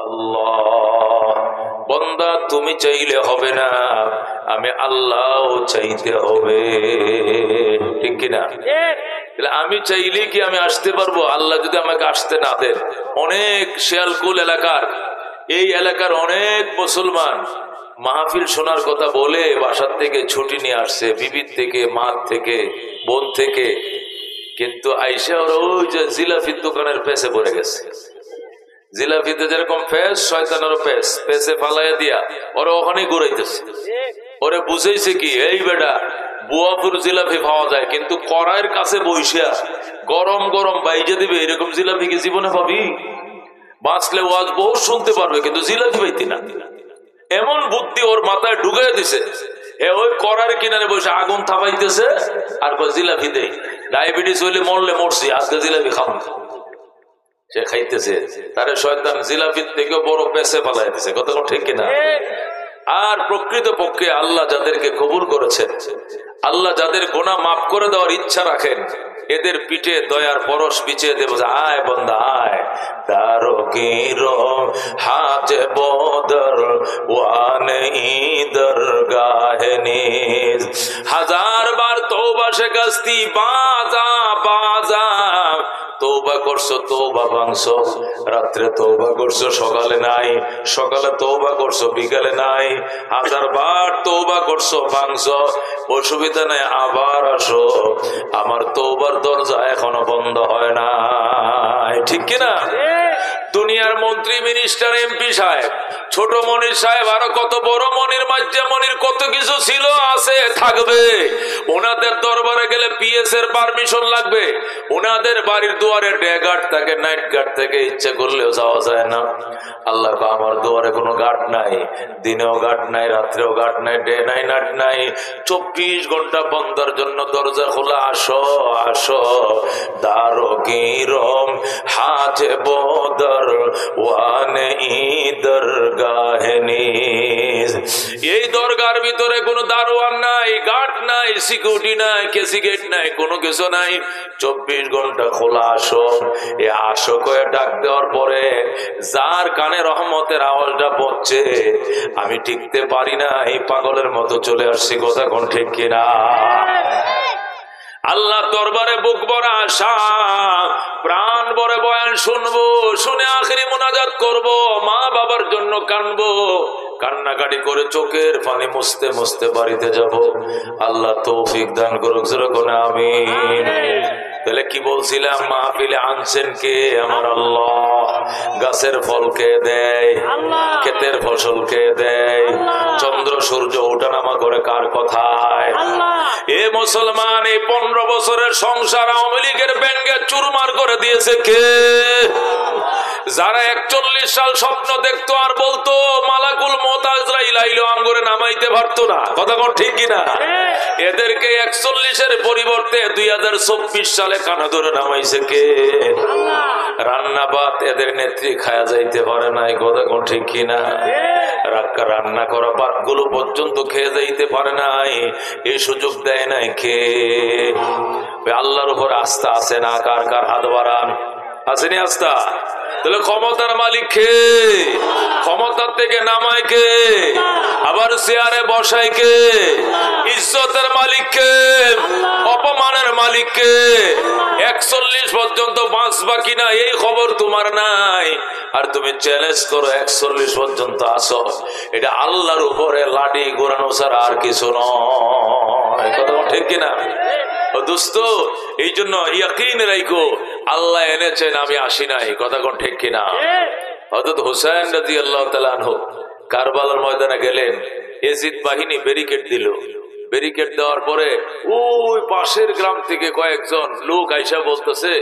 আল্লাহ, বান্দা তুমি চাইলে হবে না, আমি আল্লাহ চাইতে হবে, ঠিক কিনা? আমি চাইলে কি আমি আসতে পারবো? আল্লাহ যদি আমাকে আসতে না দেন, অনেক শিয়ালকুল এলাকার, এই এলাকার অনেক মুসলমান মাহফিল শোনার কথা বলে বাসার থেকে ছুটি নিয়ে আসছে, বিবির থেকে, মা থেকে, বোন থেকে, কিন্তু আইসা ওরা ওই যে জিলাফির দোকানের পেছে পড়ে গেছে। জিলাফিতে যেরকম ফেস, শয়তানেরও ফেস, পেছে ফালাইয়া দিয়া ওরা ওখানেই ঘুরাইতেছে। ওরে বুঝেছে কি, এই বেটা বুয়াপুর জিলাপি পাওয়া যায়, কিন্তু কড়াইয়ের কাছে বইসা গরম গরম বাইজে দিবে, এরকম জিলাপি কি জীবনে পাবি? বাঁচলে ওয়াজ বহু শুনতে পারবে, কিন্তু জিলাপি পাইতি না। এমন বুদ্ধি ওর মাথায় ঢুকাই দিছে, ওই কড়ার কিনারে বসে আগুন থাপাইতেছে আর জিলাপি দেয়। ডায়াবেটিস হইলে মরলে মরছি, আজকে জিলাপি খাম, সে খাইতেছে। তারে শয়তান জিলাপির থেকে বড় পেছে পালাই দিছে, কথা ঠিক কিনা? আর প্রকৃত পক্ষে আল্লাহ যাদেরকে কবুল করেছেন, আল্লাহ যাদের গুনাহ মাফ করে দেওয়ার ইচ্ছা রাখেন, এদের পিঠে দয়ার পরশ বিছিয়ে দেব, আয় বান্দা আয়, দারোগীর হাজে বদর ওয়ানে দরগাহে নিজ, হাজার বার তওবা শিকাস্তি বাজা বাজা, তওবা করছো তওবা ভাঙছো, রাত্রে তওবা করছো সকালে নাই, সকালে তওবা করছো বিকালে নাই, হাজার বার তওবা করছো ভাঙছো, অসুবিধা নাই, আবার আসো, আমার তওবার দরজা এখনো বন্ধ হয় না, ঠিক কিনা? দুনিয়ার মন্ত্রী, মিনিস্টার, এমপি সাহেব, ছোট মনির সাহেব, আরো কত বড় মনির, মাঝে মনির, কত কিছু ছিল, আছে, থাকবে। ওনাদের দরবারে গেলে পিএস এর পারমিশন লাগবে, ওনাদের বাড়ির দুয়ারে ডে গার্ড থাকে, নাইট গার্ড থেকে, ইচ্ছে করলেও যাওয়া যায় না। আল্লাহ আমার দুয়ারে কোনো গার্ড নাই, দিনেও গার্ড নাই, রাত্রেও গার্ড নাই, ডে নাই, নাইট নাই, 24 ঘন্টা বন্দার জন্য দরজা খোলা, আসো আসো, দারোগীর হাজে বদর ওয়ানে দরগাহে নিজ। এই দরগার ভিতরে কোনো দারোয়ান নাই, গার্ড নাই, সিকিউরিটি নাই, কেসিগেট নাই, কোনো কিছু নাই, 24 ঘন্টা খোলা। আসো, এ আসো কয়ে ডাক দেওয়ার পরে যার কানে রহমতের আওয়াজটা পড়ছে, আমি টিকতে পারি না, এই পাগলের মতো চলে আসছি, কথা কোন ঠিক কিনা? আল্লাহ দরবারে বুক ভরা আশা, প্রাণ ভরে বয়ান শুনবো, শুনে আখেরি মুনাজাত করব, মা বাবার জন্য কানবো, কান্নাকাটি করে চোখের পানি মুছতে মুছতে বাড়িতে যাব। আল্লাহ তৌফিক দান করুক, যেরকম আমিন। তাহলে কি বলছিলাম, মাহফিলে আনছেন কে? আমার আল্লাহ। গাছের ফল কে দেয়? ক্ষেতের ফসল কে দেয়? চন্দ্র সূর্য ওঠানামা করে কার কথায়? এ মুসলমান, এই 15 বছরের সংসার আওয়ামী লীগের ব্যাংকে চুরমার করে দিয়েছে কে? যারা 41 সাল স্বপ্ন দেখতো আর বলতো মালাকুল মওত আজরাইল আইলো, আমগরে নামাইতে পারতো না, কথা কোন ঠিক কিনা? এদেরকে 41 এর পরিবর্তে 2024 সালে কানা ধরে নামাইছে কে? রান্না ভাত এদের নেত্রী খায়া যাইতে পারে নাই, কথা কোন ঠিক কিনা? রান্না করা ভাত গুলো পর্যন্ত খেয়ে যাইতে পারে নাই, এই সুযোগ দেয় নাই কে? আল্লাহর উপর আস্থা আছে না? কার কার হাত বাড়ান, আসেনি আস্থা? তাহলে ক্ষমতার মালিক কে? ক্ষমতার থেকে নামায় কে? আবার চেয়ারে বসায় কে? ইজ্জতের মালিক কে? অপমানের মালিক কে? 41 পর্যন্ত বাঁচবা কিনা এই খবর তোমার নাই, আর তুমি চ্যালেঞ্জ করো 41 পর্যন্ত আসো। এটা আল্লাহর উপরে লাঠি ঘোরানো ছাড়া আর কিছু নয়, কথা ঠিক কিনা? দোস্ত, এই জন্য ইয়াকিন রাখো, আল্লাহ এনেছেন, আমি আসি নাই, কথা কোন ঠিক কিনা? হযরত হুসাইন রাদিয়াল্লাহু তাআলা আনহু কারবালার ময়দানে গেলেন, ইয়াজিদ বাহিনী ব্যারিকেড দিল, ব্যারিকেড দেওয়ার পরে ওই পাশের গ্রাম থেকে কয়েকজন লোক আইসা বলতেছে,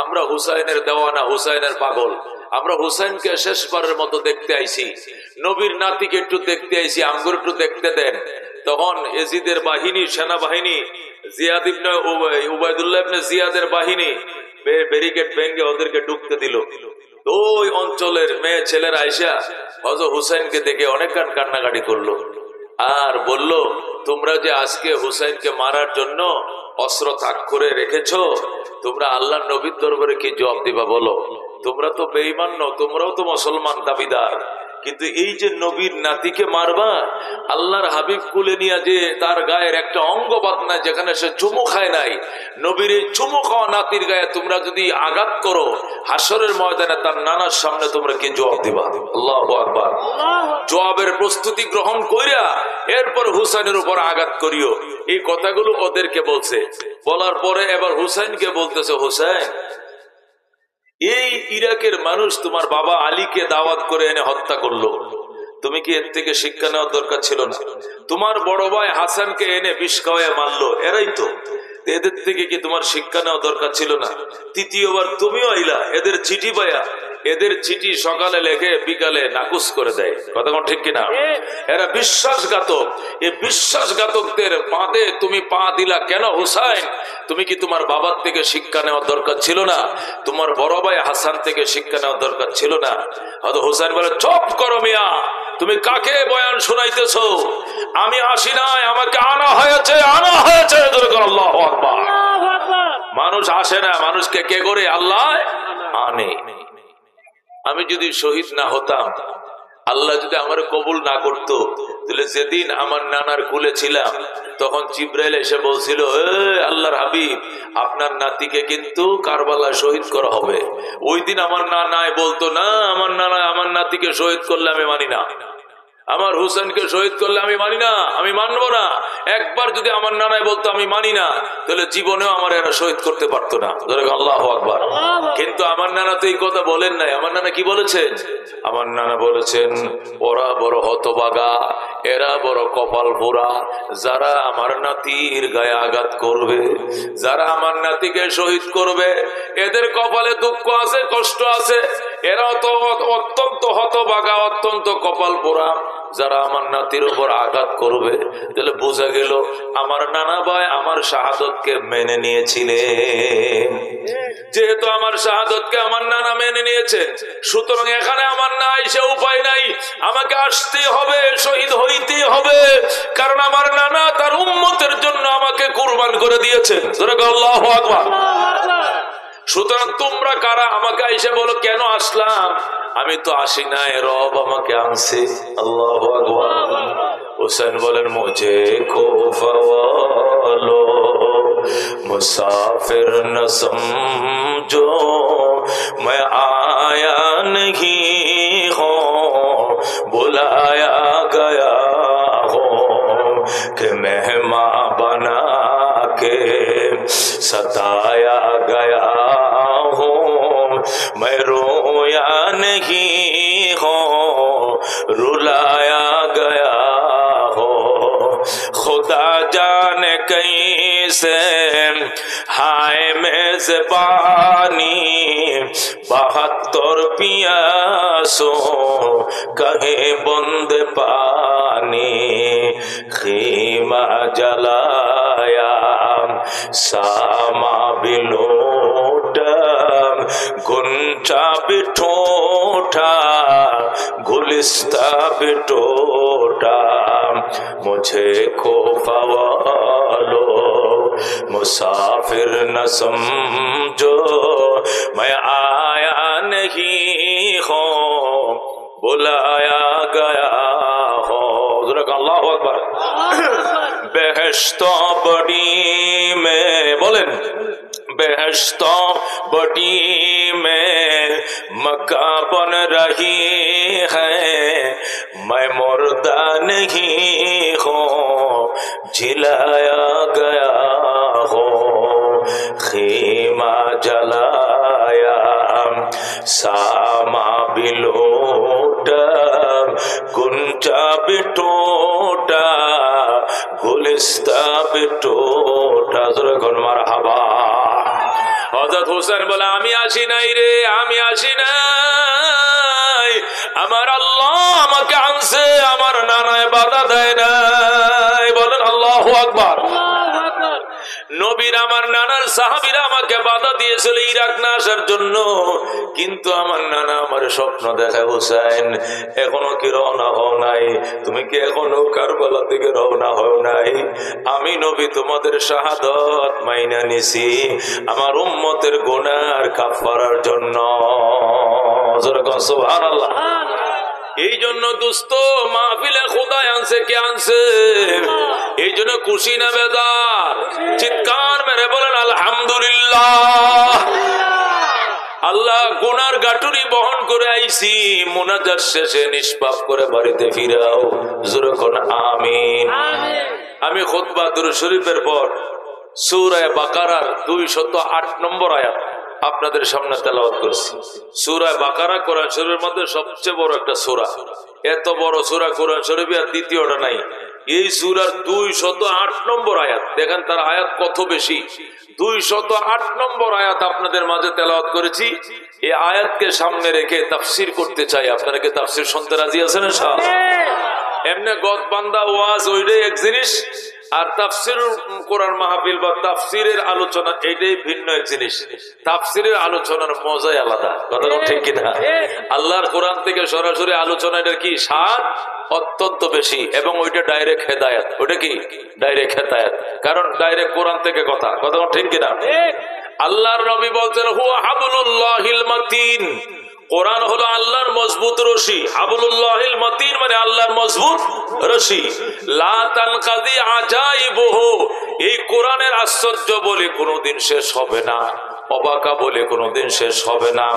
আমরা হুসাইনের দেওয়ানা, হুসাইনের পাগল, আমরা হুসাইনকে শেষবারের মতো দেখতে আইছি, নবীর নাতিকে একটু দেখতে আইছি, আমগর একটু দেখতে দেন। তখন ইয়াজিদের বাহিনী, সেনাবাহিনী, জিয়াদ ইবনে উবাইদুল্লাহ ইবনে জিয়াদের বাহিনী ব্যারিকেড ভেঙে ওদেরকে ঢুকতে দিল। ওই অঞ্চলের মেয়ে ছেলেরা আইসা হযরত হুসাইনকে দেখে অনেক কান্নাকাটি করলো, আর বলল, তোমরা যে আজকে হুসাইনকে মারার জন্য অস্ত্র তাক করে রেখেছো, তোমরা আল্লাহর নবীর দরবারে কি জবাব দিবা বলো? তোমরা তো বেঈমান নও, তোমরাও তো মুসলমান দাবিদার, কিন্তু এই যে নবীর নাতিকে মারবা, আল্লাহর হাবিব কুলে নিয়ে যে তার গায়ের একটা অঙ্গ বাদ নাই যেখানে সে চুমু খায় নাই, নবীর এই চুমু খাওয়া নাতির গায়ে তোমরা যদি আঘাত করো, হাসরের ময়দানে তার নানার সামনে তোমরা কি জবাব দিবা? আল্লাহু আকবার। জবাবের প্রস্তুতি গ্রহণ কইরা এরপর হুসাইনের উপর আঘাত করিও। এই কথাগুলো ওদেরকে বলছে, বলার পরে এবার হুসাইনকে বলতেছে, হুসাইন, এই ইরাকের মানুষ তোমার বাবা আলীকে দাওয়াত করে এনে হত্যা করলো, তুমি কি এর থেকে শিক্ষা নেওয়ার দরকার ছিল না? তোমার বড় ভাই হাসানকে এনে বিষ খাওয়ায় মারলো, এরাই তো, এদের থেকে কি তোমার শিক্ষা নেওয়া দরকার ছিল না? তৃতীয়বার তুমিও আইলা এদের চিঠি পায়া, এদের চিঠি সকালে লেখে বিকালে নাকুচ করে দেয়, কথা কোন ঠিক কিনা? এরা বিশ্বাসঘাতক, এই বিশ্বাসঘাতকদের পাদে তুমি পা দিলা কেন হুসাইন? তুমি কি তোমার বাবার থেকে শিক্ষা নেওয়ার দরকার ছিল না? তোমার বড় ভাই হাসান থেকে শিক্ষা নেওয়ার দরকার ছিল না? হয়তো হুসাইন বলে, চুপ করো মিয়া, তুমি কাকে বয়ান শোনাইতেছো? আমি আসি নাই, আমাকে আনা হয়েছে, আনা হয়েছে। আল্লাহু আকবার। মানুষ আসে না, মানুষকে কে করে? আল্লাহ আনে। আমি যদি শহীদ না হতাম, আল্লাহ যদি আমার কবুল না করতো, তাহলে যেদিন আমার নানার কুলে ছিলাম তখন জিব্রাইল এসে বলছিল, আল্লাহর হাবিব, আপনার নাতিকে কিন্তু কারবালা শহীদ করা হবে। ওই দিন আমার নানায় বলতো, না আমার নানা আমার নাতিকে শহীদ করলে আমি মানি না, আমার হুসেনকে শহীদ করলে আমি মানি না, আমি মানবো না। একবার যদি আমার নানায় বলতো আমি মানি না, তাহলে জীবনেও আমার এরা শহীদ করতে পারতো না। আল্লাহু আকবার। কিন্তু আমার নানা তো এই কথা বলেন নাই। আমার নানা কি বলেছেন? আমার নানা বলেছেন, ওরা বড় হতভাগা, এরা বড় কপাল পোড়া, যারা আমার নাতির গায়ে আঘাত করবে, যারা আমার নাতিকে শহীদ করবে, এদের কপালে দুঃখ আছে, কষ্ট আছে, এরা তো অত্যন্ত হতভাগা, অত্যন্ত কপাল পোড়া, যারা আমার নাতির উপর আঘাত করবে। তাহলে বোঝা গেল আমার নানা ভাই আমার শাহাদতকে মেনে নিয়েছিলেন। যেহেতু আমার শাহাদতকে আমার নানা মেনে নিয়েছে, সুতরাং এখানে আমার নাই সে উপায় নাই, আমাকে আসতে হবে, শহীদ হইতেই হবে, কারণ আমার নানা তার উম্মতের জন্য আমাকে কুরবান করে দিয়েছেন। আল্লাহু আকবার। সুতরাং তোমরা কারা আমাকে এসে বলো কেন আসলাম? আমি তো আসি নাই, রব আমাকে আনছে। আল্লাহু আকবার। হুসেন বলেন, মুঝে খোফা ওয়ালো মুসাফির ন সমঝো मैं आया नहीं हूँ, बुलाया गया हूँ कि मेहमान बना के सताया गया हूँ, मैं रोया नहीं हूँ, रुलाया गया हो, खुदा जाने कैसे हाय मेजबानी 72 पियासों कहे बंद पानी, खीमा जलाया सामा बिलोटा, गुंचा बिठोटा, गुलिस्ता बिटोटा, मुझे खौफा वालो मुसाफिर न समझो, मैं आया नहीं हूँ, बुलाया गया हो। अल्लाहु अकबर। बेहश्तो बड़ी में, बोलें, बेहश्तो बड़ी में मक्का बन रही है, मैं मुर्दा नहीं हूँ, जिलाया गया हो, खीमा जलाया सामा बिलोटा, गुंचा बिटोटा, गुलिस्ता बिटोटा। मारहाबा। হযরত হোসেন বলে, আমি আসি নাই রে, আমি আসি নাই, আমার আল্লাহ আমাকে আনছে, আমার নানায় বাধা দেয় নাই। বলেন আল্লাহু আকবার। নবীর আমার নানার সাহাবীরা আমাকে বাধা দিয়েছিল ইরাক না আসার জন্য, কিন্তু আমার নানা আমার স্বপ্ন দেখা, হুসাইন এখনো কি রওনা হও নাই? তুমি কি এখনো কারবালা থেকে রওনা হও নাই? আমি নবী তোমাদের শাহাদাত মাইনা নিছি আমার উম্মতের গুনার কাফারার জন্য। সুবহানাল্লাহ। এই জন্য দোস্ত মাহফিলে খোদাই আনছে, কে আনছে? এই জন্য খুশি না বেজার? চিৎকার মেরে বলেন আলহামদুলিল্লাহ। আল্লাহ গুনার গাটুরি বহন করে আইছি, মুনাজাত শেষে নিষ্পাপ করে বাড়িতে ফিরাও। জোরে কোন আমিন। আমি খুতবা দুরূদ শরীফের পর সূরা বাকারার 208 নম্বর আয়াত আপনাদের সামনে তেলাওয়াত করছি। সূরা বাকারা কোরআন শরীফের মধ্যে সবচেয়ে বড় একটা সূরা। এত বড় সূরা কোরআন শরীফে আর দ্বিতীয়টা নাই। এই সূরার 208 নম্বর আয়াত, দেখেন তার আয়াত কত বেশি। 208 নম্বর আয়াত আপনাদের মাঝে তেলাওয়াত করেছি। এই আয়াতকে সামনে রেখে তাফসীর করতে চাই। আপনারা কি তাফসীর শুনতে রাজি আছেন? এমনি গদ বান্দা ওয়াজ ওইটাই এক জিনিস, আর তাফসীর কোরআন মাহফিল বা তাফসীরের আলোচনা এইটাই ভিন্ন এক জিনিস। তাফসীরের আলোচনার মজাই আলাদা, কথা ঠিক কিনা? আল্লাহর কোরআন থেকে সরাসরি আলোচনাটার কি স্বাদ অত্যন্ত বেশি, এবং ওইটা ডাইরেক্ট হেদায়েত। ওইটা কি ডাইরেক্ট হেদায়েত, কারণ ডাইরেক্ট কোরআন থেকে কথা ঠিক কিনা? আল্লাহর নবী বলছেন হুয়া হাবলুল্লাহিল মাতিন, কোরআন হলো আল্লাহর মজবুত রশি। হাবলুল্লাহিল মাতিন মানে আল্লাহর মজবুত রশি। লা তানকাদি আজাইবুহু, এই কোরআনের আশ্চর্য বলে কোনোদিন শেষ হবে না, অবাকা বলে কোনোদিন শেষ হবে না।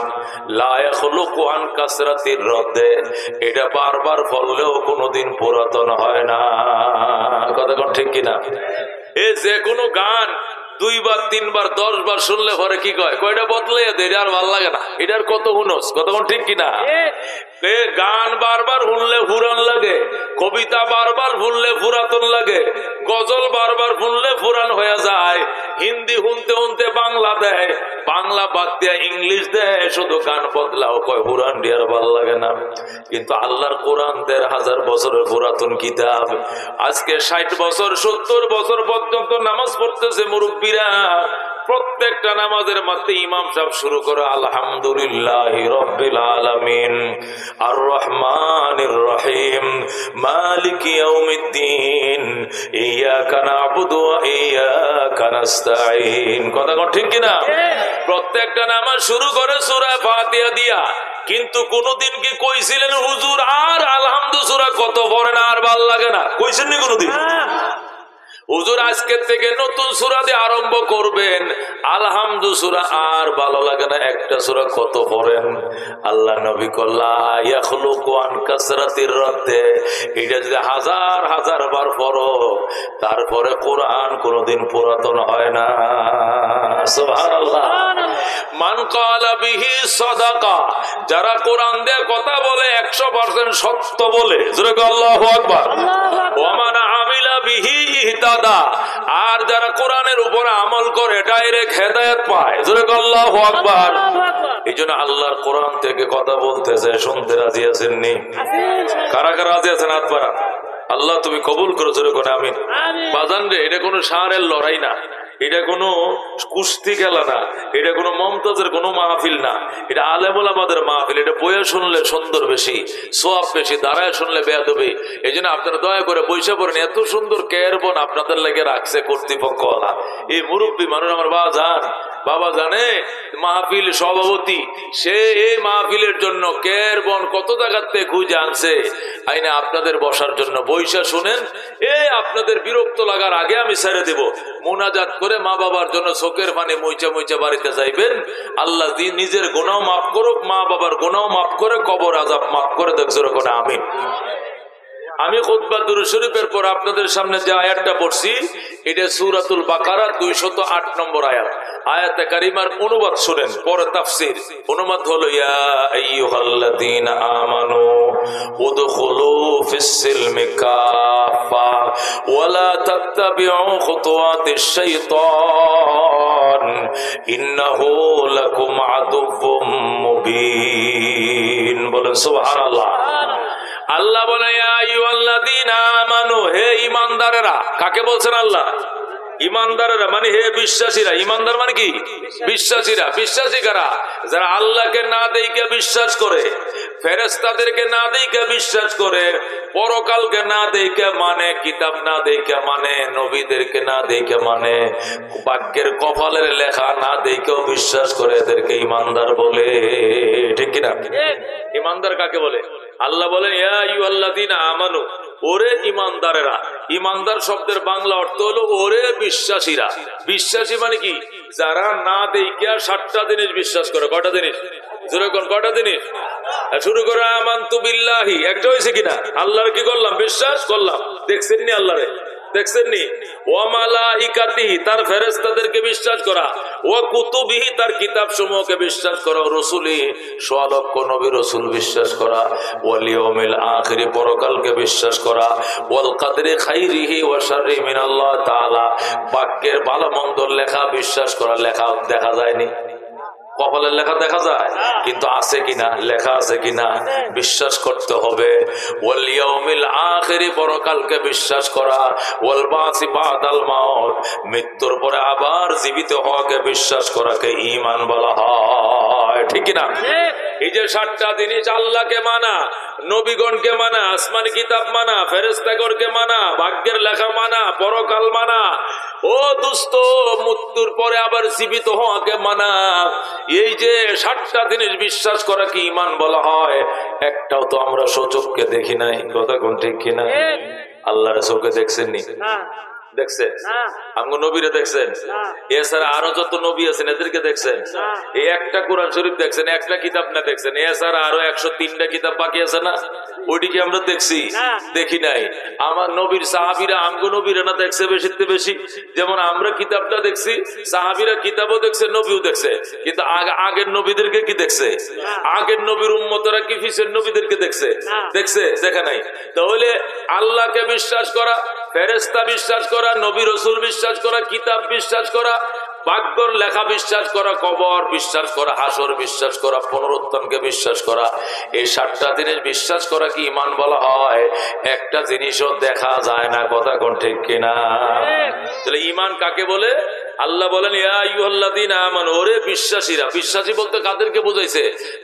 লা ইয়াখলুকু আন কাসরাতির রদ্দে, এটা বারবার পড়লেও কোনোদিন পুরাতন হয় না। কথা ঠিক কিনা? এই যে কোনো গান 2 বার 3 বার 10 বার শুনলে পরে কি কয়, কয়টা বদলে এটা আর ভাল লাগে না, এটার কত হুনস, কত ঠিক কিনা? গান বারবার শুনলে পুরান লাগে, কবিতা বারবার শুনলে পুরাতন লাগে, গজল বারবার শুনলে পুরান হয়ে যায়, হিন্দি শুনতে শুনতে বাংলা দেয়, বাংলা বাদ দিয়ে ইংলিশ দেয়, শুধু গান বদলাও কয় পুরান দিয়ে আর ভাল লাগে না। কিন্তু আল্লাহর কোরআন 1500 বছরের পুরাতন কিতাব। আজকে 60 বছর 70 বছর পর্যন্ত নামাজ পড়তেছে মুরব্বীরা, প্রত্যেকটা নামাজের মধ্যে ইমাম সাহেব শুরু করে আলহামদুলিল্লাহি রাব্বিল আলামিন আর রহমানির রহিম মালিকি ইয়াউমিদ্দিন ইয়াকা না'বুদু ওয়া ইয়াকা নাস্তাঈন। কথা ঠিক কিনা? প্রত্যেকটা নামাজ শুরু করে সূরা ফাতিহা দিয়া, কিন্তু কোনদিন কি কইছিলেন হুজুর আর আলহামদু সূরা কত পড়েন আর ভাল লাগে না? কইছেন নি কোনদিন? হুজুর আজকের থেকে নতুন সূরা দিয়ে আরম্ভ করবেন, আলহামদু সূরা আর ভালো লাগে না, একটা সূরা কত পড়েন? আল্লাহ নবী কল্লা ইয়াখলুকু আন কাসরাতির রদ্দে, এটা যদি হাজার হাজার বার পড়ো তারপরে কোরআন কোনদিন পুরাতন হয় না। সুবহানাল্লাহ। মান ক্বালা বিহি সাদাকা, যারা কোরআন দিয়ে কথা বলে 100% সত্য বলে, জোরে আল্লাহু আকবার। ওয়া মান আমিলা বিহি ইহতাদা, আর যারা কোরআনের উপর আমল করে ডাইরেক্ট হেদায়েত পায়, জোরে আল্লাহু আকবার। এইজন্য আল্লাহর কোরআন থেকে কথা বলতেছে, শুনতে রাজি আছেন নি? কারা কারা রাজি আছেন? হাত বাড়ান। আল্লাহ তুমি কবুল করো, জোরে করে আমিন। বাজান রে, এটা কোনো ষাঁড়ের লড়াই না, এটা কোনো কুস্তি খেলা না, এটা কোনো মমতাজের কোনো মাহফিল না, এটা আলেম ওলামাদের মাহফিল। এটা বইয়ে শুনলে সুন্দর বেশি, সওয়াব বেশি, দাঁড়ায় শুনলে বেয়াদবি। এই জন্য আপনারা দয়া করে বইসা পড়েন। এত সুন্দর কেয়ারবন আপনাদের লেগে রাখছে কর্তৃপক্ষ। এই মুরব্বী মানুষ আমার বাবা জানে মাহফিল সভাপতি, সে এই মাহফিলের জন্য কেয়ারবন কত জায়গার থেকে খুঁজে আনছে আইনে আপনাদের বসার জন্য। বইসা শুনেন, আপনাদের বিরক্ত লাগার আগে আমি ছেড়ে দেব। মুনাজাত করে মা বাবার জন্য চোখের পানি মুইচা মুইচা বাড়িতে যাইবেন। আল্লাহ নিজের গুনাহ মাফ করুক, মা বাবার গুনাহ মাফ করে, কবর আযাব মাফ করে দেখছো কোন আমিন। আমি খুতবা দুরূদ শরীফের পর আপনাদের সামনে যে আয়াতটা পড়ছি, এটা সূরাতুল বাকারা 208 নম্বর আয়াত। আয়াতে কারিমার অনুবাদ শুনেন, পরে তাফসীর। অনুবাদ হলো ইয়া আইয়ুহাল্লাযীনা আমানু উদখুলু ফিস-সিলমি কাফা ওয়া লা তাত্তাবিউ খুতুওয়াতিশ শাইতান ইন্নাহু লাকুম আদুউম মুবিন। বলেন সুবহানাল্লাহ। আল্লাহ বলে ইয়া আইয়ুহাল্লাযীনা আমানু, হে ঈমানদারেরা। কাকে বলছেন আল্লাহ? ইমানদারেরা মানে হে বিশ্বাসীরা, ইমানদার মানে কি বিশ্বাসীরা। বিশ্বাসী কারা? যারা আল্লাহকে না দেখে বিশ্বাস করে, ফেরেশতাদেরকে না দেখে বিশ্বাস করে, পরকালকে না দেখে মানে, কিতাব না দেখে মানে, নবীদেরকে না দেখে মানে, ভাগ্যের কপালের লেখা না দেখেও বিশ্বাস করে, এদেরকে ইমানদার বলে। ঠিক কিনা? ইমানদার কাকে বলে? আল্লাহ বলেন ইয়া আইয়ুহাল্লাযীনা আমানু, ওরে ইমানদারেরা। ইমানদার শব্দের বাংলা অর্থ হলো ওরে বিশ্বাসীরা। বিশ্বাসী মানে কি? যারা না দেখে 7টা জিনিস বিশ্বাস করে। কটা জিনিস? জোরে কোন কটা জিনিস? শুরু করে আমানতু বিল্লাহি, একটা হয়েছে কিনা? আল্লাহর কি করলাম? বিশ্বাস করলাম। দেখছেন নি আল্লাহরে? দেখছেন নি? ওয়া মালাইকাতিহি, তার ফেরেশতাদেরকে বিশ্বাস করা। ওয়া কুতুবিহি, তার কিতাব সমূহকে বিশ্বাস করা। রসুলি, সোয়ালক্ষ নবী রসুল বিশ্বাস করা। ওয়াল ইয়াউমিল আখির, পরকালকে বিশ্বাস করা। ওয়াল কাদরি খাইরিহি ওয়া শাররিহি মিনাল্লাহ তাআলা, ভাগ্যের ভালো মন্দ লেখা বিশ্বাস করা। লেখা দেখা যায়নি, কপালের লেখা দেখা যায়, কিন্তু আছে কিনা, লেখা আছে কিনা বিশ্বাস করতে হবে। ওয়াল ইয়াউমিল আখির, পরকালকে বিশ্বাস করা। ওয়াল বাসি বাদাল মাউত, মৃত্যুর পরে আবার জীবিত হওয়াকে বিশ্বাস করাকে ঈমান বলা হয়। ঠিক কিনা? এই যে 7টা জিনিস, আল্লাহকে মানা, নবীগণকে মানা, আসমানি কিতাব মানা, ফেরেশতাগণকে মানা, ভাগ্যের লেখা মানা, পরকাল মানা। ও দোস্ত, মৃত্যুর পরে আবার জীবিত হওয়াকে মানা। এই যে 7টা জিনিস বিশ্বাস করা কি ঈমান বলা হয়? একটাও তো আমরা সচক্ষে দেখি নাই। কথা কোন ঠিক কিনা? আল্লাহর চোখে দেখছেননি? দেখছেন? আমগো নবীরে দেখছেন? এছাড়া আরো যত নবী আছেন এদেরকে দেখছেন? এই একটা কোরআন শরীফ দেখছেন, একটা কিতাব না দেখছেন? এছাড়া আরো 103টা কিতাব বাকি আছে না? ওইটিকে আমরা দেখছি? দেখি নাই। আমার নবীর সাহাবীরা আমগো নবীরা না দেখছে বেশিতে বেশি? যেমন আমরা কিতাবটা দেখছি, সাহাবীরা কিতাবও দেখছে, নবীও দেখছে, কিন্তু আগের নবীদেরকে কি দেখছে? আগের নবীর উম্মতরা কি পিছের নবীদেরকে দেখছে? দেখছে? দেখা নাই। তাহলে আল্লাহকে বিশ্বাস করা, ফেরেশতা বিশ্বাস করা, নবী রসুল বিশ্বাস করা, কিতাব বিশ্বাস করা, ভাগ্যর লেখা বিশ্বাস করা, কবর বিশ্বাস করা, হাসর বিশ্বাস করা, পুনরুত্থানকে বিশ্বাস করা, এই 7টা জিনিস বিশ্বাস করা কি ঈমান বলা হয়? একটা জিনিসও দেখা যায় না। কথা কোন ঠিক কিনা? তাহলে ঈমান কাকে বলে? আল্লাহ বলেন ইয়া আইয়ুহাল্লাযীনা আমানু, ওরে বিশ্বাসীরা। বিশ্বাসী বলতে কাদেরকে বুঝাইছে?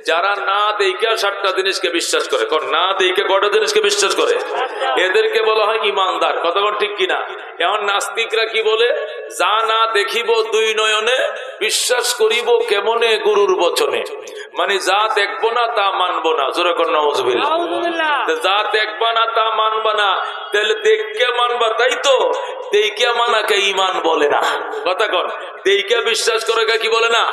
যারা না দেখে 7টা জিনিসকে বিশ্বাস করে। কোন না দেখে কটা জিনিসকে বিশ্বাস করে? এদেরকে বলা হয় ইমানদার। কথা কোন ঠিক কিনা? এখন নাস্তিকরা কি বলে? যা না দেখিব 2 নয়নে, বিশ্বাস করিব কেমনে গুরুর বচনে। মানে যা দেখবো না তা মানবো না। জোরে কোন নাউযুবিল্লাহ। যা দেখবা না তা মানবা না, তাহলে দেখকে মানবা, তাই তো? দেখে মানাকে ঈমান বলে না। কথা কন, দেখে বিশ্বাস করাকে কি বলে না?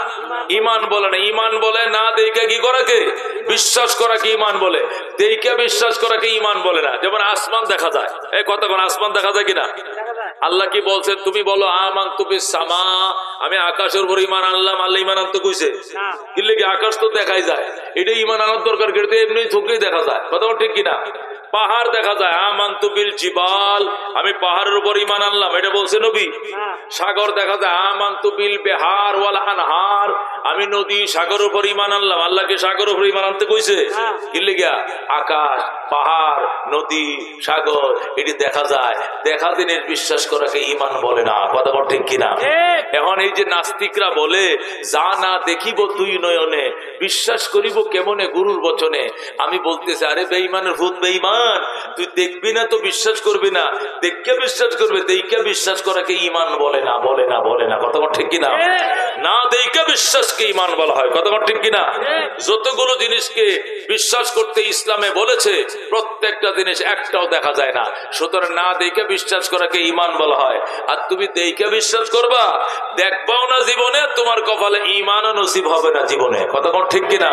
ঈমান বলে না। ঈমান বলে না দেখে কি করাকে? বিশ্বাস করাকে ঈমান বলে। দেখে বিশ্বাস করাকে ঈমান বলে না। যেমন আসমান দেখা যায়। এই কথা কন, আসমান দেখা যায় কিনা? আল্লাহ কি বলছেন? তুমি বলো আমানতু বিস সামা, আমি আকাশের উপর ঈমান আনলাম। আল্লাহ ঈমান আনতে কইছে? কি লাগে? আকাশ তো দেখাই যায়, এটা ঈমান আনার দরকার কি? এটা এমনি চোখেই দেখা যায়। কথা ঠিক কিনা? পাহাড় দেখা যায়, আমানতু বিল জিবাল, আমি পাহাড়ের উপর ঈমান আনলাম, এটা বলছে নবী? সাগর দেখা যায়, আমানতু বিল বিহার ওয়াল আনহার, আমি নদী সাগরের উপর ঈমান আনলাম। আল্লাহকে সাগরের উপর ঈমান আনতে কইছে? কি লাগে? আকাশ, পাহাড়, নদী, সাগর এটি দেখা যায়। দেখা জিনিস বিশ্বাস করাকে ঈমান বলে না। কথা ঠিক কিনা? এখন এই যে নাস্তিকরা বলে যা না দেখিব 2 নয়নে, বিশ্বাস করিব কেমনে গুরুর বচনে। আমি বলতেছি, আরে বেঈমানের ভূত বেঈমান, তুই দেখবি না তো বিশ্বাস করবি না, দেখকে বিশ্বাস করবে। দেখে বিশ্বাস করাকে ঈমান বলে না, বলে না, বলে না। কথা ঠিক কিনা? না দেখে বিশ্বাসকে ঈমান বলা হয়। কথা ঠিক কিনা? যতগুলো জিনিসকে বিশ্বাস করতে ইসলামে বলেছে, প্রত্যেকটা জিনিস একটাও দেখা যায় না। সুতরাং না দেখে বিশ্বাস করাকে ঈমান বলা হয়। আর তুমি দেখে বিশ্বাস করবা, দেখবাও না জীবনে, তোমার কপালে ঈমানও নসিব হবে না জীবনে। কথা ঠিক কিনা?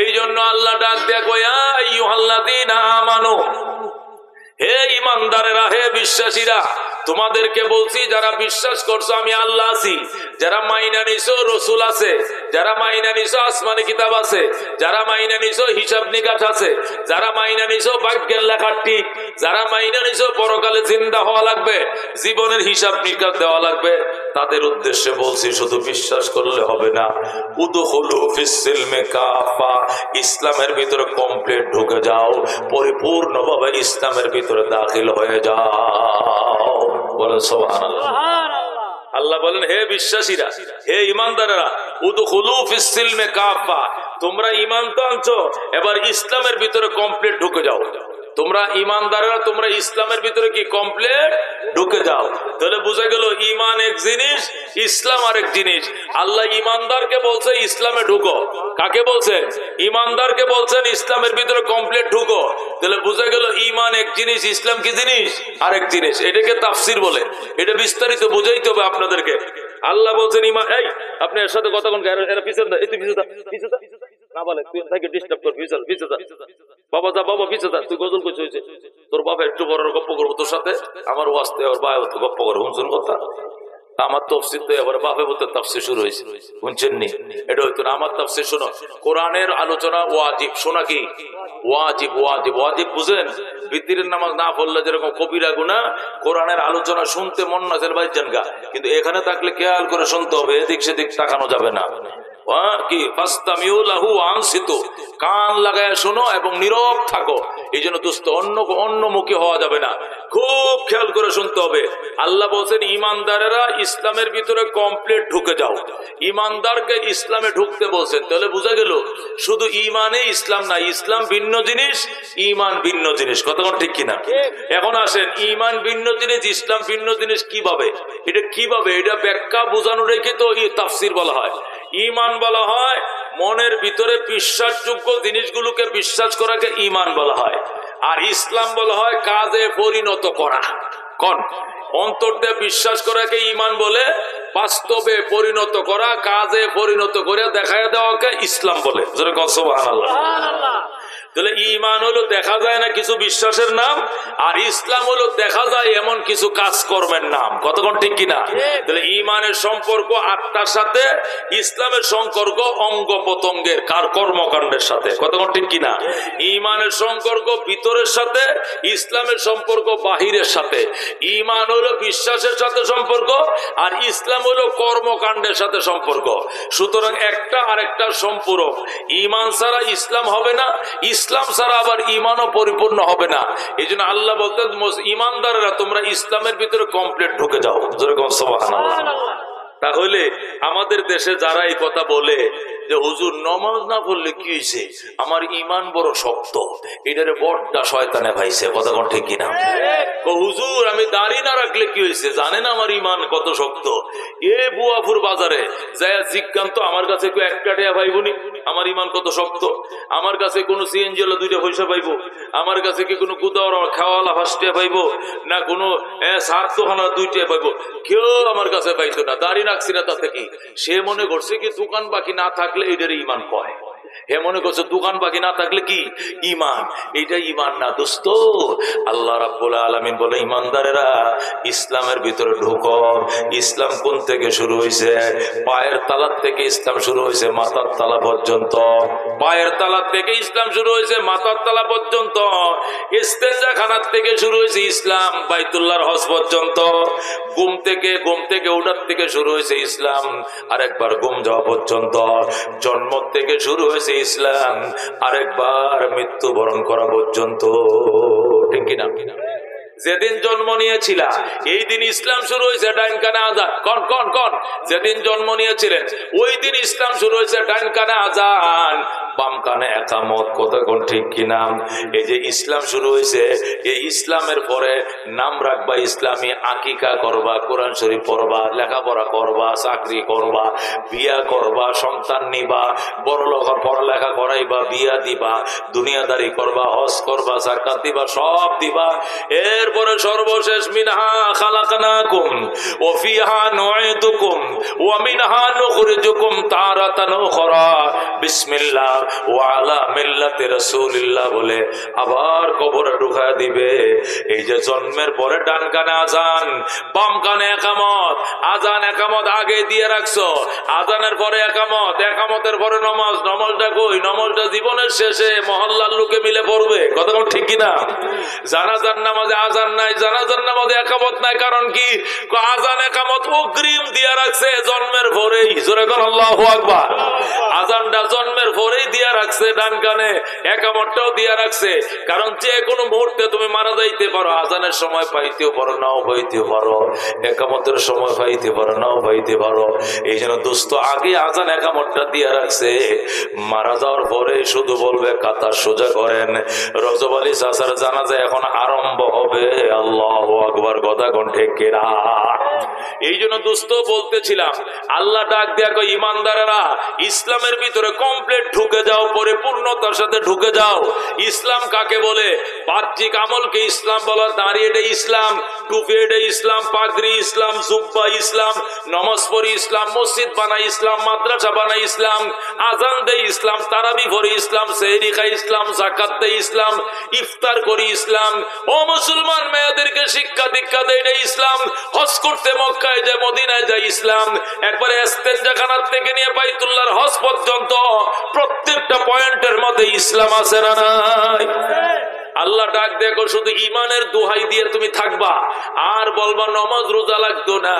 এই জন্য আল্লাহ ডাক দেখো, ইয়া আইয়ুহাল্লাযীনা আমানু, হে ঈমানদারেরা, হে বিশ্বাসীরা, তোমাদেরকে বলছি যারা বিশ্বাস করছো আমি আল্লাহ আছি, যারা মাইনা নিছো রসুল আছে, যারা মাইনা নিছো আসমানি কিতাব আছে, যারা মাইনা নিছো হিসাব নিকাশ আছে, যারা মাইনা নিছো ভাগ্যের লেখা ঠিক, যারা মাইনা নিছো পরকালে জিন্দা হওয়া লাগবে, জীবনের হিসাব নিকাশ দেওয়া লাগবে, তাদের উদ্দেশ্যে বলছি শুধু বিশ্বাস করলে হবে না। উদখুলু ফিস সিলমি কাফা, ইসলামের ভিতরে কমপ্লিট ঢুকে যাও, পরিপূর্ণভাবে ইসলামের ভিতরে দাখিল হয়ে যাও। বলে সুবহানাল্লাহ। আল্লাহ বলেন, হে বিশ্বাসীরা, হে ইমানদারেরা, উদখুলু ফিস সিলমে কাফা, তোমরা ঈমান তো আনছো, এবার ইসলামের ভিতরে কমপ্লিট ঢুকে যাও। তোমরা ইমানদারেরা, তোমরা ইসলামের ভিতরে কি কমপ্লিট ঢুকে যাও। তাহলে বুঝা গেল ঈমান এক জিনিস, ইসলাম আরেক জিনিস। আল্লাহ ইমানদারকে বলছে ইসলামে ঢুকো। কাকে বলছেন? ইমানদারকে বলছেন ইসলামের ভিতরে কমপ্লিট ঢুকো। তাহলে বুঝা গেল ঈমান এক জিনিস, ইসলাম কি জিনিস? আরেক জিনিস। এটাকে তাফসীর বলে। এটা বিস্তারিত বুঝাইতে হবে আপনাদেরকে। আল্লাহ বলছেন ঈমান, এই আপনি এর সাথে কথা কোন এরা পিছনে দা, এই পিছনে দা, পিছনে দা না বলে, তুই তাকে ডিস্টার্ব কর, পিছনে পিছনে দা, বাবা যা, বাবা পিছনে দা, তুই গজল করছিস হয়েছে, তোর বাবা একটু বড় গপ্প করবো তোর সাথে, আমার ওয়াস্তে ওর বাবা তো গপ্প করে, শুনছেন কথা? আমার তফসির তো এবার বাপে বলতে তাফসীর শুরু হয়েছে, শুনছেন নি? এটা হইতো না। আমার তাফসীর শোনো, কোরআনের আলোচনা ওয়াজিব। শোনা কি ওয়াজিব? ওয়াজিব ওয়াজিব বুঝেন? ভিতরের নামাজ না পড়লে যেরকম কবিরা গুনাহ, কোরআনের আলোচনা শুনতে মন না চাইলে বাইর যান গা, কিন্তু এখানে থাকলে খেয়াল করে শুনতে হবে, এদিক সেদিক তাকানো যাবে না। কি ফাস্তামিউ লাহু আনসিতু, কান লাগায় শোনো এবং নীরব থাকো। এই জন্য দোস্ত অন্যমুখী হওয়া যাবে না, খুব খেয়াল করে শুনতে হবে। আল্লাহ বলছেন ইমানদারেরা ইসলামের ভিতরে কমপ্লিট ঢুকে যাও। ইমানদারকে ইসলামে ঢুকতে বলছেন। তাহলে বোঝা গেল শুধু ইমানে ইসলাম না, ইসলাম ভিন্ন জিনিস, ইমান ভিন্ন জিনিস। কতক্ষণ ঠিক কিনা? এখন আসেন, ইমান ভিন্ন জিনিস, ইসলাম ভিন্ন জিনিস কিভাবে? এটা কিভাবে? এটা ব্যাখ্যা বোঝানো রেখে তো তাফসীর বলা হয়। ইমান বলা হয় মনের ভিতরে বিশ্বাসযোগ্য জিনিসগুলোকে বিশ্বাস করাকে ইমান বলা হয়, আর ইসলাম বলা হয় কাজে পরিণত করা। কোন অন্তর দিয়ে বিশ্বাস করাকে ইমান বলে, বাস্তবে পরিণত করা, কাজে পরিণত করে দেখায় দেওয়াকে ইসলাম বলে। সুবহানাল্লাহ। তাহলে ইমান হলো দেখা যায় না কিছু বিশ্বাসের নাম, আর ইসলাম হলো দেখা যায় এমন কিছু কাজকর্মের নাম। কতক্ষণ ঠিক কিনা? তাহলে ইমানের সম্পর্ক আত্মার সাথে, ইসলামের সম্পর্ক অঙ্গ প্রত্যঙ্গের কর্মকাণ্ডের সাথে। কতক্ষণ ঠিক কিনা? ইমানের সম্পর্ক ভিতরের সাথে, ইসলামের সম্পর্ক বাহিরের সাথে। ইমান হলো বিশ্বাসের সাথে সম্পর্ক, আর ইসলাম হলো কর্মকাণ্ডের সাথে সম্পর্ক। সুতরাং একটা আরেকটা সম্পূরক। ইমান ছাড়া ইসলাম হবে না, ইসলাম ছাড়া আবার ইমানও পরিপূর্ণ হবে না। এই জন্য আল্লাহ বলতেন ইমানদারেরা তোমরা ইসলামের ভিতরে কমপ্লিট ঢুকে যাও। যেরকম সুবহানাল্লাহ। তাহলে আমাদের দেশে যারা এই কথা বলে যে হুজুর নামাজ না পড়লে কি হয়েছে, আমার ইমান বড় শক্ত, এটারে বড়টা শয়তানে ভাইছে। কথা কোন ঠিক কিনা? হুজুর আমি দাড়ি না রাখলে কি হয়েছে, জানেন আমার ইমান কত শক্ত? এ বুয়াপুর বাজারে যায় জিজ্ঞান্ত, আমার কাছে কেউ একটা টাকা পাইবনি, আমার ইমান কত শক্ত। আমার কাছে কোনো সিএনজি ওয়ালা 2টা পয়সা পাইবো, আমার কাছে কি কোনো কুদাওয়ালা খাওয়ালা 5 টাকা পাইবো, না কোনো সাতখানা 2 টাকা পাইবো, কেউ আমার কাছে পাইতো না। দাড়ি রাখছি না তাতে কি? সে মনে করছে কি দোকান বাকি না থাকলে এটার ইমান কয়। হে মনে করছে দোকান বাকি না থাকলে কি ইমান? এইটা ইমান না দোস্ত। আল্লাহ রাব্বুল আলামিন বলে ইমানদারেরা ইসলামের ভিতরে ঢুকো। ইসলাম কোন থেকে শুরু হয়েছে? পায়ের তালার থেকে ইসলাম শুরু হয়েছে মাথার তালা পর্যন্ত। পায়ের তালার থেকে ইসলাম শুরু হয়েছে মাথার তালা পর্যন্ত। ইস্তেঞ্জা খানার থেকে শুরু হয়েছে ইসলাম বাইতুল্লাহর হজ পর্যন্ত। ঘুম থেকে ওঠার থেকে শুরু হয়েছে ইসলাম আরেকবার ঘুম যাওয়া পর্যন্ত। জন্ম থেকে শুরু হয়েছে ইসলাম আরেকবার মৃত্যুবরণ করা পর্যন্ত। ঠিক কিনা? যেদিন জন্ম নিয়েছিলা এই দিন ইসলাম শুরু হয়েছে ডাইন কানে আজান। কন যেদিন জন্ম নিয়েছিলেন ওই দিন ইসলাম শুরু হয়েছে ডাইন কানে আজান, বাম কানে একামত। কতক্ষণ ঠিক কিনা? এই যে ইসলাম শুরু হয়েছে, এই ইসলামের পরে নাম রাখবা ইসলামী, আকিকা করবা, কোরআন শরীফ পড়বা, লেখাপড়া করবা, চাকরি করবা, বিয়া করবা, সন্তান নিবা, বড় লোক পড়ালেখা করাইবা, বিয়া দিবা, দুনিয়াদারি করবা, হজ করবা, যাকাত দিবা, সব দিবা। এরপরে সর্বশেষ মিনহা খালাকনাকুম ওয়া ফিহা নুঈদুকুম ওয়া মিনহা নুখরিজুকুম তারাতান উখরা বিসমিল্লাহ ওয়া আলা মিল্লাতি রাসূলিল্লাহ বলে আবার কবরে ঢুকায় দিবে। এই যে জন্মের পরে ডান কানে আজান, বাম কানে একামত। আজান একামত আগে দিয়ে রাখছো, আজানের পরে একামত, একামতের পরে নমাজ। নমাজটা কই? নমাজটা জীবনের শেষে মহল্লার লোকে মিলে পড়বে। কতক্ষণ ঠিক কিনা? জানাজার নামাজে আজান নাই, জানাজার নামাজে একামত নাই। কারণ কি? আজান একামত অগ্রিম দিয়ে রাখছে জন্মের পরেই। জোরে কর আল্লাহু আকবার। আজানটা জন্মের পরেই দিয়া রাখছে ডান কানে, একামতটাও দিয়া রাখছে, কারণ যে কোনো মুহূর্তে তুমি মারা যাইতে পারো। আজানের সময় পাইতেও পারো, নাও পাইতে পারো, একামতের সময় পাইতে পারো, নাও পাইতে পারো। এই জন্য দোস্ত আগে আজান একামতটা দিয়া রাখছে, মারা যাওয়ার পরে শুধু বলবে কাতা সোজা করেন। রজব আলী চাচার জানাজা এখন আরম্ভ হবে। আল্লাহু আকবার, কথা কোন ঠিক কিনা? এই জন্য দোস্ত বলতেছিলাম, আল্লাহ ডাক দেয়া কই ইমানদারেরা ইসলামের ভিতরে কমপ্লিট ঢুকে যাও, পরিপূর্ণতার সাথে ঢুকে যাও। ইসলাম কাকে বলে? বাহ্যিক আমলকে ইসলাম বলা, দাঁড়িয়ে এটা ইসলাম, টুপি এটা ইসলাম, পাগড়ি ইসলাম, জুব্বা ইসলাম, নমাজ পড়ি ইসলাম, মসজিদ বানাই ইসলাম, মাদ্রাসা বানাই ইসলাম, আজান দেয় ইসলাম, তারাবি পড়ি ইসলাম, সেহরি খাই ইসলাম, যাকাত দেয় ইসলাম, ইফতার করি ইসলাম। ও মুসলমান মেয়েদেরকে শিক্ষা দীক্ষা দেয় এটা ইসলাম। হজ করতে মক্কায় যায়, মদিনায় যায় ইসলাম। একবারে ইস্তেনজাখানার থেকে নিয়ে বাইতুল্লাহর হজ পর্যন্ত প্রত্যেকটা পয়েন্টের মধ্যে ইসলাম আছে না নাই? আল্লাহ ডাক দেখো, শুধু ইমানের দোহাই দিয়ে তুমি থাকবা আর বলবা নমাজ রোজা লাগতো না,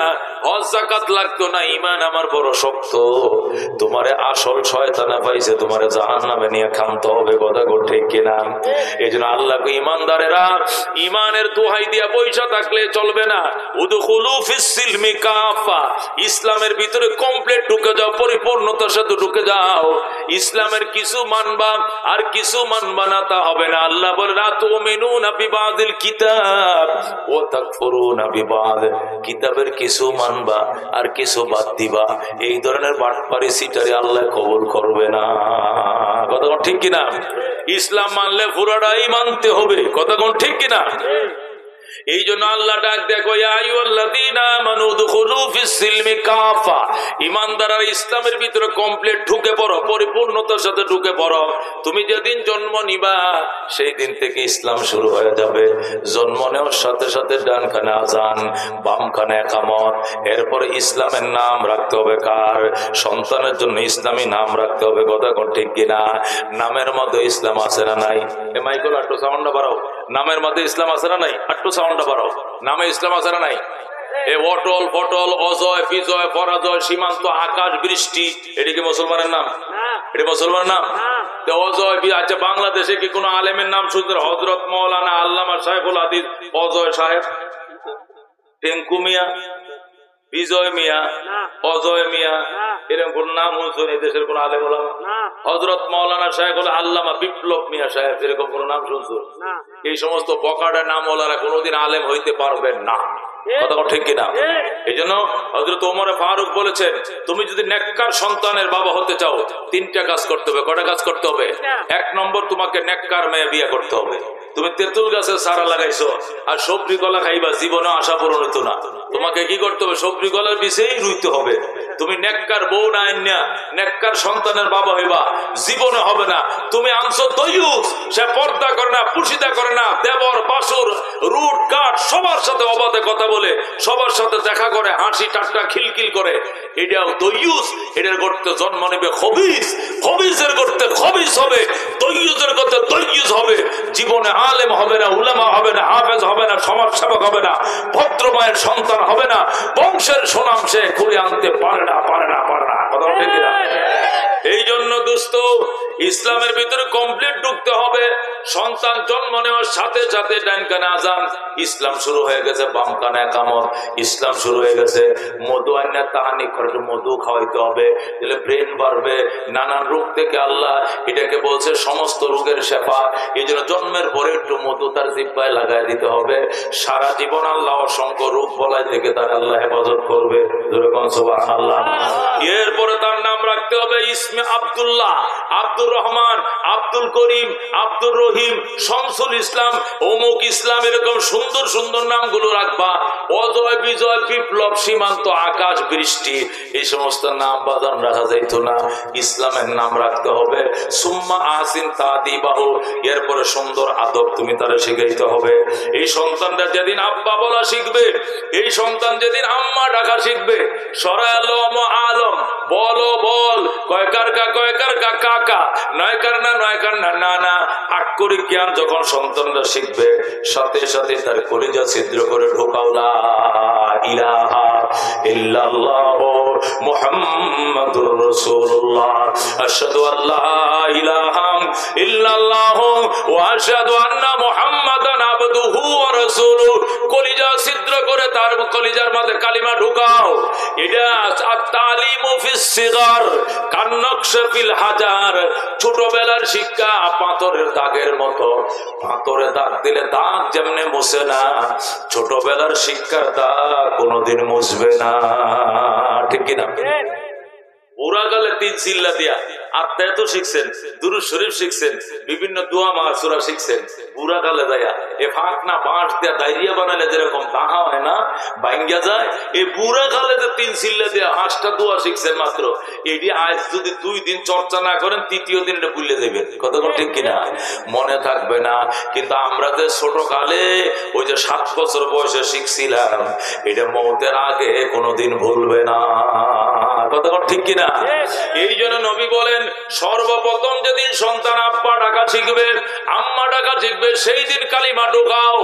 হজ যাকাত লাগতো না, ইমান আমার বড় শক্ত। তোমারে আসল শয়তানা পাইছে, তোমারে জাহান্নামে নিয়ে খামতে হবে। কথা ঠিক কিনা? এই জন্য আল্লাহকে ইমানদারেরা ইমানের দোহাই দিয়া পয়সা থাকলে চলবে না। উদখুলু ফিস সিলমি কাফা, ইসলামের ভিতরে কমপ্লিট ঢুকে যাও, পরিপূর্ণতার সাথে ঢুকে যাও। ইসলামের কিছু মানবা আর কিছু মানবা না, তা হবে না। আল্লাহ বলে কিতাবের কিছু মানবা আর কিছু বাদ দিবা। এই ধরনের বাটপারি সিটারি আল্লাহ কবুল করবে না। কথা কোন ঠিক কিনা? ইসলাম মানলে পুরাটাই মানতে হবে। কথা কোন ঠিক কিনা? এই জন্য আল্লাহ ডাক দেখো, ইমানদাররা ইসলামের ভিতরে কমপ্লিট ঢুকে পড়ো, পরিপূর্ণতার সাথে ঢুকে পড়ো। তুমি যেদিন জন্ম নিবা সেই দিন থেকে ইসলাম শুরু হয়ে যাবে। জন্ম নেওয়ার সাথে সাথে ডান কানে আজান, বাম কানে একামত। এরপরে ইসলামের নাম রাখতে হবে কার? সন্তানের জন্য ইসলামী নাম রাখতে হবে। কথা কোন ঠিক কিনা? নামের মধ্যে ইসলাম আছে না নাই? এ মাইকেল একটু সাউন্ডটা বাড়াও। নামের মধ্যে ইসলাম আছে না নাই? একটু সাউন্ডটা বাড়াও। নামে ইসলাম আছে না নাই? এ অটল ফটল, অজয় বিজয়, পরাজয়, সীমান্ত, আকাশ বৃষ্টি, এটা কি মুসলমানের নাম? এটা মুসলমানের নাম? অজয়, আচ্ছা বাংলাদেশে কি কোন আলেমের নাম শুনছেন? হযরত মাওলানা আল্লামা শাইখুল হাদিস অজয় সাহেব, টেঙ্কু মিয়া, বিজয় মিয়া, অজয় মিয়া, এরকম কোন নাম শুনছেন এই দেশের কোন আলেম ওলামা? হযরত মাওলানা শাইখুল আল্লামা বিপ্লব মিয়া সাহেব, এরকম কোন নাম শুনছেন? এই সমস্ত বকাটা নাম ওলারা কোনোদিন আলেম হইতে পারবেন না। কথা ঠিক কিনা? এই জন্য হযরত ওমর ফারুক বলেছেন, তুমি যদি নেককার সন্তানের বাবা হতে চাও তিনটা কাজ করতে হবে। কটা কাজ করতে হবে? এক নম্বর, তোমাকে নেককার মেয়ে বিয়ে করতে হবে। তুমি তেঁতুল গাছের চারা লাগাইছো আর সবজি কলা খাইবা, জীবনে আশা পূরণ হতো না। তোমাকে কি করতে হবে? সবজি কলার বিষয়েই রুইতে হবে। তুমি নেককার বউ না আইনা নেককার সন্তানের বাবা হইবা, জীবনে হবে না। তুমি আনছো দয়ুস, সে পর্দা করে না, পুশিদা করে না, দেবর বাসুর রুট কাট সবার সাথে অবাধে কথা বলে, সবার সাথে দেখা করে, হাসি ঠাট্টা খিলখিল করে, এটাও দয়ুস। এটার করতে জন্ম নেবে খবিস, খবিসের করতে খবিস হবে, দয়ুসের করতে দয়ুস হবে। জীবনে আলেম হবে না, উলামা হবে না, হাফেজ হবে না, সমাজ সেবক হবে না, ভদ্র মায়ের সন্তান হবে না, বংশের সুনাম সে খুলে আনতে পারে না, পারে না, পারে না। কথা ঠিক না? এই জন্য দোস্ত ইসলামের ভিতরে কমপ্লিট ঢুকতে হবে। সন্তান জন্ম নেওয়ার সাথে সাথে ডান কানে আজান, ইসলাম শুরু হয়ে গেছে। বাম কানে একামত, ইসলাম শুরু হয়ে গেছে। মধু আইনা তাহানি করে মধু খাওয়াইতে হবে, তাহলে ব্রেন বাড়বে। নানান রোগ থেকে আল্লাহ এটাকে বলছে সমস্ত রোগের শেফা। এই জন্য জন্মের পরে একটু মধু তার জিহ্বায় লাগাই দিতে হবে। সারা জীবন আল্লাহ অসংখ্য রোগ বলাই থেকে তার আল্লাহ হেফাজত করবে। সুবহানাল্লাহ। এরপরে তার নাম রাখতে হবে ইসমে আব্দুল্লাহ, আব্দুর রহমান, আব্দুল করিম, আব্দুর রহিম, শামসুল ইসলাম, অমুক ইসলাম, এরকম সুন্দর সুন্দর নামগুলো রাখবা। অজয় বিজয়, বিপ্লব, সীমান্ত, আকাশ বৃষ্টি, এই সমস্ত নাম বাজান রাখা যাইতো না। ইসলামের নাম রাখতে হবে। সুম্মা আহসিন তাদিবাহু, এরপরে সুন্দর আদব তুমি তারা শিখাইতে হবে। এই সন্তানটা যেদিন আব্বা বলা শিখবে, এই সন্তান যেদিন আম্মা ডাকা শিখবে, সরায়ালম আলম, বলো বল, কয়কার কয়কার কাকা, নয়কার না না না। আক্ষরিক জ্ঞান যখন সন্তানরা শিখবে, সাথে সাথে তার কলিজা ছিদ্র করে ঢোকাও লা ইলাহা ইল্লাল্লাহ মুহাম্মাদুর রাসূলুল্লাহ, আশহাদু আল্লা ইলাহা ইল্লাল্লাহ ওয়া আশহাদু আন্না মুহাম্মাদান আবদুহু ওয়া রাসূলুহু। কলিজা ছিদ্র করে তার কলিজার মধ্যে কালিমা ঢুকাও। এটা আত-তালিমু ফিস সিগার কান্নকশ ফিল হাজার। ছোটবেলার শিক্ষা পাথরের দাগের মতো, পাথরে দাগ দিলে দাগ যেমনে মুছে না, ছোটবেলার শিক্ষার দাগ কোনোদিন মুছবে না। ঠিক কিনা? বুড়া গালে 3 চিল্লা দিয়া আত্মায় তো শিখছেন, দুরূদ শরীফ শিখছেন, বিভিন্ন দোয়া মাসুরা শিখছেন। বুড়া গালে দেয়া এ ফাঁক না বাঁশ দেয়া ডায়রিয়া বানালে যেরকম তাহা হয় না, ভাঙ্গা যায়। এই বুড়া গালে 3 চিল্লা দিয়া 5টা দোয়া শিখছেন মাত্র। এটি আজ যদি 2 দিন চর্চা না করেন, 3য় দিন এটা ভুলে যাবেন। কতক্ষণ ঠিক কিনা? মনে থাকবে না। কিন্তু আমরা যে ছোট কালে ওই যে 7 বছর বয়সে শিখছিলাম, এটা মওতের আগে কোনোদিন ভুলবে না। কতক্ষণ ঠিক কিনা? এই জন্য নবী বলেন, সর্বপ্রথম যেদিন সন্তান আব্বা ডাকা শিখবে, আম্মা ডাকা শিখবে, সেই দিন কালিমা ঢোকাও।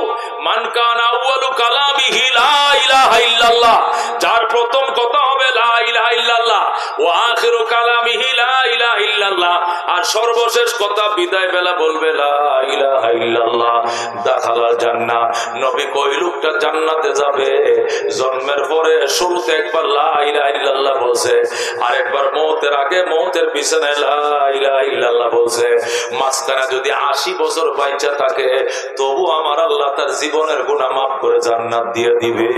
মান কানা আউয়ালু কালামিহি লা ইলাহা ইল্লাল্লাহ, যার প্রথম কথা হবে লা ইলাহা ইল্লাল্লাহ, ওয়া আখিরু কালামিহি লা ইলাহা ইল্লাল্লাহ, আর সর্বশেষ কথা বিদায় বেলা বলবে লা ইলাহা ইল্লাল্লাহ, দাখালাল জান্নাহ। নবী কই লোকটা জান্নাতে যাবে, জন্মের পরে শুরুতে একবার লা ইলাহা ইল্লাল্লাহ বলছে, আরেকবার মওতের আগে মওতের বিছানায় লা ইলাহা ইল্লাল্লাহ বলছে। মাঝখানে যদি 80 বছর বাইচা থাকে, তবু আমার আল্লাহ তার জীবনের গুনাহ মাফ করে জান্নাত দিয়ে দিবে।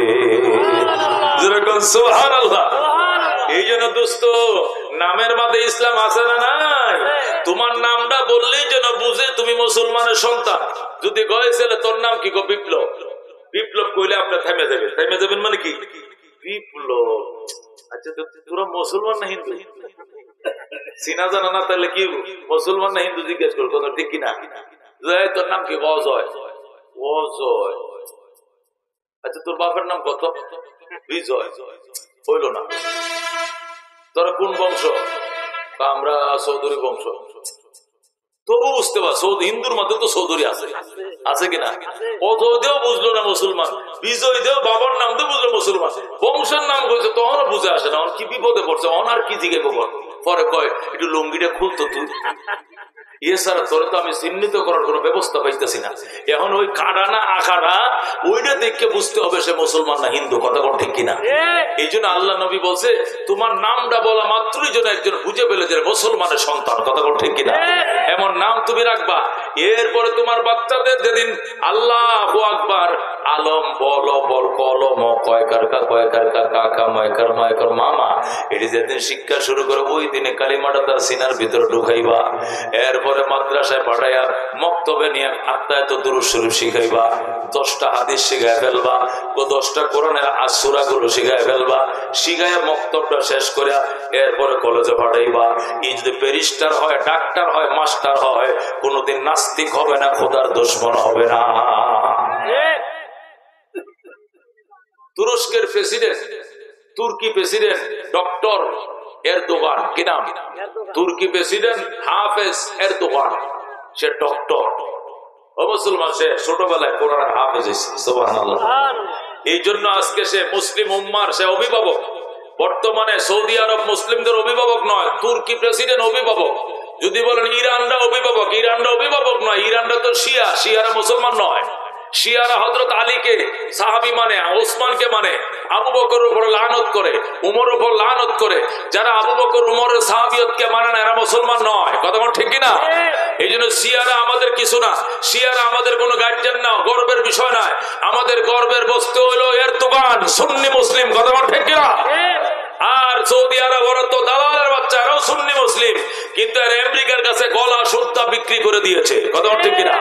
যেরকম সুবহানাল্লাহ। এই জন্য দোস্ত, নামের মধ্যে ইসলাম আছে না নাই? তোমার নামটা বললেই যেন বুঝে তুমি মুসলমানের সন্তান। যদি কয় ছেলে তোর নাম কি গো? বিপ্লব। বিপ্লব কইলে আপনি থেমে যাবেন। থেমে যাবেন মানে কি? বিপ্লব। আচ্ছা, তোরা মুসলমান না হিন্দু? চিনা জানা না, তাহলে কি মুসলমান না হিন্দু জিজ্ঞেস করো। কথা ঠিক কিনা? তোর নাম কি? অজয়। অজয়। আচ্ছা, তোর বাপের নাম কত? বিজয়। হইল না। তোরা কোন বংশ? আমরা চৌধুরী বংশ। তবু বুঝতে পার, হিন্দুর মধ্যে তো চৌধুরী আছে, আছে কিনা? অজয় দেও বুঝলো না মুসলমান, বিজয় দেও বাবার নাম দিয়ে বুঝলো মুসলমান, বংশের নাম কইছে তখনও বুঝে আসে না। কি বিপদে পড়ছে, অনার কি জিজ্ঞেস পরে কয় একটু লুঙ্গিটা খুলতো তুই। এছাড়া তোরে তো আমি চিহ্নিত করার কোন ব্যবস্থা পাইতেছি না। এখন ওই কাটা না আখাড়া ওইটা দেখে বুঝতে হবে সে মুসলমান না হিন্দু। কথা কোন ঠিক কিনা? এই জন্য আল্লাহ নবী বলছে, তোমার নামটা বলা মাত্রই যেন একজন বুঝে পেলে যে মুসলমানের সন্তান। কথা কোন ঠিক কিনা? এমন নাম তুমি রাখবা। এরপরে তোমার বাচ্চাদের যেদিন আল্লাহু আকবার, আলম বল বল কলম কয়কার কয়কার কাকা ময়কার ময়কার মামা, এটি যেদিন শিক্ষা শুরু করে, ওই দিনে কালিমাটা তার সিনার ভিতরে ঢুকাইবা। এরপরে মাদ্রাসায় পাঠাইয়া মক্তবে নিয়ে আত্মায় তো দুরূদ শরীফ শিখাইবা, 10টা হাদিস শিখাই ফেলবা, 10টা কোরআনের সূরা গুলো শিখাই ফেলবা। শিখাইয়া মক্তবটা শেষ করে এরপরে কলেজে পাঠাইবা। এই যদি ব্যারিস্টার হয়, ডাক্তার হয়, মাস্টার হয়, কোনোদিন নাস্তিক হবে না, খোদার দুশমন হবে না। তুরস্কের প্রেসিডেন্ট, তুর্কি প্রেসিডেন্ট ডক্টর এরদোগান, কি নাম? তুর্কি প্রেসিডেন্ট হাফেজ এরদোগান। সে ডক্টর, মুসলমান, সে ছোটবেলায় কোরআনের হাফেজ হয়েছে। সুবহানাল্লাহ। এই জন্য আজকে সে মুসলিম উম্মার সে অভিভাবক। বর্তমানে সৌদি আরব মুসলিমদের অভিভাবক নয়, তুর্কি প্রেসিডেন্ট অভিভাবক। যদি বলেন ইরানরা অভিভাবক, ইরানরা অভিভাবক নয়, ইরানরা তো শিয়া, শিয়ারা মুসলমান নয়। শিয়ারা হযরত আলীকে সাহাবী মানে, ওসমানকে মানে, আবু বকরের উপর লানত করে, উমরের উপর লানত করে। যারা আবু বকর উমরের সাহাবিয়তকে মানে না, এরা মুসলমান নয়। কথা ঠিক কিনা? এই জন্য শিয়ারা আমাদের কিছু না, শিয়ারা আমাদের কোনো গার্জিয়ান না, গর্বের বিষয় নয়। আমাদের গর্বের বস্তু হলো এরদোগান, সুন্নি মুসলিম। কথা ঠিক কিনা? আর সৌদি আরব ওরা তো দালালের বাচ্চা, এরাও সুন্নি মুসলিম, কিন্তু আমেরিকার কাছে গলা সুদ্ধা বিক্রি করে দিয়েছে। কথা ঠিক কিনা?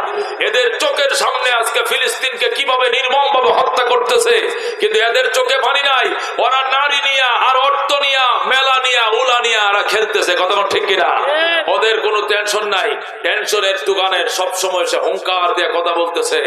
এদের চোখের সামনে আজকে ফিলিস্তিনকে কিভাবে নির্মম ভাবে হত্যা করতেছে, কিন্তু এদের চোখে পানি নাই। ওরা নারী নিয়া আর অর্থ নিয়া মেলা নিয়া উলা নিয়া ওরা খেলতেছে, কথা ঠিক কিনা? ওদের কোনো টেনশন নাই। টেনশনের দোকানের সবসময় সে হুঙ্কার দিয়ে কথা বলতেছে।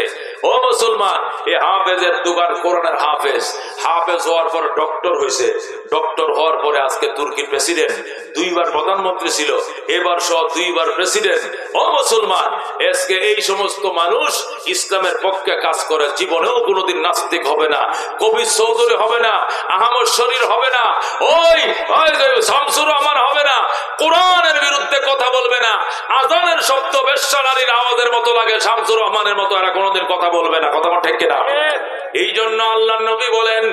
ও মুসলমান, এই হাফেজের দোকান কোরআনের হাফেজ, হাফেজ হওয়ার পর ডক্টর হয়েছে, ডক্টর হওয়ার পরে আজকে তুর্কির প্রেসিডেন্ট, 2 বার প্রধানমন্ত্রী ছিল, এবার সহ 2 বার প্রেসিডেন্ট। ও মুসলমান, আজকে এই সমস্ত মানুষ ইসলামের পক্ষে কাজ করে, জীবনেও কোনোদিন নাস্তিক হবে না, কবির চৌধুরী হবে না, আহমদ শরীর হবে না, ওই শামসুর রহমান হবে না, কোরআনের বিরুদ্ধে কথা বলবে না। আজানের শব্দ বেশ্যা নারীর আওয়াজের মতো লাগে, শামসুর রহমানের মতো এরা কোনোদিন কথা বলবে না, কথা ঠিক কিনা? এই জন্য আল্লাহর নবী বলেন,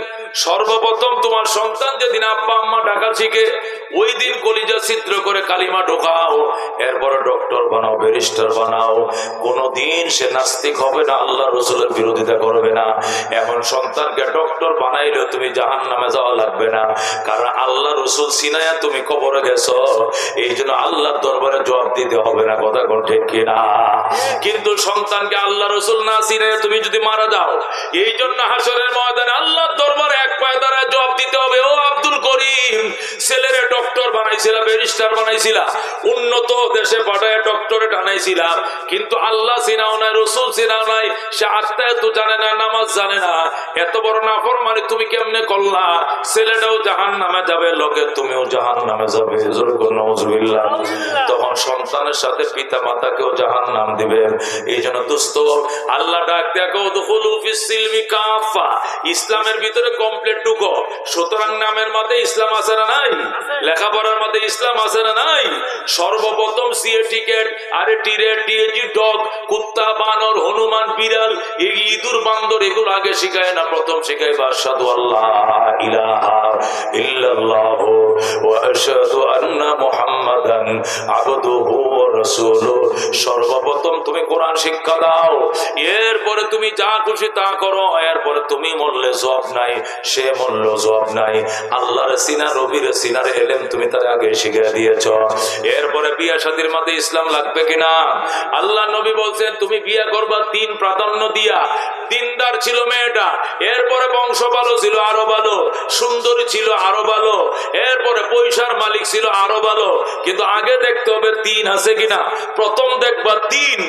সর্বপ্রথম তোমার সন্তান যেদিন আব্বা আম্মা ডাকা শিখে, ওই দিন কলিজা ছিদ্র করে কালিমা ঢোকাও, এরপরে ডক্টর বানাও, ব্যারিস্টার বানাও। কোনদিন সে নাস্তিক হবে না, আল্লাহ রসুলের বিরোধিতা করবে না। এখন সন্তানকে ডক্টর বানাইলেও তুমি জাহান্নামে যাওয়া লাগবে না, কারণ আল্লাহ রসুল সিনায়া তুমি কবরে গেছো, এই জন্য আল্লাহর দরবারে জবাব দিতে হবে না, কথা ঠিক কিনা? কিন্তু সন্তানকে আল্লাহ রসুল না সিনায়া তুমি যদি মারা যাও, এই জন্য হাসরের ময়দানে আল্লাহর দরবারে এক পায়ে দাঁড়ায় জবাব দিতে হবে। ও আব্দুল করিম, ছেলেরে ডক্টর বানাইছিলা, ব্যারিস্টার বানাইছিলা, উন্নত দেশে পাঠায় ডক্টরেট আনাইছিলা, কিন্তু আল্লাহ চিনাও নাই, রসুল চিনাও নাই, সে আত্মায় তো জানে না, নামাজ জানে না, এত বড় নাফরমানি তুমি কেমনে করলা? ছেলেটাও জাহান্নামে যাবে, লোকে তুমিও জাহান্নামে যাবে। নাউজুবিল্লাহ। তখন সন্তানের সাথে পিতা মাতাকেও জাহান্নাম দিবে। এই জন্য দোস্ত, আল্লাহ ডাক দেখো, দুখুলু ফিস সিলমি কাফা, ইসলামের ভিতরে কমপ্লিট ঢুকো। সুতরাং নামের মধ্যে ইসলাম আছে না নাই? লেখাপড়ার মধ্যে ইসলাম আছে না নাই? সর্বপ্রথম সিএ টিকেট, আরে টিরেট, ডিএজি ডগ, কুত্তা, বানর, হনুমান, বিড়াল, এই ইঁদুর, বান্দর, এগুলো আগে শিখায় না, প্রথম শিখাইবা আশহাদু আল্লা ইলাহা ইল্লাল্লাহু ওয়া আশহাদু আন্না মুহাম্মাদান আবদুহু ওয়া রাসূলুহু। সর্বপ্রথম তুমি কোরআন শিক্ষা দাও, এরপরে তুমি যা খুশি তা করো, এরপরে তুমি মরলে জবাব নাই, সে মরল জবাব নাই। আল্লাহর সিনা, নবীর সিনার এলেম তুমি তার আগে শিখিয়ে দিয়েছ। এরপরে বিয়া শাদীর মধ্যে ইসলাম লাগবে কিনা? আল্লাহ নবী বলছেন তুমি বিয়া করবা 3 প্রাধান্য দিয়া। দিনদার ছিল মেয়েটা, এরপরে বংশ ভালো ছিল আরো ভালো, সুন্দরী ছিল আরো ভালো, এরপরে পয়সার মালিক ছিল আরো ভালো, কিন্তু আগে দেখতে হবে 3 আছে কিনা। প্রথম দেখবা 3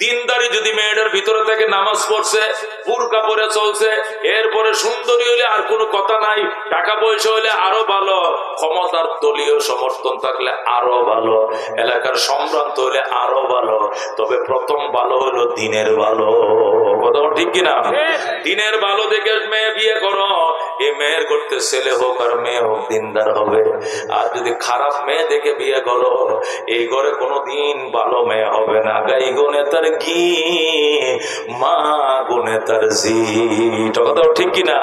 দিনদারি যদি মেয়েটার ভিতরে থেকে নামাজ পড়ছে, বুরকা পরে চলছে, এরপরে সুন্দরী হইলে আর কোনো কথা নাই, টাকা পয়সা হইলে আরো ভালো, ক্ষমতার দলীয় সমর্থন থাকলে আরো ভালো, এলাকার সম্ভ্রান্ত হইলে আরো ভালো, তবে প্রথম ভালো হলো দিনের ভালো, কথা ঠিক কিনা? দিনের ভালো দেখে মেয়ে বিয়ে করো, এই মেয়ের করতে ছেলে হোক আর মেয়ে হোক দিনদার হবে। আর যদি খারাপ মেয়ে দেখে বিয়ে করো, এই ঘরে কোনোদিন ভালো মেয়ে হবে না। গাই গুনে তার ঘি, মা গুনে তার জি, কথা ঠিক কিনা?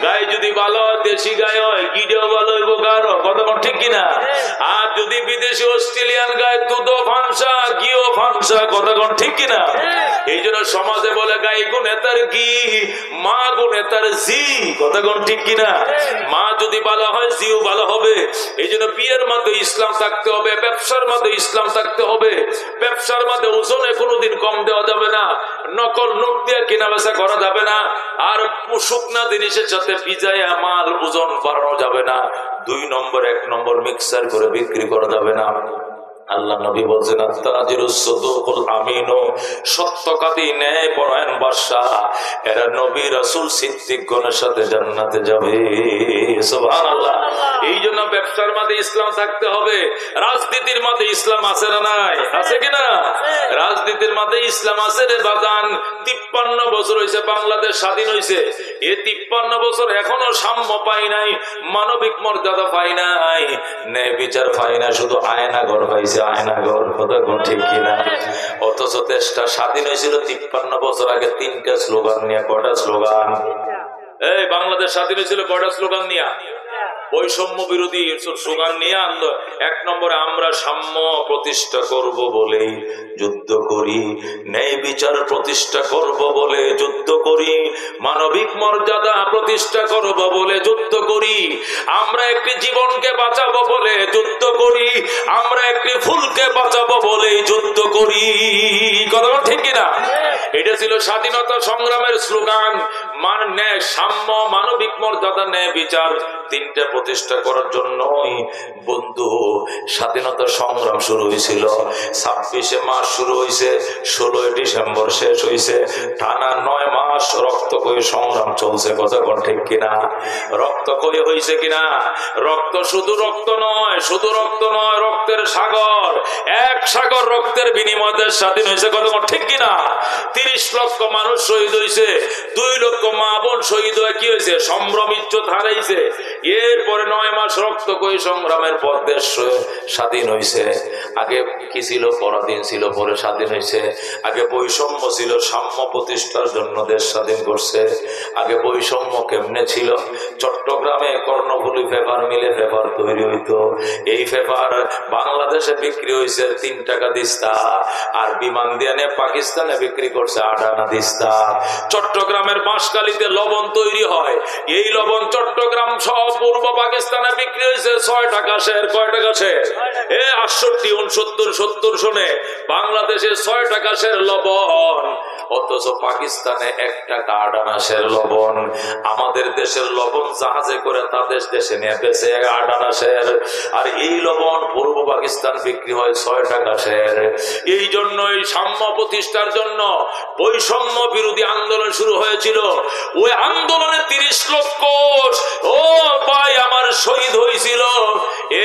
গাই যদি ভালো দেশি গায়ে হয়, গিডেও ভালো হইব কারো, কথা ঠিক কিনা? আর যদি বিদেশি অস্ট্রেলিয়ান গায়ে, দুধও ফাংসা, ঘিও ফাংসা, কথা ঠিক কিনা? এই জন্য সমাজে বলে গাই গুনে তার ঘি, মা গুনে তার জি, কথা ঠিক কিনা? মা যদি ভালো হয়, জিও ভালো হবে। এই জন্য বিয়ের মধ্যে ইসলাম থাকতে হবে, ব্যবসার মধ্যে ইসলাম থাকতে হবে। ব্যবসার মধ্যে ওজনে কোনোদিন কম দেওয়া যাবে না, নকল নোট দিয়ে কেনা বেচা করা যাবে না, আর শুকনা জিনিসের সাথে ভিজাইয়া মাল ওজন বাড়ানো যাবে না। 2 নম্বর 1 নম্বর মিক্সার করে বিক্রি করা যাবে না। আল্লাহ নবী বলছেন আত-তাজিরুস সাদুকুল আমিনু, সত্যকাতী ন্যায় পরায়ণ বাদশা, এরা নবী রাসূল সিদ্দিকগণের সাথে জান্নাতে যাবে। সুবহানাল্লাহ। এই জন্য ব্যবসার মধ্যে ইসলাম থাকতে হবে। রাজনীতির মধ্যে ইসলাম আছে না নাই? আছে কিনা? রাজনীতির মধ্যে ইসলাম আছে রে বাজান। 53 বছর হয়েছে বাংলাদেশ স্বাধীন হয়েছে, এই 53 বছর এখনো সাম্য পাই নাই, মানবিক মর্যাদা পাই নাই, ন্যায় বিচার পাই না, শুধু আয়না ঘর পাইছে, আয়না ঘর, কথা ঠিক কিনা? অথচ দেশটা স্বাধীন হয়েছিল 53 বছর আগে 3টা স্লোগান নিয়ে। কটা স্লোগান? এই বাংলাদেশ স্বাধীন হয়েছিল কটা স্লোগান নিয়ে? বৈষম্য বিরোধী স্লোগান নিয়ে আনলো। 1 নম্বরে আমরা সাম্য প্রতিষ্ঠা করব বলেই যুদ্ধ করি, ন্যায় বিচার প্রতিষ্ঠা করব বলে যুদ্ধ করি, মানবিক মর্যাদা প্রতিষ্ঠা করব বলে যুদ্ধ করি, আমরা একটি জীবনকে বাঁচাবো বলে যুদ্ধ করি, আমরা একটি ফুলকে বাঁচাবো বলে যুদ্ধ করি, কথা ঠিক কিনা? এটা ছিল স্বাধীনতা সংগ্রামের স্লোগান। ন্যায়, সাম্য, মানবিক মর্যাদা, ন্যায় বিচার, তিনটা প্রতিষ্ঠা করার জন্যই বন্ধু স্বাধীনতা সংগ্রাম শুরু হয়েছিল। 26 মাস শুরু হয়েছে, 16 ডিসেম্বর শেষ হয়েছে। টানা 9 মাস রক্তক্ষয়ী সংগ্রাম চলছে। কথা কোন ঠিক কিনা? রক্তক্ষয়ী হয়েছে কিনা? রক্ত শুধু রক্ত নয়, শুধু রক্ত নয়, রক্তের সাগর, এক সাগর রক্তের বিনিময়ে দেশ স্বাধীন হয়েছে। কথা কোন ঠিক কিনা? 30 লক্ষ মানুষ শহীদ হয়েছে, 2 লক্ষ মা বোন শহীদ হয়ে কি হয়েছে? সম্ভ্রম ইজ্জত হারাইছে। এরপরে 9 মাস রক্তক্ষয়ী সংগ্রামের পর দেশ স্বাধীন হয়েছে। আগে কি ছিল? পরাধীন ছিল, পরে স্বাধীন হয়েছে। আগে বৈষম্য ছিল, সাম্য প্রতিষ্ঠার জন্য দেশ স্বাধীন করছে। আগে বৈষম্য কেমনে ছিল? চট্টগ্রামে কর্ণফুলী পেপার মিলে পেপার তৈরি হইতো। এই পেপার বাংলাদেশে বিক্রি হয়েছে 3 টাকা দিস্তা, আর বিমান দিয়ে পাকিস্তানে বিক্রি করছে 8 আনা দিস্তা। চট্টগ্রামের বাঁশখালীতে লবণ তৈরি হয়, এই লবণ চট্টগ্রাম সহ পূর্ব পাকিস্তানে বিক্রি হয়েছে 6 টাকা শের। কয় টাকা শের? 68, 69, 70 শোনে বাংলাদেশে 6 টাকা শের লবণ, অথচ পাকিস্তানে 1 টাকা 8 আনা শের লবণ। আমাদের দেশের লবণ জাহাজে করে তাদের দেশে নিয়ে বেছে 8 আনা শের, আর এই লবণ পূর্ব পাকিস্তান বিক্রি হয় 6 টাকা শের। এই জন্যই সাম্য প্রতিষ্ঠার জন্য বৈষম্য বিরোধী আন্দোলন শুরু হয়েছিল। ওই আন্দোলনে 30 লক্ষ ও ভাই আমার শহীদ হয়েছিল।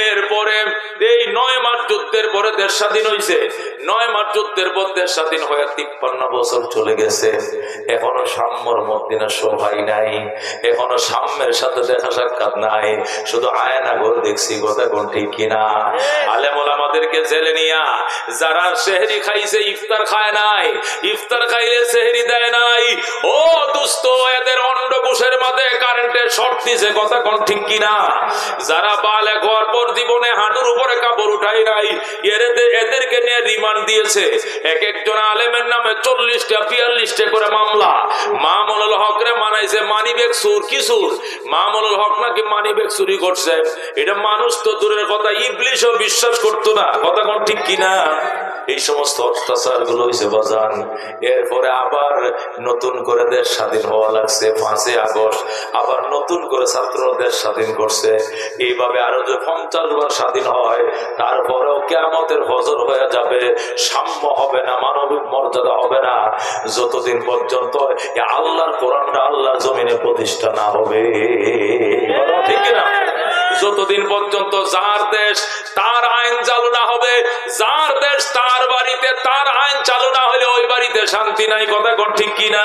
এরপরে এই 9 মাস যুদ্ধের পরে দেশ স্বাধীন হয়েছে। 9 মাস যুদ্ধের পর দেশ স্বাধীন হয়ে 53 বছর চলে গেছে। এখনো সাম্যর মধ্যে না সবাই নাই, এখনো সাম্যের সাথে দেখা সাক্ষাৎ নাই, শুধু আয়না ঘর দেখছি। কথা কোন ঠিক কিনা? আলেম ওলামাদেরকে জেলে নিয়া যারা সেহরি খাইছে, ইফতার খায় নাই, ইফতার খাইলে সেহরি দেয় নাই, ও দোস্ত এদের অন্ডকোষের মাঝে কারেন্টের শর্ট দিছে। কথা কোন ঠিক কিনা? যারা বালেগ হওয়ার পর জীবনে হাঁটুর উপরে কাপড় উঠাই নাই, এদেরকে নিয়ে রিমান্ড দিয়েছে। এক একজন আলেমের নামে 40টা 42টা করে মামলা। মামুনুল হক রে মানাইছে মানিব্যাগ চুর। কি চুর? মামুনুল হক নাকি মানিব্যাগ চুরি করছে। এটা মানুষ তো দূরের কথা, ইবলিশও বিশ্বাস করতো না। কথা কোন ঠিক কিনা? এই সমস্ত অত্যাচার গুলো হয়েছে বাজান। এরপরে আবার নতুন করে দেশ স্বাধীন হওয়া লাগছে। 5 আগস্ট আবার নতুন করে ছাত্র দেশ স্বাধীন করছে। এইভাবে আরো যে 50 বার স্বাধীন হয়, তারপরেও কিয়ামতের ফজর হয়ে যাবে, সাম্য হবে না, মানবিক মর্যাদা হবে না, যতদিন পর্যন্ত আল্লাহর কোরআনটা আল্লাহর জমিনে প্রতিষ্ঠা না হবে। ঠিক না? যতদিন পর্যন্ত যার দেশ তার আইন চালু না হবে, যার দেশ তার বাড়িতে তার আইন চালু না হলে ওই বাড়িতে শান্তি নাই। কথা কোন ঠিক কিনা?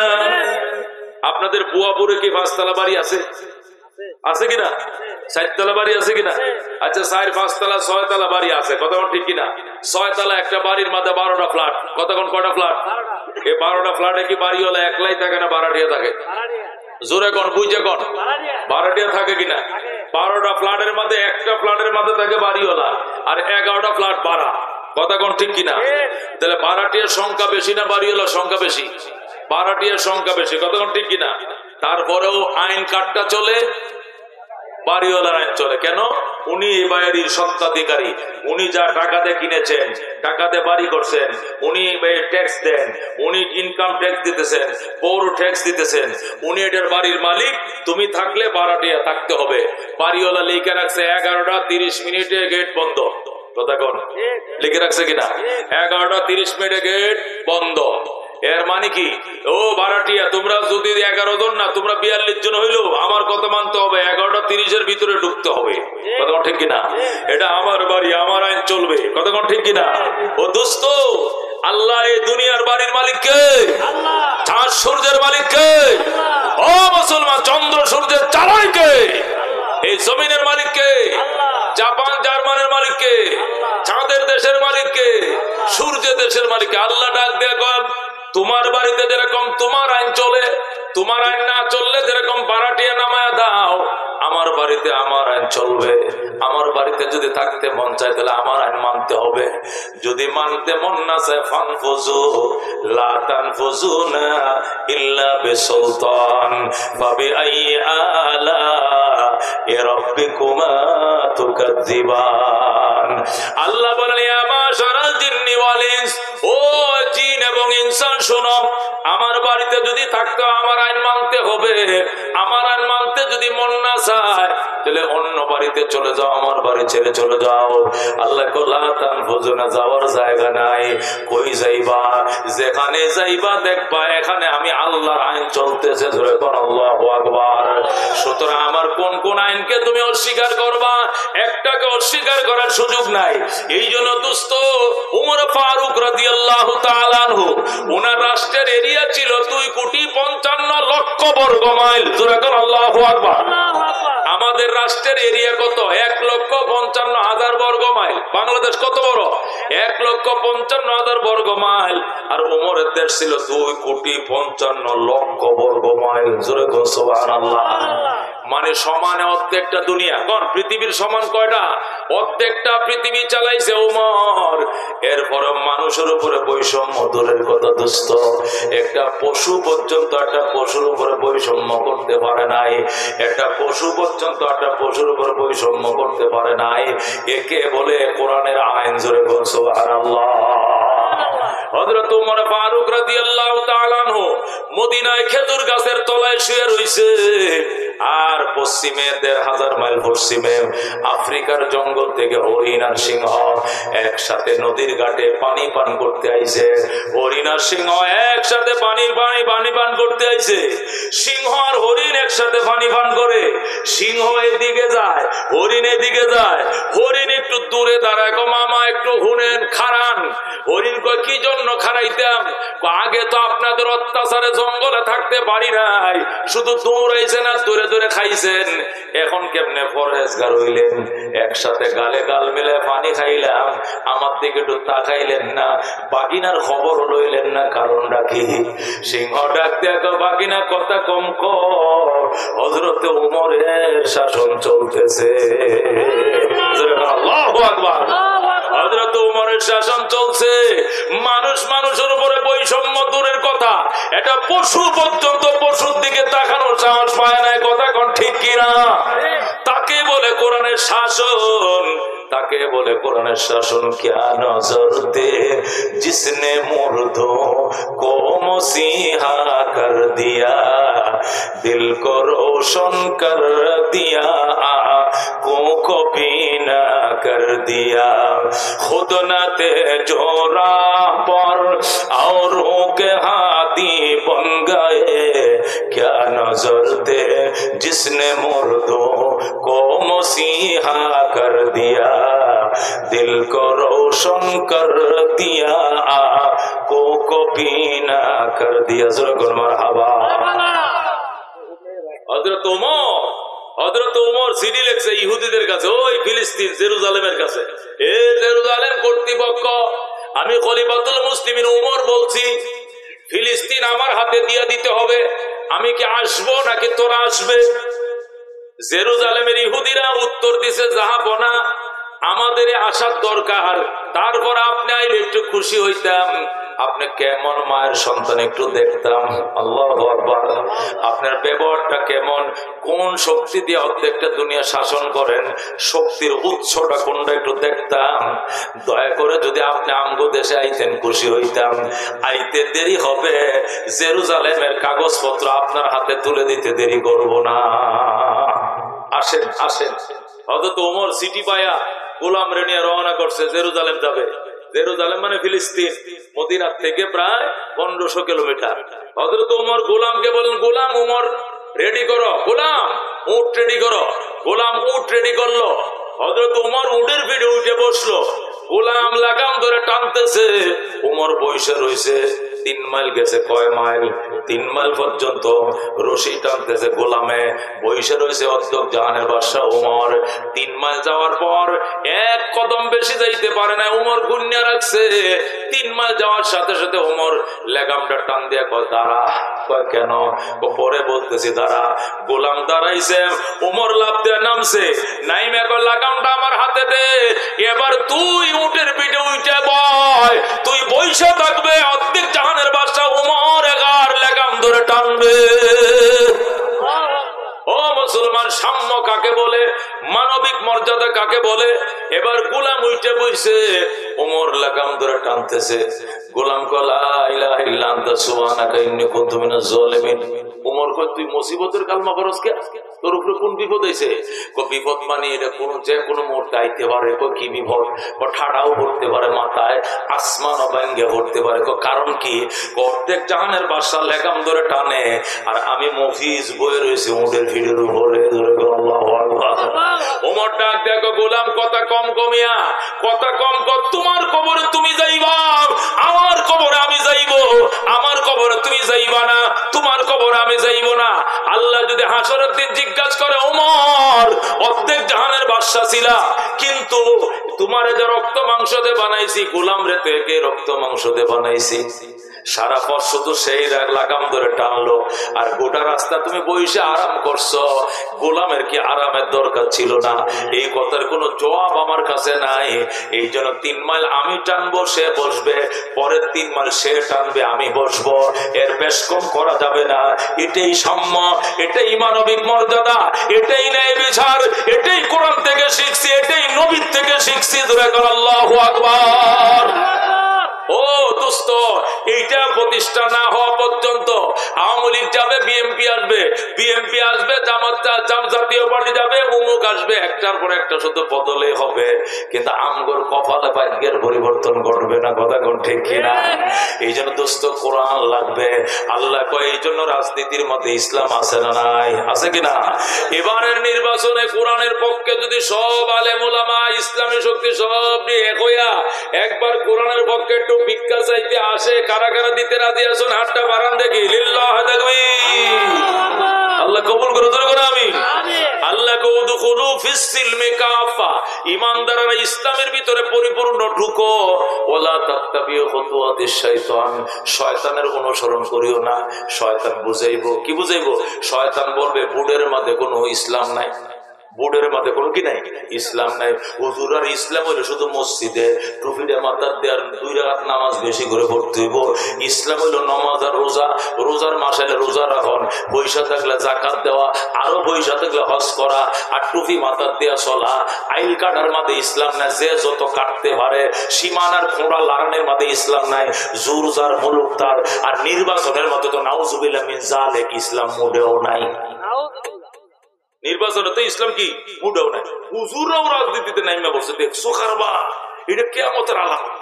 আপনাদের বুয়াপুরে কি 5 তলা বাড়ি আছে? আছে কিনা? 4 তলা বাড়ি আছে কিনা? আচ্ছা, 4, 5 তলা 6 তলা বাড়ি আছে। কথা কোন ঠিক কিনা? 6 তলা একটা বাড়ির মধ্যে 12টা ফ্ল্যাট। কথা কোন কয়টা ফ্ল্যাট? এই 12টা ফ্ল্যাটে কি বাড়িওয়ালা একলাই থাকে না ভাড়াটিয়া থাকে? জোরে কোন, বুঝে কোন, ভাড়াটিয়া থাকে কিনা? 12টা ফ্ল্যাটের মধ্যে একটা ফ্ল্যাটের মধ্যে থাকে বাড়িওয়ালা, আর 11টা ফ্ল্যাট ভাড়া। কথা কোন ঠিক কিনা? তাহলে ভাড়াটিয়ার সংখ্যা বেশি না বাড়িওয়ালার সংখ্যা বেশি? ভাড়াটিয়ার সংখ্যা বেশি। কথা কোন ঠিক কিনা? তারপরেও আইন কাটটা চলে, বাড়িওয়ালার আইন চলে। কেন? উনি এই বাড়ির স্বত্বাধিকারী, উনি যা টাকাতে কিনেছেন, টাকাতে বাড়ি করছেন, উনি ট্যাক্স দেন, উনি ইনকাম ট্যাক্স দিতেছেন, পৌর ট্যাক্স দিতেছেন, উনি এটার বাড়ির মালিক। তুমি থাকলে ভাড়াটিয়া থাকতে হবে। বাড়িওয়ালা লিখে রাখছে 11টা 30 মিনিটে গেট বন্ধ। কথা কোন লিখে রাখছে কিনা? 11টা 30 মিনিটে গেট বন্ধ। এর মানে কি? ও ভাড়াটিয়া, তোমরা যদি 11 জন না, তোমরা 42 জন হইলেও আমার কথা মানতে হবে, 11টা 30-এর ভিতরে ঢুকতে হবে। কথা কোন ঠিক কিনা? এটা আমার বাড়ি, আমার আইন চলবে। কথা কোন ঠিক কিনা? ও দোস্ত, আল্লাহ এই দুনিয়ার বাড়ির মালিক কে? চাঁদ সূর্যের মালিক কে? ও মুসলমান, চন্দ্র সূর্যের চালায় কে? এই জমিনের মালিক কে? জাপান জার্মানের মালিক কে? চাঁদের দেশের মালিক কে? সূর্যের দেশের মালিক কে? আল্লাহ ডাক দেয়া কম, তোমার বাড়িতে যেরকম তোমার আইন চলে, তোমার আইন না চললে যেরকম ভাড়াটিয়া নামায়া দাও, আমার বাড়িতে আমার আইন চলবে। আমার বাড়িতে যদি থাকতে মন চায় তাহলে আমার আইন মানতে হবে। যদি মানতে মন না চায়, ফানফুজু লা তানফুজুনা ইল্লা বিসুলতান ফাবিআইয়ি আলা রাব্বিকুমা তুকাজ্জিবান। আল্লাহ বলেন, ইয়া মাশারাল জিন্নি ওয়াল ইনস, ও ও জিন এবং ইনসান শোনো, আমার বাড়িতে যদি থাকতো আমার আইন মানতে হবে, আমার আইন মানতে যদি মন না চায় তাহলে অন্য বাড়িতে চলে যাও, আমার বাড়ি ছেড়ে চলে যাও। আল্লাহ না যাওয়ার জায়গা নাই, কই যাইবা? যেখানে যাইবা দেখবা এখানে আমি আল্লাহর আইন চলতেছে। আল্লাহু আকবার। সুতরাং আমার কোন কোন আইনকে তুমি অস্বীকার করবা, একটাকে অস্বীকার করার সুযোগ নাই। এই জন্য দোস্ত উমর ফারুক রাদিয়াল্লাহু তাআলা আনহু, ওনার রাষ্ট্রের এরিয়া ছিল 2,55,00,000 বর্গ মাইল। আল্লাহু আকবার। আমাদের রাষ্ট্রের এরিয়া কত? 1,55,000 বর্গ মাইল। বাংলাদেশ কত বড়? 1,55,000 বর্গ মাইল। আর উমরের দেশ ছিল 2,55,00,000 বর্গ মাইল। জোরে বল সুবহানাল্লাহ। মানে সমানে অর্ধেকটা দুনিয়া। কোন পৃথিবীর সমান কয়টা? অর্ধেকটা পৃথিবী চালাইছে উমর। এরপর মানুষের উপরে বৈষম্য দূরের কথা দোস্ত, একটা পশু পর্যন্ত একটা পশুর উপরে বৈষম্য করতে পারে নাই, একটা পশু পর্যন্ত একটা পশুর উপরে বৈষম্য করতে পারে নাই। একে বলে কোরআনের আইন। জোরে বল সুবহানাল্লাহ। হযরত ওমর ফারুক রাদিয়াল্লাহু তাআলা আনহু মদিনায় খেজুর গাছের তলায় শুয়ে রইছে, আর পশ্চিমে 1,500 মাইল পশ্চিমে আফ্রিকার জঙ্গল থেকে হরিণ আর সিংহ একসাথে নদীর ঘাটে পানি পান করতে আইছে। হরিণ আর সিংহ একসাথে পানি পান করতে আইছে। সিংহ আর হরিণ একসাথে পানি পান করে। সিংহ এদিকে যায়, হরিণ এদিকে যায়। হরিণ একটু দূরে দাঁড়ায়, কো মামা একটু হুনেন, খারান। হরিণ কয় কি জন্য খারাইতাম? আগে তো আপনাদের অত্যাচারে জঙ্গলে থাকতে পারি নাই, শুধু দৌড়াইছেন আর দূরে দূরে খাইছেন, এখন কেমনে পরহেজগার হইলেন? একসাথে গালে গাল মিলে পানি খাইলাম, আমার দিকে একটু তাকাইলেন না, বাগিনার খবর লইলেন না, কারণটা কি? সিংহ ডাক দেখো, বাগিনা কথা কম কর, হযরতে ওমরের শাসন চলতেছে। আল্লাহু আকবার। হযরত ওমরের শাসন চলছে। মানুষ মানুষের উপরে বৈষম্য দূরের কথা, এটা পশু পর্যন্ত পশুর দিকে তাকানোর সাহস পায় না। কথা কোন ঠিক কিনা? তাকে বলে কোরআনের শাসন, তাকে বলে কোরআনের শাসন। क्या नजर दे जिसने मुर्दों को मसीहा कर दिया, दिल को रोशन कर दिया, आँखों को बीना कर दिया, खुद न थे जो राह पर औरों के हाथी बन गए, क्या नजर दे जिसने मुर्दों को मसीहा कर दिया, दिल को रोशन कर दिया, आँखों को बीना कर दिया। मरहबा। হযরত ওমর চিঠি লিখছে ইহুদিদের কাছে, ওই ফিলিস্তিন জেরুজালেমের কাছে, এ জেরুজালেম কর্তৃপক্ষ, আমি খলিফাতুল মুসলিমিন ওমর বলছি, ফিলিস্তিন আমার হাতে দিয়ে দিতে হবে। আমি কি আসবো নাকি তোরা আসবে? জেরুজালেমের ইহুদিরা উত্তর দিছে, যাবো না, আমাদের আসার দরকার, তারপর আপনি আইলে একটু খুশি হইতাম, আপনি কেমন মায়ের সন্তান একটু দেখতাম। আল্লাহু আকবার। আপনার ব্যবহারটা কেমন, কোন শক্তি দিয়ে অর্ধেকটা দুনিয়া শাসন করেন, শক্তির উৎসটা কোনটা একটু দেখতাম। দয়া করে যদি আপনি আমগো দেশে আইতেন খুশি হইতাম। আইতে দেরি হবে, জেরুজালেমের কাগজপত্র আপনার হাতে তুলে দিতে দেরি করব না। আসেন আসেন। হযরত ওমর সিটি পায়া গোলাম রে নিয়ে রওনা করছে, জেরুজালেম যাবে। জেরুজালেম মানে ফিলিস্তিন, মদিনার থেকে প্রায় 1500 কিলোমিটার। হযরত ওমর গোলামকে বললেন, গোলাম ওমর রেডি করো, গোলাম উট রেডি করো। গোলাম উট রেডি করলো। হযরত ওমর উটের পিঠে উঠে বসলো, গোলাম লাগাম ধরে টানতেছে, ওমর বসে রয়েছে। 3 মাইল গেছে, কয় মাইল? 3 মাইল পর্যন্ত রশি টানতেছে গোলামে, বসে রয়েছে অধ্যক্ষ জাহানের বাদশাহ ওমর। 3 মাইল যাওয়ার পর এক কদম বেশি যাইতে পারে না, ওমর গুন্যা রাখছে। 3 মাইল যাওয়ার সাথে সাথে ওমর লাগামটা টান দিয়া কয়, দাঁড়া। কয় কেন? পরে বলতেছি দাঁড়া। গোলাম দাঁড়াইছে, ওমর লাফ দিয়ে নামছে, নাইমে কয়, লাগামটা আমার হাতে দে, এবার তুই উটের পিঠে উঠে বয়, তুই বইসা থাকবে, অর্ধেক জাহানের বাদশাহ ওমর এগার লাগাম ধরে টানবে। ও মুসলমান, সাম্য কাকে বলে? মানবিক মর্যাদা কাকে বলে। এবার গোলাম উঠে বইছে, ওমর লাগাম ধরে টানতেছে, গোলাম কলা ইলাহা ইল্লা আনতা সুবহানাকা ইন্নী কুনতু মিনাজ জালিমিন। ওমর কয় তুই মুসিবতের কালমা পড়ছ কে? তোর উপরে কোন বিপদ হয়েছে? বিপদ মানে এটা কোন যে কোনো মুহূর্তে আইতে পারে। কি বিপদ? ঠাড়াও পড়তে পারে মাথায়, আসমান অবাঙ্গে পড়তে পারে। কারণ কি? অর্ধেক জাহানের বাদশা লেগাম ধরে টানে, আর আমি মফিজ বয়ে রয়েছে উটের ভিড়ের উপরে। ওমর ডাক দেখো, গোলাম কথা কম কমিয়া, কথা কম কর। তোমার কবরে তুমি যাইবা, আমার কবরে আমি যাইব। আমার কবরে তুমি যাইবা না, তোমার কবরে আমি যাইব না। আল্লাহ যদি হাসরের দিন জিজ্ঞাসা করে, ওমর অর্ধেক জাহানের বাদশা ছিলা, কিন্তু তোমার যে রক্ত মাংস দিয়ে বানাইছি, গোলাম রে থেকে রক্ত মাংস দিয়ে বানাইছি। সারা পথ শুধু সেই লাগাম ধরে টানলো, আর গোটা রাস্তা তুমি বসে আরাম করছো। গোলামের কি আরামের দরকার ছিল না? এই কথার কোনো জবাব আমার কাছে নাই। এই জন্য 3 মাইল আমি টানবো, সে বসবে, পরের 3 মাইল সে টানবে, আমি বসবো। এর বেশ কম করা যাবে না। এটাই সাম্য, এটাই মানবিক মর্যাদা, এটাই ন্যায় বিচার, এটাই কোরআন থেকে শিখছি, এটাই নবীর থেকে শিখছি। ধরে কর আল্লাহু আকবার। ও দোস্ত, এইটা প্রতিষ্ঠা না হওয়া পর্যন্ত আওয়ামী লীগ যাবে, বিএনপি আসবে, বিএনপি আসবে, জাতীয় পার্টি যাবে, অমুক আসবে, একটার পর একটা শুধু বদলে হবে, কিন্তু আমগর কপালে ভাগ্যের পরিবর্তন ঘটবে না। কথা কোন ঠিক কিনা? এই জন্য দোস্ত কোরআন লাগবে। আল্লাহ কয় এই জন্য রাজনীতির মধ্যে ইসলাম আছে না নাই? আছে কিনা? এবারের নির্বাচনে কোরআনের পক্ষে যদি সব আলেম ওলামা ইসলামী শক্তি সব নিয়ে এক হইয়া একবার কোরআনের পক্ষে একটু ভিক্ষা চাইতে আসে, কারা কারা দিতে রাজি আছেন? হাতটা বাড়ান দেখি। লিল্লাহ তাকবীর। আল্লাহ কবুল করে ধরে আমি আল্লাহ কউদুখুলু ফিস সিলমি কাফা, ঈমানদাররা ইসলামের ভিতরে পরিপূর্ণ ঢুকো। ওয়ালা তাত্তাবিউ খুতুওয়াতিশ শাইতান, শয়তানের অনুসরণ করিও না। শয়তান বুঝাইবো, কি বুঝাইবো? শয়তান বলবে বুড়ের মধ্যে কোনো ইসলাম নাই, বুড়ের মাঝে কোনো কি নাই, ইসলাম নাই। হুজুর আর ইসলাম হইলে শুধু মসজিদে টুপিটা মাথার দেওয়ার 2 রাকাত নামাজ বেশি করে পড়তে হইব। ইসলাম হইলো নামাজ আর রোজা, রোজার মাসে রোজা রাখন, পয়সা থাকলে জাকাত দেওয়া, আরো পয়সা থাকলে হজ করা, আর টুপি মাথার দেওয়া চলা। আইল কাটার মাঝে ইসলাম নাই, যে যত কাটতে পারে। সীমানার খোঁড়া লাগানোর মাঝে ইসলাম নাই। জোর যার মুলুক তার। আর নির্বাচনের মধ্যে তো নাউজুবিল্লাহ মিন যালিক ইসলাম মোটেও নাই। নির্বাচনে তো ইসলাম কি মুডাও নাই। হুজুররাও রাজনীতিতে নাইমা বসে, দেখছো কারবা, এটা কিয়ামতের আলামত।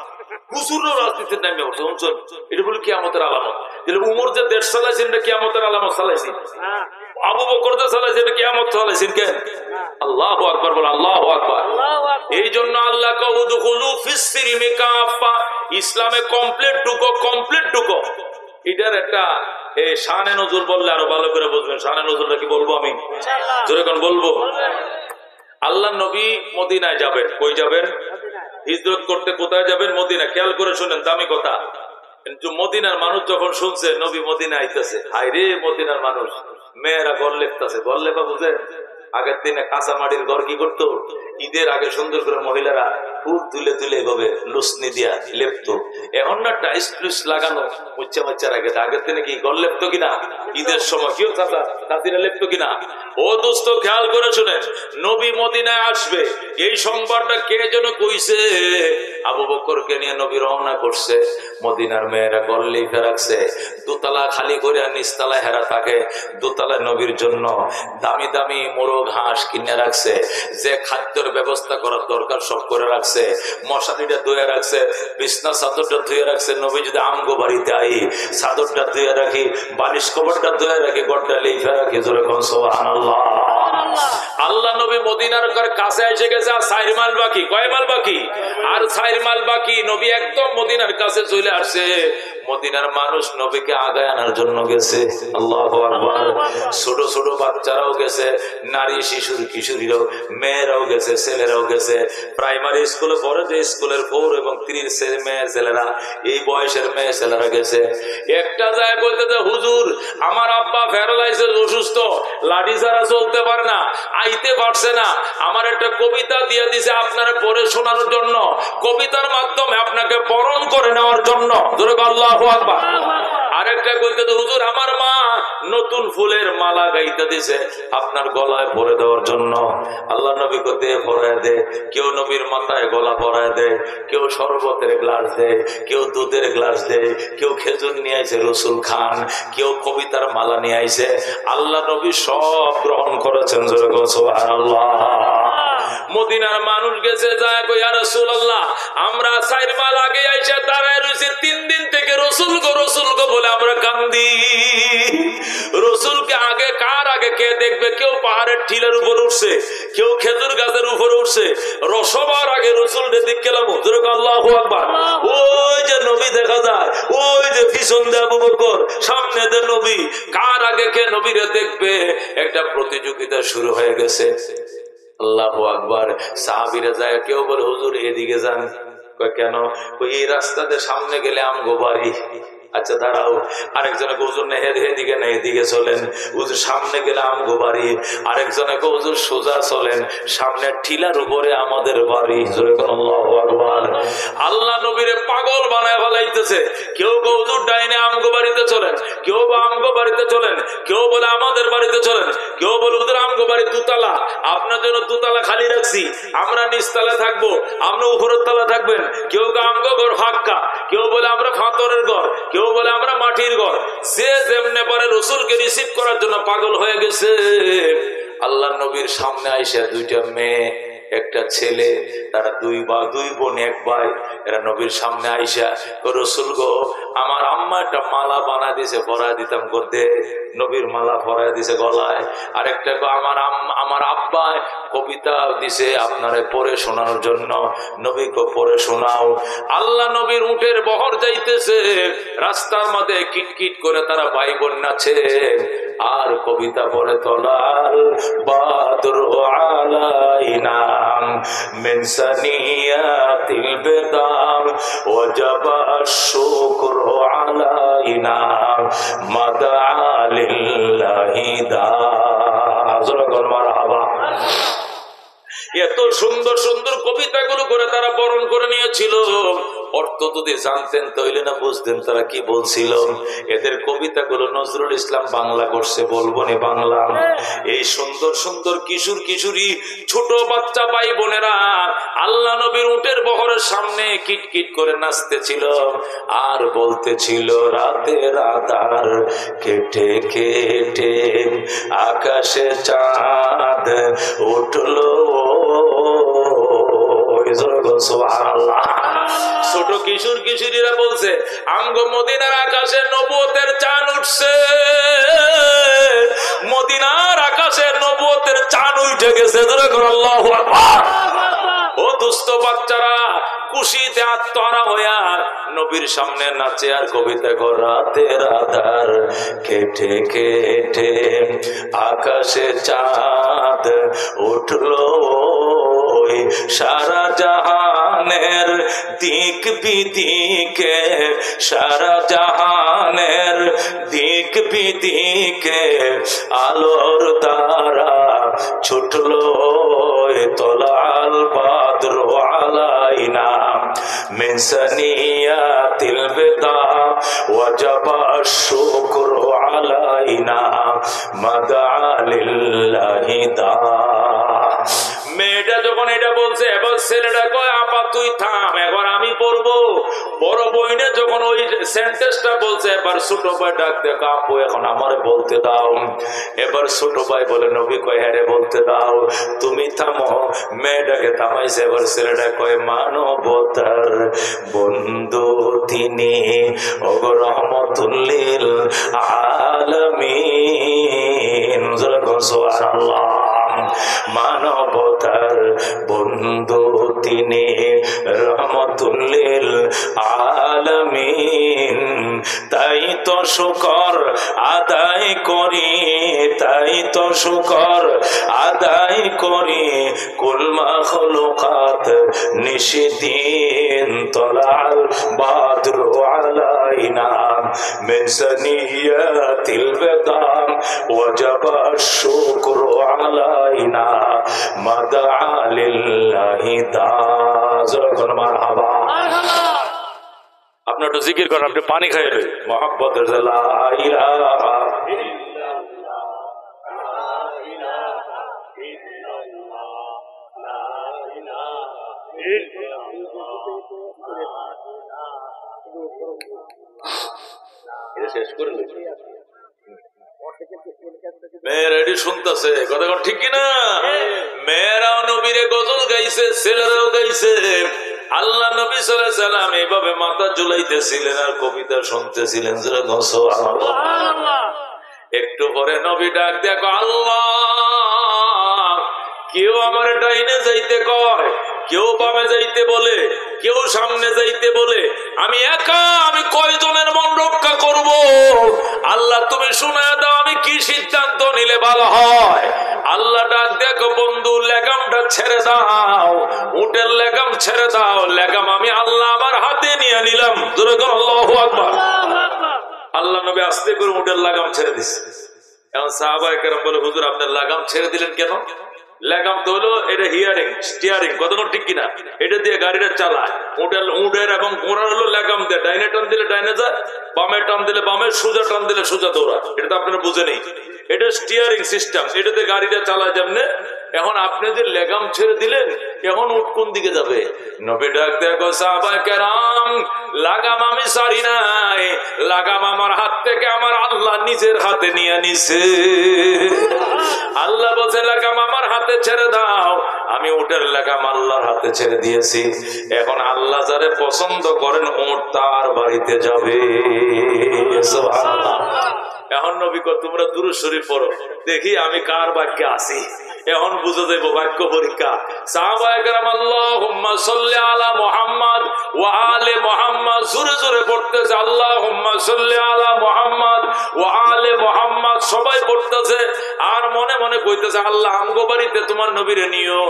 হুজুররাও রাজনীতিতে নাইমা বসে, অঞ্চল এটা বলে কিয়ামতের আলামত। উমর যে দেশ চালাইছেন এটা কিয়ামতের আলামত চালাইছি। আবু বকর যে চালাইছে এটা কিয়ামত চালাইছেন কেন? আল্লাহু আকবার বল, আল্লাহু আকবার। এই জন্য আল্লাহ কউদুখুলু ফিস সিলমি কাফা, ইসলামে কমপ্লিট ঢুকো, কমপ্লিট ঢুকো। এটার একটা শানে নজরুল বললে আরো ভালো করে বুঝবেন। শানে নজরুলটা কি বলবো আমি? জোরে কোন বলবো? আল্লাহ নবী মদিনায় যাবেন। কই যাবেন? হিজরত করতে কোথায় যাবেন? মদিনা। খেয়াল করে শুনেন, দামি কথা। কিন্তু মদিনার মানুষ যখন শুনছে নবী মদিনা আইতেছে, হায় রে মদিনার মানুষ, মেয়েরা ঘর লেপতেছে। ঘর লেপা বুঝেন? আগের দিনে কাঁচা মাটির ঘর কি করতো? ঈদের আগে সুন্দর করে মহিলারা ফুল তুলে তুলে এভাবে লুসনি দিয়া লেপতো। এখন না টাইস টুইস লাগানো উচ্চা বাচ্চার আগে। আগের দিনে কি ঘর লেপতো কিনা? ঈদের সময় কেউ তাঁতিরা লেপতো কিনা? ও দোস্ত খেয়াল করে শুনেন, নবী মদিনায় আসবে এই সংবাদটা কে যেন কইছে? আবু বকরকে নিয়ে নবী রওনা করছে। মদিনার মেয়েরা ঘর লিখে রাখছে, দোতলা খালি করে আর নিচতলায় হেরা থাকে। দোতলায় নবীর জন্য দামি দামি মোরগ হাঁস কিনে রাখছে। যে খাদ্যের ব্যবস্থা করার দরকার সব করে রাখছে। মশারিটা ধুয়ে রাখছে, বিছনা চাদরটা ধুয়ে রাখছে। নবী যদি আমগো বাড়িতে আই, চাদরটা ধুয়ে রাখি, বালিশ কবরটা ধুয়ে রাখি, গড়টা লিখে রাখি। জোরে কোন সুবহানাল্লাহ। আল্লাহ নবী মদিনার কাছে এসে গেছে, আর 4 মাইল বাকি। কয় মাইল বাকি? আর 4 মাইল বাকি। নবী একদম মদিনার কাছে চলে আসছে। মদিনার মানুষ নবীকে আগায় আনার জন্য গেছে। আল্লাহু আকবার। ছোট ছোট বাচ্চারাও গেছে, নারী শিশুর কিশোরীরাও, মেয়েরাও গেছে, ছেলেরাও গেছে। প্রাইমারি স্কুলে পড়ে যে স্কুলের 4 এবং 3 মেয়ে ছেলেরা, এই বয়সের মেয়ে ছেলেরা গেছে। একটা যায় বলতে যে হুজুর আমার আব্বা প্যারালাইসিস, অসুস্থ, লাঠি ছাড়া চলতে পারে না, আইতে পারছে না। আমার একটা কবিতা দিয়ে দিছে আপনারা পড়ে শোনানোর জন্য, কবিতার মাধ্যমে আপনাকে বরণ করে নেওয়ার জন্য। জোরে আল্লাহু আকবার। আরেকটা বলতে হুজুর আমার মা নতুন ফুলের মালা গাইতে দিছে আপনার গলায় পরে দেওয়ার জন্য। আল্লাহ নবী কোতে পরায় দেয়, কেউ নবীর মাথায় গলা পরায় দেয়, কেউ শরবতের গ্লাস দেয়, কেউ দুধের গ্লাস দেয়, কেউ খেজুর নিয়ে আইছে রসুল খান, কেউ কবিতার মালা নিয়ে আইছে। আল্লাহ নবী সব গ্রহণ করেছেন। সুবহানাল্লাহ। মদিনার মানুষ গেছে যায় কই, ইয়া রাসূলুল্লাহ আমরা 4 মাস আগে আইসা দাঁড়ায় রয়েছে, 3 দিন থেকে রসুল গো বলে আমরা কান্দি। রসুলকে আগে কার আগে কে দেখবে? কেউ পাহাড়ের টিলার উপর উঠছে, কেউ খেজুর গাছের উপর উঠছে। সবার আগে রসুল দেখ গেলাম। আল্লাহু আকবার। ওই যে নবী দেখা যায়, ওই যে পিছন দিয়ে আবু বকর, সামনে দিয়ে নবী। কার আগে কে নবীরে দেখবে? একটা প্রতিযোগিতা শুরু হয়ে গেছে। আল্লাহু আকবার। সাহাবীরা যায়, কেউ বলে হুজুর এদিকে যান। কেন? এই রাস্তাতে সামনে গেলে আমগো বাড়ি। আচ্ছা দাঁড়াও। আরেকজনে হুজুর না এদিকে না এদিকে চলেন, হুজুর সামনে গেলে আমগো বাড়ি। আরেকজনে হুজুর সোজা চলেন, সামনে টিলার উপরে আমাদের বাড়ি। আল্লাহু আকবার। আল্লাহ নবীরে পাগল বানায় ফেলাইতেছে। কেউ হুজুর ডাইনে আমগো বাড়িতে চলেন, কেউ বা আমগো বাড়িতে চলেন, কেউ বলে আমাদের বাড়িতে চলেন, কেউ বলে হুজুর আমগো বাড়ি দুতলা, আপনার জন্য দুতলা খালি রাখছি, আমরা নিচতলা থাকবো, আমরা উপরের তলা থাকবেন। কেউ আমগো ঘর ফাঁকা, কেউ বলে আমরা ফাতরের ঘর, কেউ বলে আমরা মাটির ঘর। যে যেমনে পারে রসুলকে রিসিভ করার জন্য পাগল হয়ে গেছে। আল্লাহ নবীর সামনে আইসা 2টা মেয়ে একটা ছেলে, তারা 2 বোন 1 ভাই, এরা নবীর সামনে আইসা রসুল গো আমার আম্মা একটা মালা বানা দিছে, পরায় দিতাম করতে। নবীর মালা পরায় দিছে গলায়। আরেকটা আমার আব্বা কবিতা দিছে আপনারে পড়ে শোনানোর জন্য, নবীকে পড়ে শোনাও। আল্লাহ নবীর উটের বহর যাইতেছে, রাস্তার মধ্যে কিটকিট করে তারা ভাই বোন নাচে আর কবিতা পড়ে। তলাল বাদরু আলাইনা মিন সানিয়াতিল বেদাম ওয়াজাবা শুকরু আলাইনা মাদা লিল্লাহি দা। মারহাবা। এত সুন্দর সুন্দর কবিতাগুলো করে তারা বরণ করে নিয়েছিল। অর্থ যদি জানতেন তাইলে না বুঝতেন তারা কি বলছিল। এদের কবিতাগুলো নজরুল ইসলাম বাংলা করছে, বলবো নি বাংলা। এই সুন্দর সুন্দর কিশোর কিশোরী ছোট বাচ্চা ভাই বোনেরা আল্লাহ নবীর উটের বহরের সামনে কিটকিট করে নাচতেছিল আর বলতেছিল, রাতের আধার কেটে কেটে আকাশে চাঁদ উঠলো। ছোট কিশোর কিশোরীরা বলছে, আমগো মদিনার আকাশে নবুয়তের চাঁদ উঠছে, মদিনার আকাশে নবুয়তের চাঁদ উঠে গেছে। আল্লাহু আকবার। ও দুস্থ বাচ্চারা খুশিতে আত্মহারা হইয়া নবীর সামনে নাচে আর কবিতা কর। রাতের আধার কেটে কেটে আকাশে চাঁদ উঠলো, সারা জাহানের দিক বিদিকে, সারা জাহানের দিক বিদিকে আলোর তারা ছুটলো। তলাল বাদরু আলাইনা মিন সানিয়াতিল বেদা ওয়াজাবা শুকরু আলাইনা মাদা লিল্লাহি দা। মেয়েটা যখন এটা বলছে, এবার ছেলেটা কয়, আপা তুই থাম, এবার আমি পড়বো। বড় বইনে যখন ওই সেন্টেন্সটা বলছে, এবার ছোট ভাই ডাক দেখো, আপু এখন আমারে বলতে দাও। এবার ছোট ভাই বলে, নবী কয় হ্যাঁ রে বলতে দাও, তুমি থামো। মেয়েটাকে থামাইছে। এবার ছেলেটা কয়, মানবতার বন্ধু তিনি ওগো রহমতুল লিল আলামিন। সুবহানাল্লাহ। মানবতার বন্ধু তিনি রহমতুল লিল আলামিন। তাই তো শুকর আদায় করি, তাই তো শুকর আদায় করি, কুল মাখলুকাত নিশিদিন তলাল বাদরু আলাইনা মিন সানিয়াতিল বেদা ওয়াজাবা শুকরু আলাইনা মাদা লিল্লাহি দা। মারহাবা। আপনার একটু জিকির করেন, আপনি পানি খাইবে মহব্বতের। লা ইলাহা শেষ করে মেয়েরা এটি শুনতেছে কথা ঠিক কিনা? মেয়েরাও নবীরে গজল গাইছে, ছেলেরাও গাইছে। আল্লাহ নবী সাল্লাল্লাহু আলাইহি ওয়াসাল্লাম এইভাবে মাথা ঝুলাইতেছিলেন আর কবিতা শুনতেছিলেন। একটু পরে নবী ডাক দেখো, আল্লাহ কেউ আমার ডাইনে যাইতে কয়, কেউ বামে যাইতে বলে, কেউ সামনে যাইতে বলে, আমি একা, আমি কয়জনের মন রক্ষা করব? আল্লাহ তুমি শুনায় দাও আমি কি সিদ্ধান্ত নিলে ভালো হয়। আল্লাহ ডাক দেখো, বন্ধু লেগামটা ছেড়ে দাও, উটের লেগাম ছেড়ে দাও। লেগাম আমি আল্লাহ আমার হাতে নিয়ে নিলাম। আল্লাহু আকবার। আল্লাহ নবী আস্তে করে উটের লাগাম ছেড়ে দিচ্ছে। এখন সাহাবায়ে কেরাম বলে, হুজুর আপনার লাগাম ছেড়ে দিলেন কেন? লাগাম তো হলো এটা হিয়ারিং, স্টিয়ারিং, কতক্ষণ ঠিক কিনা, এটা দিয়ে গাড়িটা চালায়। উটের এবং ঘোড়ার হলো লাগাম দিয়ে, ডাইনে টান দিলে ডাইনে যায়, বামে টান দিলে বামে, সোজা টান দিলে সোজা দৌড়া। এটা তো আপনারা বুঝে নেই, এটা স্টিয়ারিং সিস্টেম, এটাতে গাড়িটা চালায় যেমনে। এখন আপনি যে লেগাম ছেড়ে দিলেন, এখন উট কোন দিকে যাবে? নবী ডাক দেখো, সাহাবায়ে কেরাম লাগাম আমি ছাড়ি নাই, লাগাম আমার হাত থেকে আমার আল্লাহ নিজের হাতে নিয়ে নিছে। আল্লাহ বলছে লাগাম আমার হাতে ছেড়ে দাও, আমি উটের লাগাম আল্লাহর হাতে ছেড়ে দিয়েছি। এখন আল্লাহ যারে পছন্দ করেন উট তার বাড়িতে যাবে। সুবহানাল্লাহ। এখন নবী কয় তোমরা দুরূদ শরীফ পড়ো, দেখি আমি কার ভাগ্যে আছি। এখন বুঝে যাইব ভাগ্য পরীক্ষা। সাহাবায়ে কেরাম আল্লাহুম্মা সাল্লি আলা মুহাম্মাদ ওয়া আলি মুহাম্মাদ জোরে জোরে পড়তেছে, আল্লাহুম্মা সাল্লি আলা মুহাম্মাদ ওয়া আলি মুহাম্মাদ, সবাই পড়তেছে আর মনে মনে কইতেছে, আল্লাহ আমগো বাড়িতে তোমার নবীরে নিও,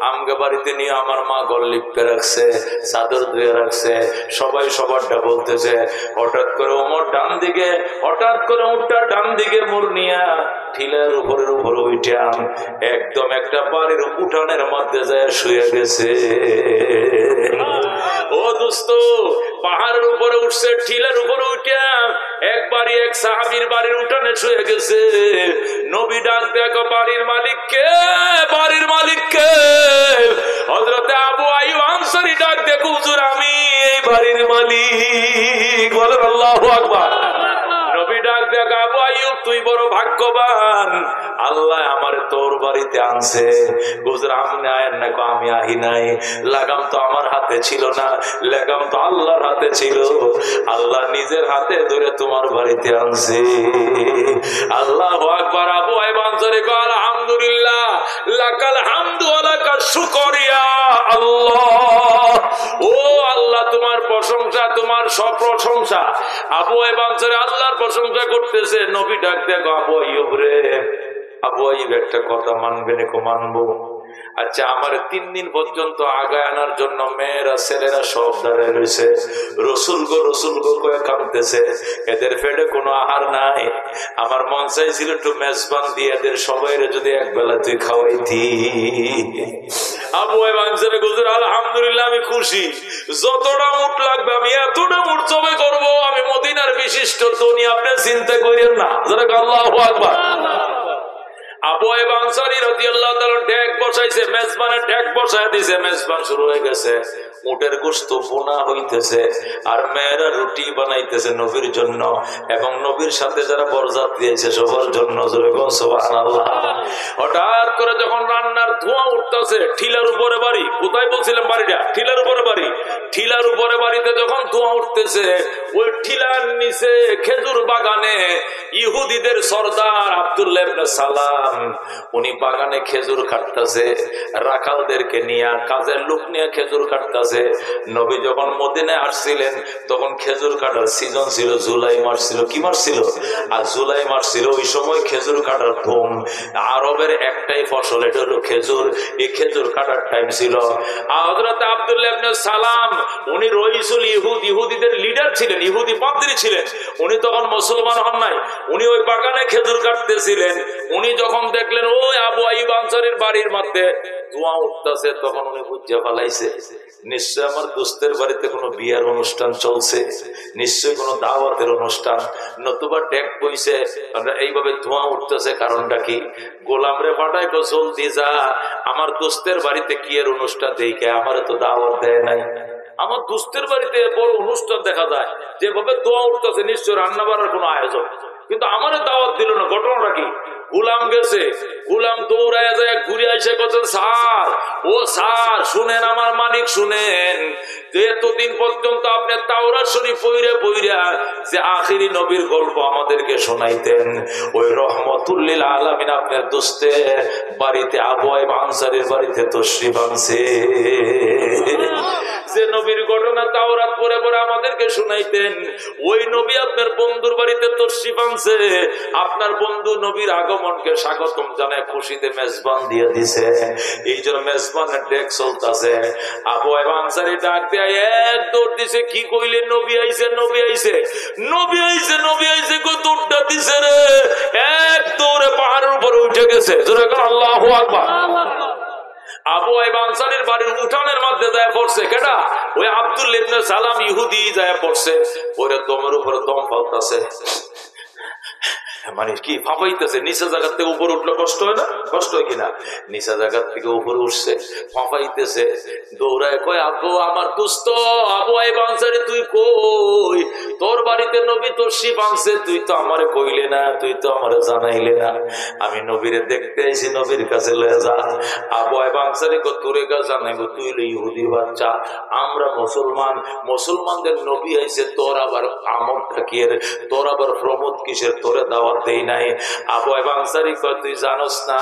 আমগো বাড়িতে নিয়ে আমার মা ঘর লিপে রাখছে, চাদর ধুয়ে রাখছে, সবাই সবারটা বলতেছে। হঠাৎ করে ওমর ডান দিকে, হঠাৎ করে উঠটা ডান দিকে মোড় নিয়া ঠিলার উপরের উপরে উঠা একদম একটা বাড়ির উঠানের মধ্যে যায় শুয়ে গেছে। ও দোস্ত, পাহাড়ের উপরে উঠছে, ঠিলার উপরে উঠা একবারই এক সাহাবীর বাড়ির উঠানে শুয়ে গেছে। নবী ডাক দেখো, বাড়ির মালিক কে? বাড়ির মালিক কে? হযরতে আবু আইয়ুব আনসারী ডাক দেখো, হুজুর আমি এই বাড়ির মালিক। বলেন আল্লাহু আকবার। নবী ডাক দেখো, আবু আইয়ুব তুই বড় ভাগ্যবান, আল্লাহ আমার তোর বাড়িতে আনছে। হুজুর আপনি আয়েন না? আমি আহি নাই, লাগাম তো আমার হাতে ছিল না, লাগাম তো আল্লাহর হাতে ছিল, আল্লাহ নিজের হাতে ধরে তোমার বাড়িতে আনছে। আল্লাহু আকবার। আবু আইয়ুব আনসারী কয় আলহামদুলিল্লাহ, লাকাল হামদু ওয়া লাকাশ শুকর ইয়া আল্লাহ। ও আল্লাহ তোমার প্রশংসা, তোমার সব প্রশংসা। আবু আইয়ুব আনসারী আল্লাহর প্রশংসা করতেছে। নবী ডাক দেখো, আবু আইয়ুব রে, আবু আইয়ুব একটা কথা মানবে নাকি? মানবো। আচ্ছা, আমার 3 দিন পর্যন্ত আগায় আনার জন্য মেয়েরা ছেলেরা সব দাঁড়ায় রয়েছে, রসুল গো রসুল গো কয়ে কাঁদতেছে, এদের পেটে কোনো আহার নাই। আমার মন চাইছিল একটু মেজবান দিয়ে এদের সবাই যদি এক বেলা তুই খাওয়াইতি। আবু আইয়ুব আনসারী হুজুর আলহামদুলিল্লাহ আমি খুশি, যতটা উট লাগবে আমি এতটা উট জবাই করবো, আমি মদিনার বিশিষ্ট ধনী, আপনি চিন্তা করেন না। যারা আল্লাহু আকবার। আবু আইয়ুব আনসারী রাদিয়াল্লাহু তাআলা ডেক বসাইছে, মেজবানের ডেক বসায় দিয়েছে, মেজবান শুরু হয়ে গেছে, উটের গোশত বোনা হইতেছে আর মেয়েরা রুটি বানাইতেছে নবীর জন্য এবং নবীর সাথে যারা বরযাত্রী আছে সবার জন্য। সুবহানাল্লাহ। হঠাৎ করে যখন রান্নার ধোঁয়া উঠতেছে, ঠিলার উপরে বাড়ি, কোথায় বলছিলাম বাড়িটা? ঠিলার উপরে বাড়ি। ঠিলার উপরে বাড়িতে যখন ধোঁয়া উঠতেছে, ওই ঠিলার নিচে খেজুর বাগানে ইহুদিদের সর্দার আব্দুল্লাহ ইবনে সালাম উনি বাগানে খেজুর কাটতেছে, রাখালদেরকে নিয়ে, কাজের লোক নিয়ে খেজুর কাটতেছে। নবী যখন মদিনায় আসছিলেন তখন খেজুর কাটার সিজন ছিল, জুলাই মাস ছিল। কি মাস ছিল? আর জুলাই মাস ছিল। ওই সময় খেজুর কাটার ধুম। আরবের একটাই ফসল, এটা হলো খেজুর। এই খেজুর কাটার টাইম ছিল। হযরত আব্দুল্লাহ ইবনে সালাম উনি রইসুল ইহুদ, ইহুদিদের লিডার ছিলেন, ইহুদি পাদ্রী ছিলেন। উনি তখন মুসলমান হন নাই, উনি ওই বাগানে খেজুর কাটতেছিলেন। উনি যখন দেখলেন ওই আবু আইয়ুব আনসারীর বাড়ির মধ্যে ধোঁয়া উঠতেছে, তখন উনি বুঝে ফেলাইছে নিশ্চয় আমার দোস্তের বাড়িতে কোনো বিয়ার অনুষ্ঠান চলছে, নিশ্চয় কোনো দাওয়াতের অনুষ্ঠান, নতুবা ডেক বইছে। এইভাবে ধোঁয়া উঠতেছে, কারণটা কি? গোলাম রে পাঠায় গো, জলদি যা, আমার দোস্তের বাড়িতে কি এর অনুষ্ঠান দেখে, আমার তো দাওয়াত দেয় নাই। আমার দোস্তের বাড়িতে বড় অনুষ্ঠান দেখা যায়, যেভাবে ধোঁয়া উঠতেছে নিশ্চয় রান্না বাড়ার কোনো আয়োজন, কিন্তু আমারে দাওয়াত দিল না। ঘটনাটা কি? গোলাম গেছে, গোলাম দৌড়ায় যায়, ঘুরে এসে বলছে, স্যার, ও স্যার শুনেন, আমার মালিক শুনেন, যে এতদিন পর্যন্ত আপনি তাওরাত শরীফ পইরা পইরা যে আখিরি নবীর গল্প আমাদেরকে শোনাইতেন, ওই রহমতুল্লিল আলামিন আপনার দোস্তের বাড়িতে, আবু আইয়ুব আনসারীর বাড়িতে তশরিফ আনছে। যে নবীর ঘটনা তাওরাত পড়ে পড়ে আমাদেরকে শুনাইতেন, ওই নবী আপনার বন্ধুর বাড়িতে তশরিফ আনছে। আপনার বন্ধু নবীর আগমনকে স্বাগতম জানায় খুশিতে মেজবান দিয়ে দিছে। এই জন্য মেজবানের ডেক চলতেছে। আবু আইয়ুব আনসারী ডাক দিয়ে এক দৌড় দিছে। কি কইলে? নবী আইছে, নবী আইছে, নবী আইছে, নবী আইছে, কই দৌড়টা দিছে রে, এক দৌড়ে পাহাড়ের উপরে উঠে গেছে। জোরে করে আল্লাহু আকবার। আবু আইয়ুব আনসারীর বাড়ির উঠানের মধ্যে যায় পড়ছে। কেডা? ওই আব্দুল্লাহ ইবনে সালাম ইহুদি যায় পড়ছে। ওরে দমের উপরে দম ফেলতেছে, মানে কি ফাঁপাইতেছে। নিচে জায়গার থেকে উপরে উঠলে কষ্ট হয় না? কষ্ট হয় কিনা? নিচে জায়গার থেকে উপরে উঠছে, ফাঁপাইতেছে, দৌড়ায় কয়, আবু আমার দোস্ত আবু আইয়ুব আনসারী, তুই কই? তোর বাড়িতে নবী তশরিফ আনছে, তুই তো আমারে কইলে না, তুই তো আমারে জানাইলে না। আমি নবীরে দেখতে আইছি, নবীর কাছে লয়ে যা। আবু আইয়ুব আনসারী কয়, তোরে কাছে জানাইবো? তুই হলো ইহুদি বাচ্চা, আমরা মুসলমান, মুসলমানদের নবী আইছে, তোর আবার আমলটা কি, তোর আবার প্রমোদ কিসের, তোরে দাওয়াত দেই নাই। আবু আইয়ুব আনসারী কয়, তুই জানোস না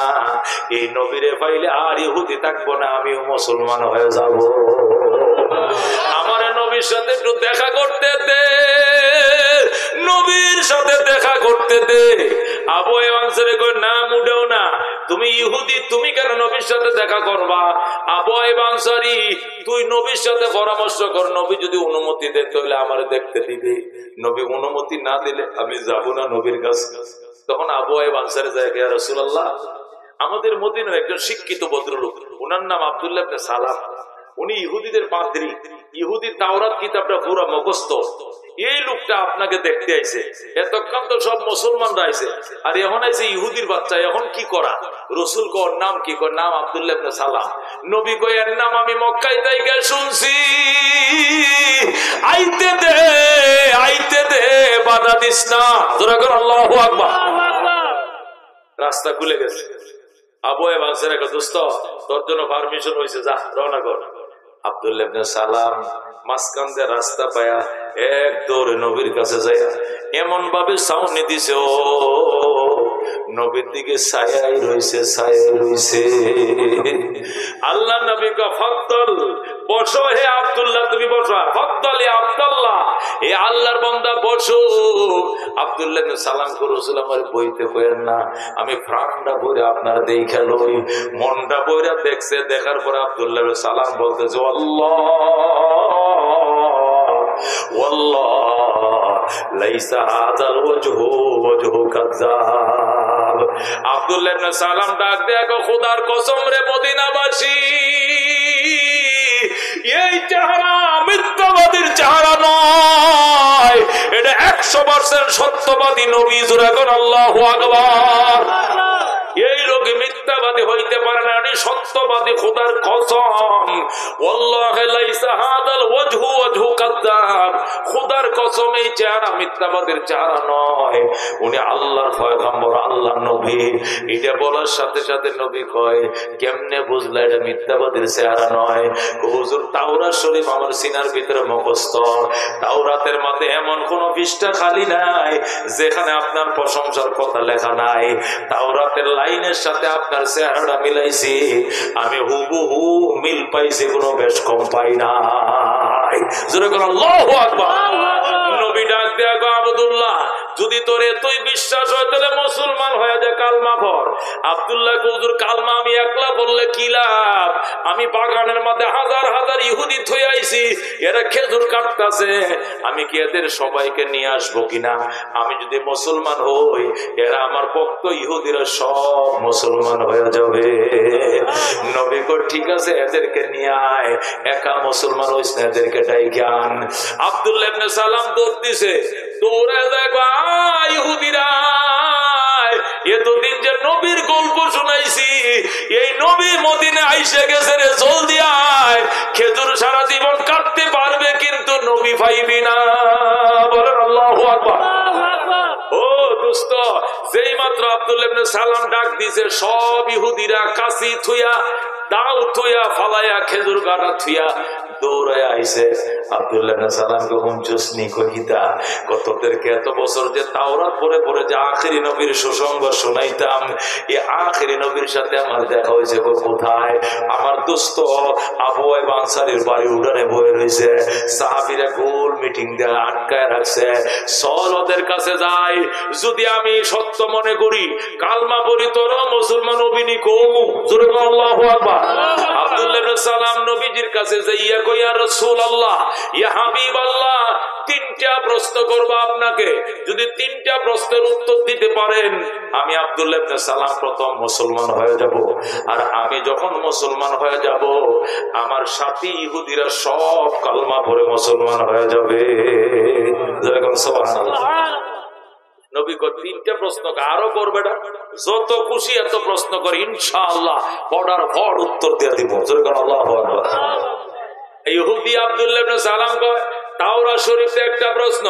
এই নবীরে পাইলে আর ইহুদি থাকবো না, আমিও মুসলমান হয়ে যাব। আমার নবীর সাথে একটু দেখা করতে দে, নবীর সাথে দেখা করতে দে। আবু আইয়ুব আনসারী কয়, না মুডেও না, তুমি ইহুদি, তুমি কেন নবীর সাথে দেখা করবা? আবু আইয়ুব আনসারী, তুই নবীর সাথে পরামর্শ কর, নবী যদি অনুমতি দেয় তাহলে আমার দেখতে দিবে, নবী অনুমতি না দিলে আমি যাব না নবীর কাছে। তখন আবু আইয়ুব আনসারী যায়, ইয়া রাসূলুল্লাহ, আমাদের মদিনার একজন শিক্ষিত ভদ্রলোক, ওনার নাম আব্দুল্লাহ ইবনে সালাম, উনি ইহুদিদের পাদ্রী, ইহুদি তাওরাত কিতাবটা পুরো মুখস্থ। এই লোকটা আপনাকে দেখতে আইছে, এতক্ষণ তো সব মুসলমানরা আইছে, আর এখন আইছে ইহুদির বাচ্চা, এখন কি করা? রাসূল কর নাম কি? কর নাম আব্দুল্লাহ ইবনে সালাম। নবী কয়, এর নাম আমি মক্কায় থেকে শুনছি, আইতে দে, আইতে দে, বাধা দিস না। জোরে কর আল্লাহু আকবার। রাস্তা খুলে গেছে। আবু আইয়ুব আনসারী কয়, দোস্ত তোর জন্য পারমিশন হইছে, যা রওনা কর। আব্দুল্লাহ ইবনে সালাম মাঝখান দিয়ে রাস্তা পায়া এক দৌড়ে নবীর কাছে যায়, এমন ভাবে সাউনি দিছে, ও নবীর দিকে ছায়াই রইছে, ছায়াই রইছে। আল্লাহ নবী কা ফাদল, বসো হে আব্দুল্লাহ, তুমি বসো। ফাদল হে আব্দুল্লাহ, হে আল্লাহর বান্দা বসো। আব্দুল্লাহ ইবনে সালাম কো, রাসূল আমার বইতে কইেন না, আমি প্রাণটা ভরে আপনার দেখা লই। মনটা ভরে দেখছে, দেখার পরে আব্দুল্লাহ ইবনে সালাম বলতেছে, আল্লাহ ওয়াল্লাহ লাইসা হাযাল ওয়াজহু ওয়াজহু কাযাব। আব্দুল্লাহ ইবনে সালাম ডাক দেয়া, খোদার কসম রে মদিনাবাসী, এই চেহারা মিথ্যাবাদীর চেহারা নয়, এটা 100% সত্যবাদী নবী। জোরে কর আল্লাহু আকবার। এই লোক মিথ্যাবাদী হইতে পারে না, উনি সত্যবাদী, খোদার কসম। ওয়াল্লাহি লাইসা হাযাল ওয়াজহু ওয়াজহু কাযাব, খোদার কসম এই চেহারা মিথ্যাবাদীর চেহারা নয়, উনি আল্লাহর পয়গম্বর, আল্লাহর নবী। এটা বলার সাথে সাথে নবী কয়, কেমনে বুঝলা এটা মিথ্যাবাদীর চেহারা নয়? হুজুর, তাওরাত শরীফ আমার সিনার ভিতরে মুখস্থ, তাওরাতের মধ্যে এমন কোন পৃষ্ঠা খালি নাই যেখানে আপনার প্রশংসার কথা লেখা নাই। তাওরাতের লাইনের সাথে আপনার চেহারাটা মিলাইছি, আমি হুবহু মিল পাইছি, কোনো বেশ কম পাই নাই। জোরে করে আল্লাহু আকবার। নবী ডাক দেয়া, গো আব্দুল্লাহ, যদি তোর এতই বিশ্বাস হয় তাহলে মুসলমান হয়ে যায়, কালমা পড়। আব্দুল্লাহ হুজুর কালমা আমি একলা বললে কি লাভ? আমি বাগানের মধ্যে হাজার হাজার ইহুদি থই আইছি, এরা খেজুর কাটতেছে, আমি কি এদের সবাইকে নিয়ে আসবো কিনা? আমি যদি মুসলমান হই, এরা আমার ভক্ত ইহুদিরা সব মুসলমান হয়ে যাবে। নবী কো ঠিক আছে, এদেরকে নিয়ে আয়, একা মুসলমান হইস না, এদেরকে ডাইকে আন। আব্দুল্লাহ ইবনে সালাম দৌড় দিছে, দৌড়ে দেখবা ইহুদিরা, এতদিন যে নবীর গল্প শুনাইছি, এই নবী মদিনা আইসে গেছে রে, জলদি আয়, খেজুর সারা জীবন কাটতে পারবে কিন্তু নবী পাইবি না। বলেন আল্লাহু আকবার। ও দোস্ত, যেই মাত্র আব্দুল্লাহ ইবনে সালাম ডাক দিছে, সব ইহুদিরা কাশি থুইয়া, দাও থুইয়া, ফালাইয়া, খেজুর গাড়া থুইয়া দৌড়ায় আইছে। আব্দুল্লাহ ইবনে সালামকে হুমচুসনি কইতা, কতদেরকে এত বছর যে তাওরাত পড়ে পড়ে যে আখেরি নবীর সুসংগ শোনাইতাম, এই আখেরি নবীর সাথে আমার দেখা হয়েছে কোথায়? আমার দোস্ত আবু আইয়ুব আনসারীর বাড়ি উঠানে বয়ে রয়েছে, সাহাবীরা গোল মিটিং দিয়ে আটকায় রাখছে। চল ওদের কাছে যাই, যদি আমি সত্য মনে করি, কালমা পড়ি, তোর মুসলমান অভিনী কমু। জোরে বল আল্লাহু আকবার। আব্দুল্লাহ ইবনে সালাম নবীজির কাছে যাইয়া কই, ইয়া রাসূলুল্লাহ, ইয়া হাবিবাল্লাহ, তিনটা প্রশ্ন করবো আপনাকে, যদি তিনটা প্রশ্নের উত্তর দিতে পারেন, আমি আব্দুল্লাহ ইবনে সালাম প্রথম মুসলমান হয়ে যাব। আর আমি যখন মুসলমান হয়ে যাব, আমার সাথী ইহুদিরা সব কালমা পড়ে মুসলমান হয়ে যাবে। সুবহানাল্লাহ। নবী কো তিনটা প্রশ্ন আরো করবে না, যত খুশি এত প্রশ্ন করে, ইনশাআল্লাহ পড়ার পর উত্তর দিয়ে দিব। আল্লাহু আকবার। ইহুদি আব্দুল্লাহ ইবনে সালাম কয়, তাওরাত শরীফে একটা প্রশ্ন,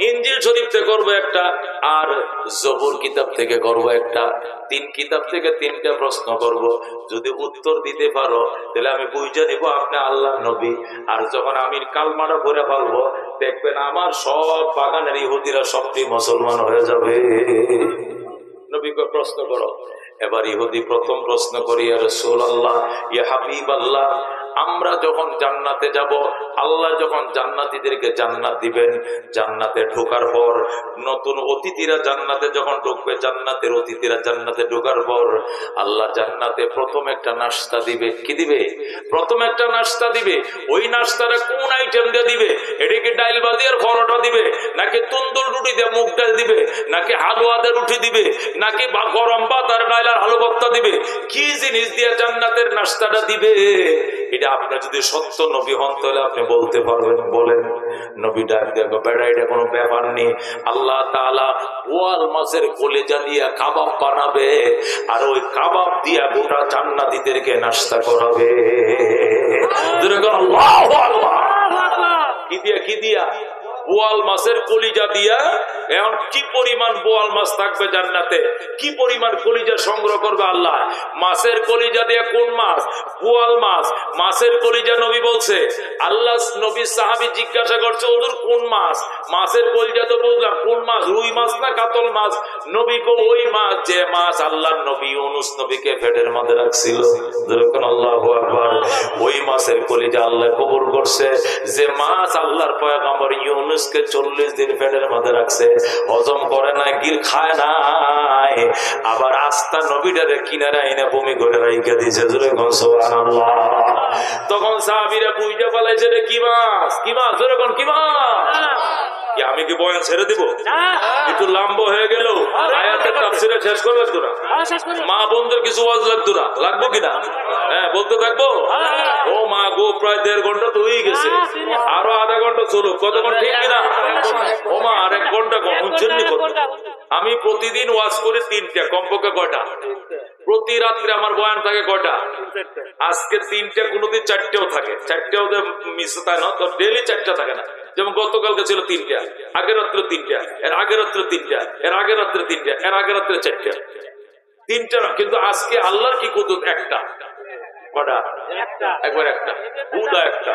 ইনজিল শরীফে করবো একটা, আর জবুর কিতাব থেকে করবো একটা, তিন কিতাব থেকে তিনটা প্রশ্ন করব। যদি উত্তর দিতে পারো তাহলে আমি বুঝে নিব আপনি আল্লাহর নবী। আর যখন আমি কালমাটা ভরে ফেলবো, দেখবেন আমার সব বাগানের ইহুদিরা সবটি মুসলমান হয়ে যাবে। নবীকে প্রশ্ন করো। এবার ইহুদি প্রথম প্রশ্ন করি, ইয়া রাসূলুল্লাহ, ইয়া হাবিবাল্লাহ, আমরা যখন জান্নাতে যাব, আল্লাহ যখন জান্নাতীদেরকে জান্নাত দিবেন, জান্নাতে ঢোকার পর নতুন অতিথিরা জান্নাতে যখন ঢুকবে, জান্নাতের অতিথিরা জান্নাতে ঢোকার পর আল্লাহ জান্নাতে প্রথম একটা নাস্তা দিবে। কি দিবে? প্রথম একটা নাস্তা দিবে। ওই নাস্তাটা কোন আইটেম দিয়ে দিবে? এটা কি ডাইল ভাজি আর পরোটা দিবে, নাকি তন্দুর রুটি দিয়ে মুগ ডাল দিবে, নাকি হালুয়া দিয়ে রুটি দিবে, নাকি গরম ভাত আর ডাইল আর আলু ভর্তা দিবে? কি জিনিস দিয়ে জান্নাতের নাস্তাটা দিবে? এটা আপনি যদি সত্য নবী হন তাহলে আপনি বলতে পারবেন, বলেন। নবী ডাক দেখো, বেড়া এটা কোনো ব্যাপার নেই, আল্লাহ তাআলা ওয়াল মাছের কলেজা দিয়া কাবাব বানাবে, আর ওই কাবাব দিয়া গোটা জান্নাতীদেরকে নাস্তা করাবে। আল্লাহু আকবার। কি দিয়া? কি দিয়া? বোয়াল মাছের কলিজা দিয়া। এখন কি পরিমাণ বোয়াল মাছ থাকবে জান্নাতে, কি পরিমাণ কলিজা সংগ্রহ করবে আল্লাহ। মাছের কলিজা দিয়ে কোন মাছ? বোয়াল মাছ। মাছের কলিজা নবী বলছে, আল্লাহ নবী সাহাবী জিজ্ঞাসা করছে, ওদের কোন মাছ? মাছের কলিজা তো বুঝলাম, কোন মাছ? রুই মাছ না কাতল মাছ? নবী কো ওই মাছ যে মাছ আল্লাহর নবী ইউনূস নবীকে পেটের মধ্যে রাখছিল। আল্লাহু আকবার। ওই মাছের কলিজা আল্লাহ কবুল করছে, যে মাছ আল্লাহর পয়গম্বর ইউনূসকে 40 দিন পেটের মধ্যে রাখছে, হজম করে না, গিল খায় নাই, আবার আস্তা নবীটারে কিনারে আইনা বমি করে রাইখা দিয়েছে। সুবহানাল্লাহ। তখন সাহাবীরা বুঝতে পারছে রে কি মাছ, কি মাছ, জোরে কোন কি মাছ? আমি কি বয়ান ছেড়ে দিব? একটু লম্বা হয়ে গেল, আয়াতের তাফসীরে শেষ করে লাগতো না, মা বোনদের কিছু ওয়াজ লাগতো না, লাগবো কিনা? হ্যাঁ, বলতে থাকবো। ও মা গো, প্রায় 1.5 ঘন্টা তো হয়ে গেছে, আরো আধা ঘন্টা চলুক, কতক্ষণ, ঠিক কিনা? ও মা, আর 1 ঘন্টা কম হচ্ছেন। আমি প্রতিদিন ওয়াজ করি 3টা, কমপক্ষে কয়টা? প্রতি রাত্রে আমার বয়ান থাকে কয়টা? আজকে 3টা, কোনোদিন 4টাও থাকে, 4টাও মিস হয় না, তো ডেইলি 4টা থাকে না। যেমন গতকালকে ছিল 3টা, আগের রাত্রে 3টা, এর আগের রাত্রে 3টা, এর আগের রাত্রে 3টা, এর আগের রাত্রে 4টা, 3টা। কিন্তু আজকে আল্লাহর কি কুদরত, একটা। কটা? একবার একটা, বুধা একটা।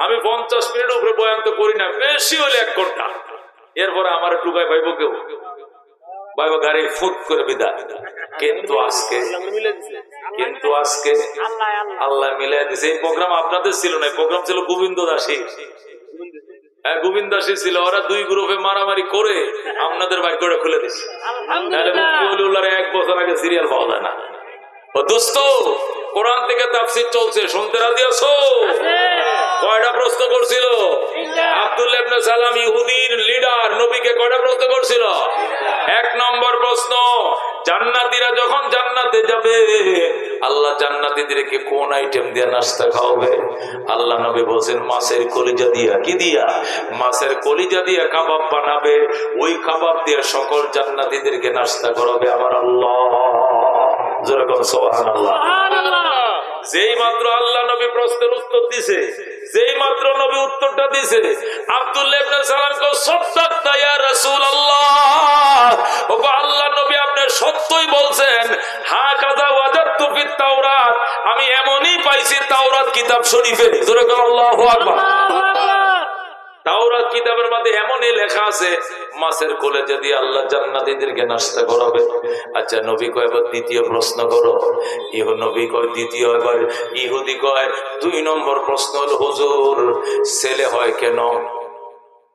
আমি 50 মিনিটের উপরে বয়ান তো করি না, বেশি হলে 1 ঘন্টা। এরপরে আমার টুকায় ভাইব কেউ, ভাইব গাড়ি ফুট করে বিদায়। কিন্তু আজকে আল্লাহ মিলাই দিছে। এই প্রোগ্রাম আপনাদের ছিল না, প্রোগ্রাম ছিল গোবিন্দ দাসী। গোবিন্দাসী ছিল, ওরা দুই গ্রুপে মারামারি করে আপনাদের ভাগ্যটা খুলে দিচ্ছে। নাহলে 1 বছর আগে সিরিয়াল পাওয়া যায় না। ও দোস্ত, কোরআন থেকে তাফসীর চলছে, শুনতে রাজি আছো? কয়টা প্রশ্ন করছিল আব্দুল্লাহ ইবনে সালাম, ইহুদির লিডার, নবীকে কয়টা প্রশ্ন করছিল? 1 নম্বর প্রশ্ন, জান্নাতীরা যখন জান্নাতে যাবে আল্লাহ জান্নাতীদেরকে কোন আইটেম দিয়ে নাস্তা খাওয়াবে? আল্লাহ নবী বলছেন মাছের কলিজা দিয়া। কি দিয়া? মাছের কলিজা দিয়ে কাবাব বানাবে, ওই কাবাব দিয়ে সকল জান্নাতীদেরকে নাস্তা করাবে আমার আল্লাহ। যেরকম সুবহানাল্লাহ। যেই মাত্র আল্লাহ নবী প্রশ্নের উত্তর দিছে, যেই মাত্র নবী উত্তরটা দিছে, আব্দুল্লাহ ইবনে সালাম কো সাদাক্তা ইয়া রাসূলুল্লাহ, ওগো আল্লাহ নবী আপনি সত্যই বলছেন। হাকাযা ওয়াজাদতু ফিত তাওরাত, আমি এমনই পাইছি তাওরাত কিতাব শরীফে। জোরে বলেন আল্লাহু আকবার। তাওরাত কিতাবের মধ্যে এমনই লেখা আছে মাছের কলিজা দিয়ে আল্লাহ জান্নাতীদেরকে নাস্তা করাবে। আচ্ছা নবী কয় এবার দ্বিতীয় প্রশ্ন করো। নবী কয় দ্বিতীয়, এবার ইহুদি কয় 2 নম্বর প্রশ্ন হলো হুজুর ছেলে হয় কেন,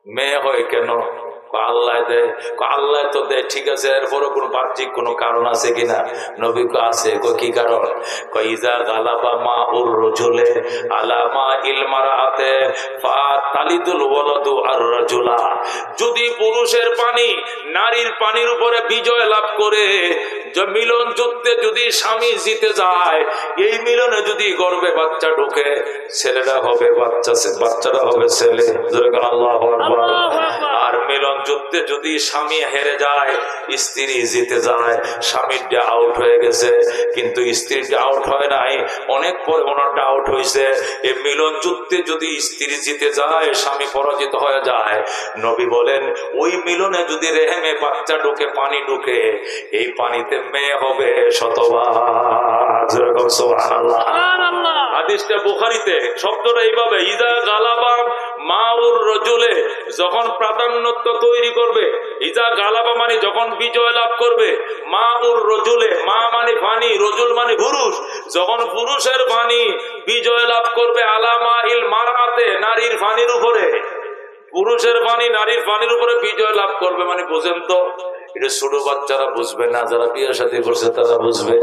মেয়ে হয় কেন? আল্লাহ দেয়। আল্লাহ তো দেয়, ঠিক আছে, এরপরে কোন বাহ্যিক কোন কারণ আছে কিনা? নবী আছে। কি কারণ? ইজা গালাবা মা উর রজুলে আলা মা ইল মারাতে ফাতালিদুল ওয়ালাদু আর রাজুলা, যদি পুরুষের পানি নারীর পানির উপরে বিজয় লাভ করে, মিলন যুদ্ধে যদি স্বামী জিতে যায়, এই মিলনে যদি গর্ভে বাচ্চা ঢোকে, ছেলেরা হবে বাচ্চা, বাচ্চারা হবে ছেলে। আল্লাহু আকবার। আর মিলন যুদ্ধে যদি স্বামী হেরে যায়, স্ত্রী জিতে যায়, স্বামীরটা আউট হয়ে গেছে, কিন্তু স্ত্রীটা আউট হয় নাই, অনেক পরে ওনারটা আউট হয়েছে। এই মিলন যুদ্ধে যদি স্ত্রী জিতে যায়, স্বামী পরাজিত হয়ে যায়, নবী বলেন ওই মিলনে যদি রেহেমে বাচ্চা ঢুকে, পানি ঢুকে, এই পানিতে মেয়ে হবে শতবার। সুবহানাল্লাহ। হাদিসটা বুখারীতে, শব্দটা এইভাবে, ইজা গালাবা মাউর রজুলে, যখন প্রাধান্যত্ব তৈরি করবে, ইজা গালাবা মানে যখন বিজয় লাভ করবে, মাউর রজুলে, মা মানে পানি, রজুল মানে পুরুষ, যখন পুরুষের পানি বিজয় লাভ করবে, আলামা ইল মারাতে, নারীর পানির উপরে, পুরুষের পানি নারীর পানির উপরে বিজয় লাভ করবে, মানে বুঝেন তো, এটা ছোট বাচ্চারা বুঝবে না, যারা বিয়ে শাদী করছে তারা বুঝবে,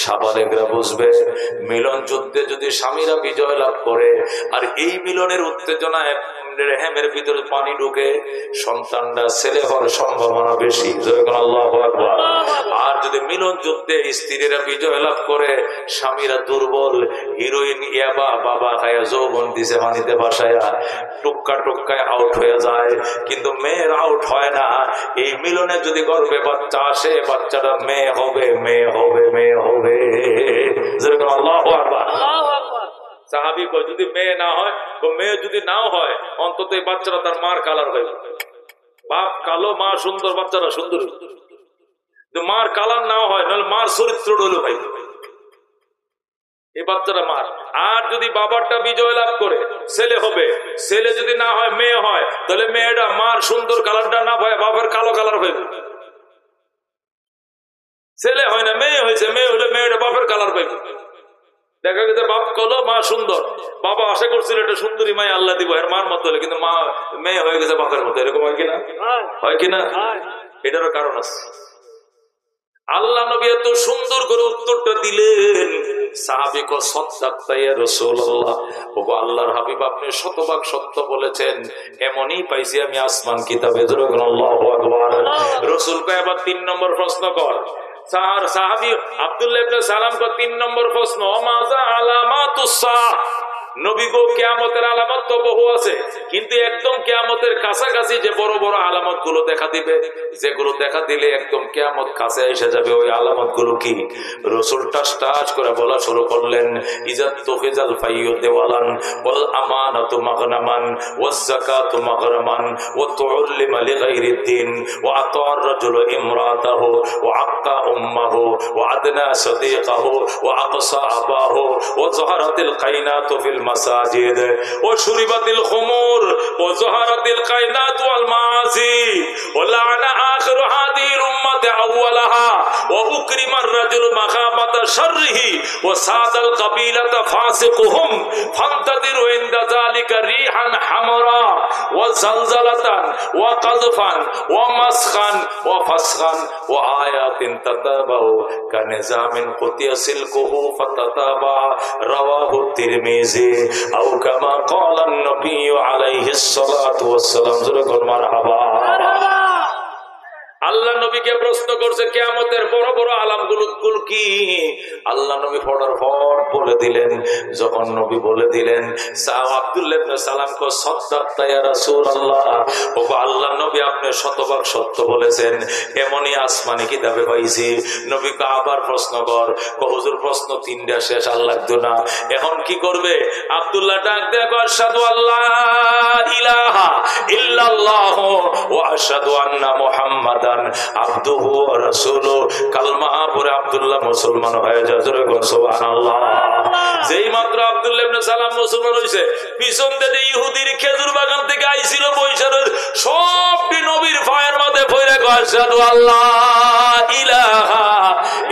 সাবালেকরা বুঝবে। মিলন যুদ্ধে যদি স্বামীরা বিজয় লাভ করে, আর এই মিলনের উত্তেজনায় রেহেমের ভিতরে পানি ঢুকে, সন্তানটা ছেলে হওয়ার সম্ভাবনা বেশি। আল্লাহু আকবার। আর যদি মিলন যুদ্ধে স্ত্রীরা বিজয় লাভ করে, স্বামীরা দুর্বল, হিরোইন ইয়াবা বাবা খায়া যৌবন দিছে পানিতে ভাসায়া, টুক্কা টুক্কায় আউট হয়ে যায়, কিন্তু মেয়ের আউট হয় না। এই মিলনে যদি গর্ভে বাচ্চা আসে, বাচ্চাটা মেয়ে হবে, মেয়ে হবে, মেয়ে হবে। যেরকম আল্লাহু আকবার। সাহাবী কয় যদি মেয়ে না হয়, মেয়ে যদি নাও হয়, অন্তত এই বাচ্চারা তার মার কালার হয়ে, বাপ কালো মা সুন্দর, বাচ্চারা সুন্দর। মার কালার নাও হয়, নাহলে মার চরিত্র হলো ভাই, এই বাচ্চারা মার। আর যদি বাবারটা বিজয় লাভ করে, ছেলে হবে, ছেলে যদি না হয় মেয়ে হয়, তাহলে মেয়েটা মার সুন্দর কালারটা না হয়, বাবার কালো কালার হয়ে, ছেলে হয় না মেয়ে হয়েছে, মেয়ে হলে মেয়েটা বাপের কালার পাইবে। দেখা গেছে বাপ কালো মা সুন্দর, বাবা আশা করছিল এটা সুন্দরী মাই আল্লাহ দিব এর মার মতো হলে, কিন্তু মা মেয়ে হয়ে গেছে বাপের মতো। এরকম হয় কিনা? হয় কিনা? এটারও কারণ আছে। আল্লাহ নবী এত সুন্দর করে উত্তরটা দিলেন, সাহাবী কো সাদাক্তা ইয়া রাসূলুল্লাহ, ওগো আল্লাহর হাবিব আপনি শতভাগ সত্য বলেছেন, এমনই পাইছি আমি আসমান কিতাবে। আল্লাহু আকবার। রাসূল কয় এবার 3 নম্বর প্রশ্ন কর। সাহাবী আব্দুল্লাহ ইবনে সালাম কো 3 নম্বর প্রশ্ন, মাযা আলামাতুস সাহ, নবী গো কিয়ামতের আলামত তো বহু আছে, কিন্তু একদম কিয়ামতের কাছাকাছি যে বড় বড় আলামত গুলো দেখা দিবে, যেগুলো দেখা দিলে একদম কিয়ামত কাছে এসে যাবে, ওই আলামত গুলো কি? রাসূল টাস করে বলা শুরু করলেন, ইজাত তুফিজাল ফাইয়ু দেওয়ালান ওয়াল আমানাতু মাগনামান ওয়াজ যাকাতু মাগরামান ওয়া তুউল্লিমা লিগাইরিদ দিন ওয়া আতার রাজুলু ইমরাতাহু ওয়া আক্কা উম্মাহু ওয়া আদনা সাদিকাহু ওয়া আকসা আবাহু ওয়া যাহারাতিল কায়নাতু ফিল المساجد وشربت الخمور وظهرت القينات والمعاصي ولعن آخر هذه الأمة أولها وأكرم الرجل مخافة শাররিহি ওয়া সাদাল কাবিলাতা ফাসিকুহুম ফান্তাদিরু ইনদা যালিকা রিহান হামরা ওয়া জালজালাতান ওয়া কাযফান ওয়া মাসখান ওয়া ফাসখান ওয়া আয়াতিন তাতাবাউ কানিজামিন কুতিয়া সিলকুহু ফাতাতাবা রাওয়াহু তিরমিজি আও কামা ক্বালা an-নবী আলাইহিস সালাতু ওয়াস সালাম। মারহাবা। আল্লাহ নবীকে প্রশ্ন করছে কিয়ামতের বড় বড় আলামগুলো কি? আল্লাহ নবী ফটাফট বলে দিলেন। যখন নবী বলে দিলেন, আব্দুল্লাহ ইবনে সালাম কো সাদ্দাকতা ইয়া রাসূলুল্লাহ, ও আল্লাহ নবী আপনি শতভাগ সত্য বলেছেন, এমনই আসমানি কিতাবে পাইছি। নবী কা আবার প্রশ্ন কর। হুজুর প্রশ্ন তিনটা শেষ, আর লাগতো না, এখন কি করবে? আব্দুল্লাহ ডাক দেয়া কো আশহাদু আল্লা ইলাহা ইল্লাল্লাহ ওয়া আশহাদু আন্না মুহাম্মাদান আবদুহু ওয়া রাসূলুহু। কালমা পড়ে আব্দুল্লাহ মুসলমান হয়ে যায়। জোরে বল সুবহানাল্লাহ। যেই মাত্র আব্দুল্লাহ ইবনে সালাম মুসলমান হইছে, পিছন থেকে ইহুদির খেজুর বাগান থেকে আইছিল বৈশারের সবটি নবীর পায়ের মধ্যে পড়ে কয় আশহাদু আল্লা ইলাহা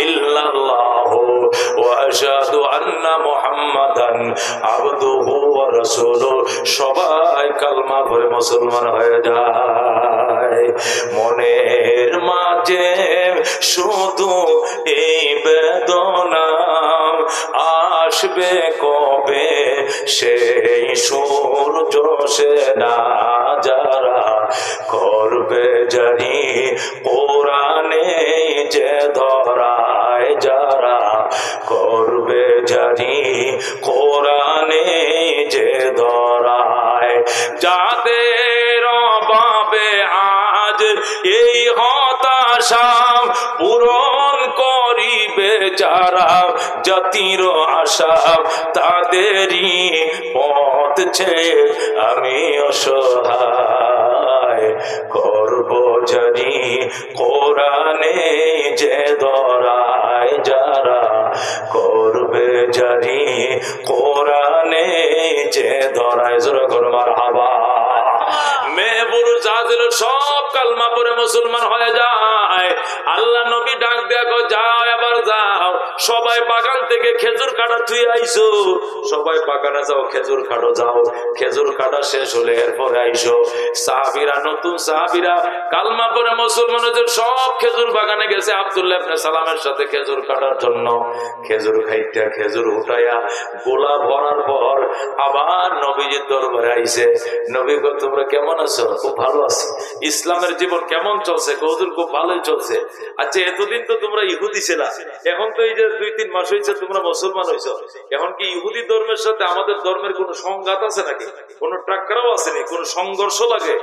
ইল্লাল্লাহ ওয়া আশহাদু আন্না মুহাম্মাদান আবদুহু ওয়া রাসূলুহু। সবাই কালমা পড়ে মুসলমান হয়ে যায়। মনের মাঝে শুধু এই বেদনা, আসবে কবে সেই সূর্য সেনা, যারা করবে জানি কোরআনে যে ধরায়, যারা করবে জানি কোরআনে যে ধরায়, যাদের অভাবে আজ এই হতাশা পূরণ করিবে যারা, জাতির আশা তাদেরই পথ ছেড়ে আমি অসহায়, করব জানি কোরআনে যে ধরায়, যারা করবে জানি কোরআনে যে ধরায়। জোরে কর মারহাবা। মেয়ে বুড়ো যা দিল সব কালমা পড়ে মুসলমান হয়ে যায়। আল্লাহ নবী ডাক দেয়া কয় যাও, এবার যাও, সবাই বাগান থেকে খেজুর কাটা তুই আইসো, সবাই বাগানে যাও, খেজুর কাটো যাও। খেজুর কাটা শেষ হলে এরপরে আইসো। সাহাবীরা, নতুন সাহাবীরা কালমা পড়ে মুসলমান হয়েছে, সব খেজুর বাগানে গেছে আব্দুল্লাহ ইবনে সালামের সাথে খেজুর কাটার জন্য। খেজুর খাইতে খেজুর উঠাইয়া গোলা ভরার পর আবার নবীজির দরবারে আইছে। নবী গো তোমরা কেমন আছো? খুব ভালো আছি। ইসলামের জীবন কেমন চলছে? হুজুর খুব ভালোই চলছে। আচ্ছা এতদিন তো তোমরা ইহুদি ছিলা, এখন তো এই যে 2-3 মাস হয়েছে তোমরা মুসলমান হয়েছো, এখন কি ইহুদি ধর্মের সাথে আমাদের ধর্মের কোন সংঘাত আছে নাকি? কোন টাকরাও আছে নাকি? কোন সংঘর্ষ লাগে?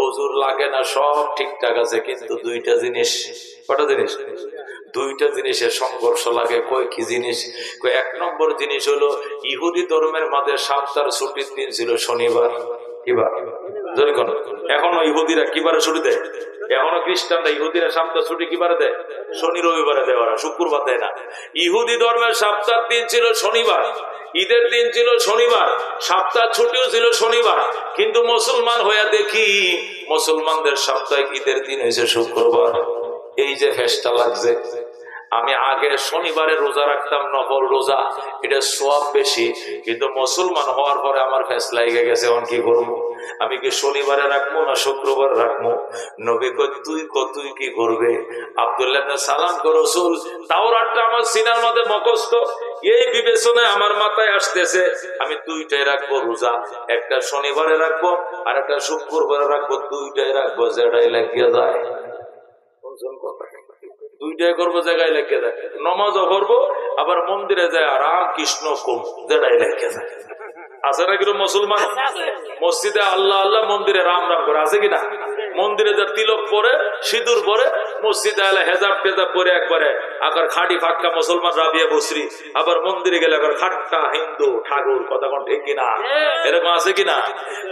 হুজুর লাগে না, সব ঠিকঠাক আছে, কিন্তু দুইটা জিনিস। কটা জিনিস? দুইটা জিনিসের সংঘর্ষ লাগে। কয় কি জিনিস? এক নম্বর জিনিস হলো ইহুদি ধর্মের মাঝে সপ্তাহের ছুটির দিন ছিল শনিবার। কিবার? এখনো ইহুদিরা কিবারে ছুটি দেয়? এখনো খ্রিস্টানরা ইহুদিরা সপ্তাহ ছুটি কিবারে দেয়? শনি রবিবারে দেয়, ওরা শুক্রবার দেয় না। ইহুদি ধর্মের সপ্তাহের দিন ছিল শনিবার, ঈদের দিন ছিল শনিবার, সপ্তাহ ছুটিও ছিল শনিবার। কিন্তু মুসলমান হইয়া দেখি মুসলমানদের সাপ্তাহিক ঈদের দিন হয়েছে শুক্রবার। এই যে ফেস্টা লাগছে। আমি আগে শনিবারে রোজা রাখতাম, নফল রোজা, এটা সওয়াব বেশি, কিন্তু মুসলমান হওয়ার পরে আমার ফেস লাগে গেছে। এখন কি করবো? আমি কি শনিবারে রাখবো না শুক্রবার রাখবো? নবী কই তুই কি করবে? আব্দুল্লাহ ইবনে সালাম কো রাসূল, তাওরাতটা আমার সিনার মধ্যে মুখস্থ, এই বিবেচনায় আমার মাথায় আসতেছে আমি দুইটাই রাখবো রোজা, একটা শনিবারে রাখবো আর একটা শুক্রবারে রাখবো, দুইটাই রাখবো, যেটাই লাগিয়ে যায়। দুইটাই করবো, জায়গায় লেগে যায়। নমাজও করবো, আবার মন্দিরে যায় রাম কৃষ্ণ কম, যেটাই লেগে যায়। আছে না কিন্তু মুসলমান মসজিদে আল্লাহ আল্লাহ, মন্দিরে রাম রাম করে, আছে কিনা? মন্দিরে যা তিলক পরে, সিঁদুর পরে, মসজিদে আলে হেজাব টেজাব পরে একবারে আবার খাটি ফাক্কা মুসলমান রাবিয়া বসরি, আবার মন্দিরে গেলে আবার খাট্টা হিন্দু ঠাকুর। কথা কোন ঠিক কিনা? এরকম আছে কিনা?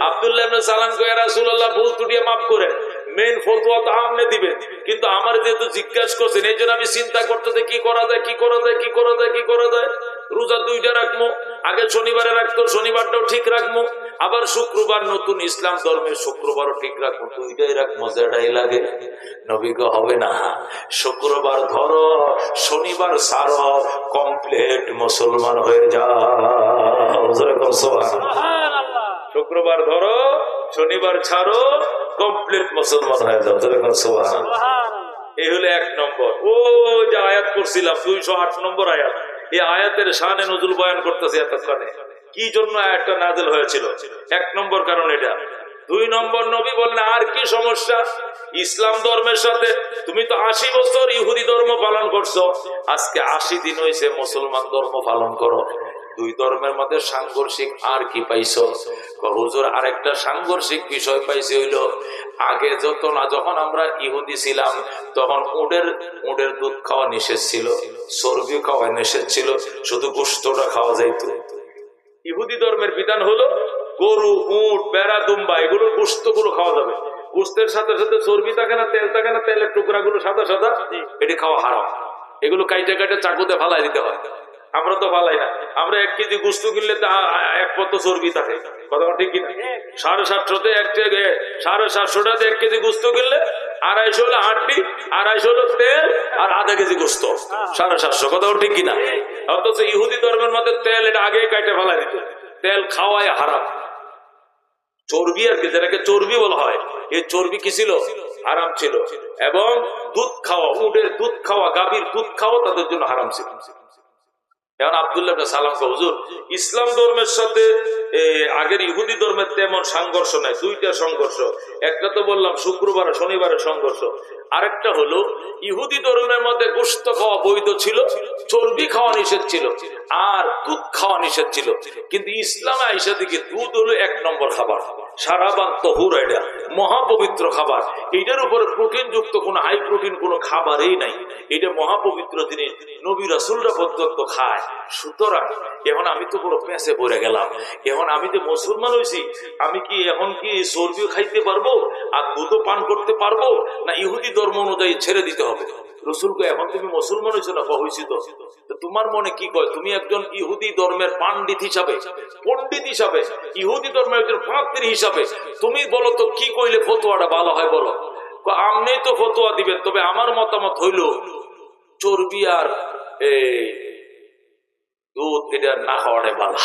আব্দুল্লাহ ইবনে সালাম কয়, ইয়া রাসূলুল্লাহ, ভুল ত্রুটিয়া মাফ করেন, মেন ফতোয়া তো আপনি দিবেন, কিন্তু আমার যেহেতু জিজ্ঞাসা করছেন এই জন্য আমি চিন্তা করতেছি কি করা যায়, কি করা যায়, কি করা যায়, কি করা যায়। রোজা দুইটা রাখবো, আগে শনিবারে রাখতো, শনিবারটাও ঠিক রাখবো, আবার শুক্রবার নতুন ইসলাম ধর্মের শুক্রবারও ঠিক রাখবো, দুইটাই রাখবো, যেটাই লাগে। নবীকে হবে না, শুক্রবার ধরো শনিবার ছাড়ো, কমপ্লিট মুসলমান হয়ে যাও। শুক্রবার ধরো শনিবার ছাড়ো, কমপ্লিট মুসলমান হয়ে যাও। এই হলো 1 নম্বর। ও যে আয়াত করছিলাম 208 নম্বর আয়াত, এই আয়াতের শানে নজুল বয়ান করতেছে এতক্ষণে। কি জন্য আয়াতটা নাযিল হয়েছিল? 1 নম্বর কারণ এটা। 2 নম্বর, নবী বললেন আর কি সমস্যা ইসলাম ধর্মের সাথে? তুমি তো 80 বছর ইহুদি ধর্ম পালন করছো, আজকে 80 দিন হয়েছে মুসলমান ধর্ম পালন করো। 2 ধর্মের মধ্যে সাংঘর্ষিক আর কি পাইছো? হুজুর আরেকটা সাংঘর্ষিক বিষয় পাইছি, হইলো আগে যখন আমরা ইহুদি ছিলাম তখন উটের দুধ খাওয়া নিষেধ ছিল, চর্বি খাওয়া নিষেধ ছিল, শুধু গোশতটা খাওয়া যাইত। ইহুদি ধর্মের বিধান হলো গরু, উট, বেড়া, দুম্বা এগুলোর গোশত গুলো খাওয়া যাবে। গোশতের সাথে সাথে চর্বি থাকে না, তেল থাকে না, তেলের টুকরা গুলো সাদা সাদা, এটি খাওয়া হারাম। এগুলো কাইটে কাইটে চাকুতে ফালাই দিতে হয়। আমরা তো ফালাই না, আমরা 1 কেজি গোশত কিনলে 1 পত্র চর্বি থাকে, কথা ঠিক কিনা? 750 750 1 কেজি গোশত কিনলে 250 হলো হাড্ডি, 250 হলো তেল, আর আধা কেজি গোশত, 750, কথা ঠিক কিনা? অথচ ইহুদি ধর্মের মধ্যে তেল এটা আগে কাইটে ফালাই দিত। তেল খাওয়ায় হারাম। চর্বি আর কি, যেটাকে চর্বি বলা হয়, এই চর্বি কি ছিল? হারাম ছিল। এবং দুধ খাওয়া, উটের দুধ খাওয়া, গাভীর দুধ খাওয়া তাদের জন্য হারাম ছিল। এখন আব্দুল্লাহ ইবনে সালাম কয়, হুজুর ইসলাম ধর্মের সাথে আগের ইহুদি ধর্মের তেমন সংঘর্ষ নাই, 2টা সংঘর্ষ। একটা তো বললাম শুক্রবার শনিবারের সংঘর্ষ, আরেকটা হলো ইহুদি ধর্মের মধ্যে গোশত খাওয়া বৈধ ছিল, চর্বি খাওয়া নিষেধ ছিল, আর দুধ খাওয়া নিষেধ ছিল। কিন্তু ইসলামে আইসা দিকে দুধ হলো 1 নম্বর খাবার, সারাবান তহুর, এটা মহাপবিত্র খাবার। এটার উপরে প্রোটিন যুক্ত কোন হাই প্রোটিন কোন খাবারই নাই, এটা মহাপবিত্র জিনিস, নবী রাসূলরা পর্যন্ত খায়। সুতরাং এখন আমি তো পুরো পেঁচে পড়ে গেলাম, এখন আমি যে মুসলমান হয়েছি, আমি কি এখন কি চর্বিও খাইতে পারবো আর দুধও পান করতে পারবো, না ইহুদি ধর্ম অনুযায়ী ছেড়ে দিতে হবে? রসুলকে এখন তুমি মুসলমান হয়েছো না? হয়েছি। তো তোমার মনে কি কয়? তুমি একজন ইহুদি ধর্মের পণ্ডিত হিসাবে, ইহুদি ধর্মের একজন পাত্রী হিসাবে তুমি বলো তো কি কইলে ফতোয়াটা ভালো হয় বলো? আপনি তো ফতোয়া দিবেন, তবে আমার মতামত হইল চর্বি আর দুধ এটা না খাওয়াটাই ভালো।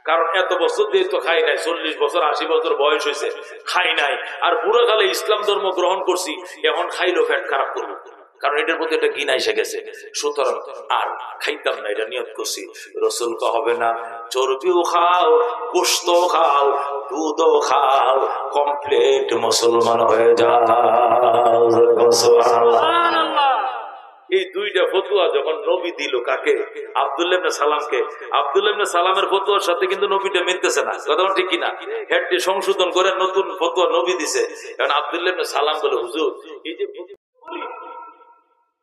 কারণ এত বছর যেহেতু খাই নাই, 40 বছর 80 বছর বয়স হয়েছে, খাই নাই, আর বুড়ো কালে ইসলাম ধর্ম গ্রহণ করছি, এখন খাইলেও পেট খারাপ করবো, কারণ এটার প্রতি একটা ঘৃণা এসে গেছে। সুতরাং আর খাইতাম না, এটা নিয়ত করছি। রসুল কা হবে না, চর্বিও খাও, গোশত খাও, দুধও খাও, কমপ্লিট মুসলমান হয়ে যাও। এই 2টা ফতোয়া যখন নবী দিল কাকে? আব্দুল্লাহ ইবনে সালামকে। আব্দুল্লাহ ইবনে সালামের ফতোয়ার সাথে কিন্তু নবীটা মিলতেছে না, কথা ঠিক কিনা? হেডটি সংশোধন করে নতুন ফতোয়া নবী দিছে। কারণ আব্দুল্লাহ ইবনে সালাম বলে, হুজুর এই যে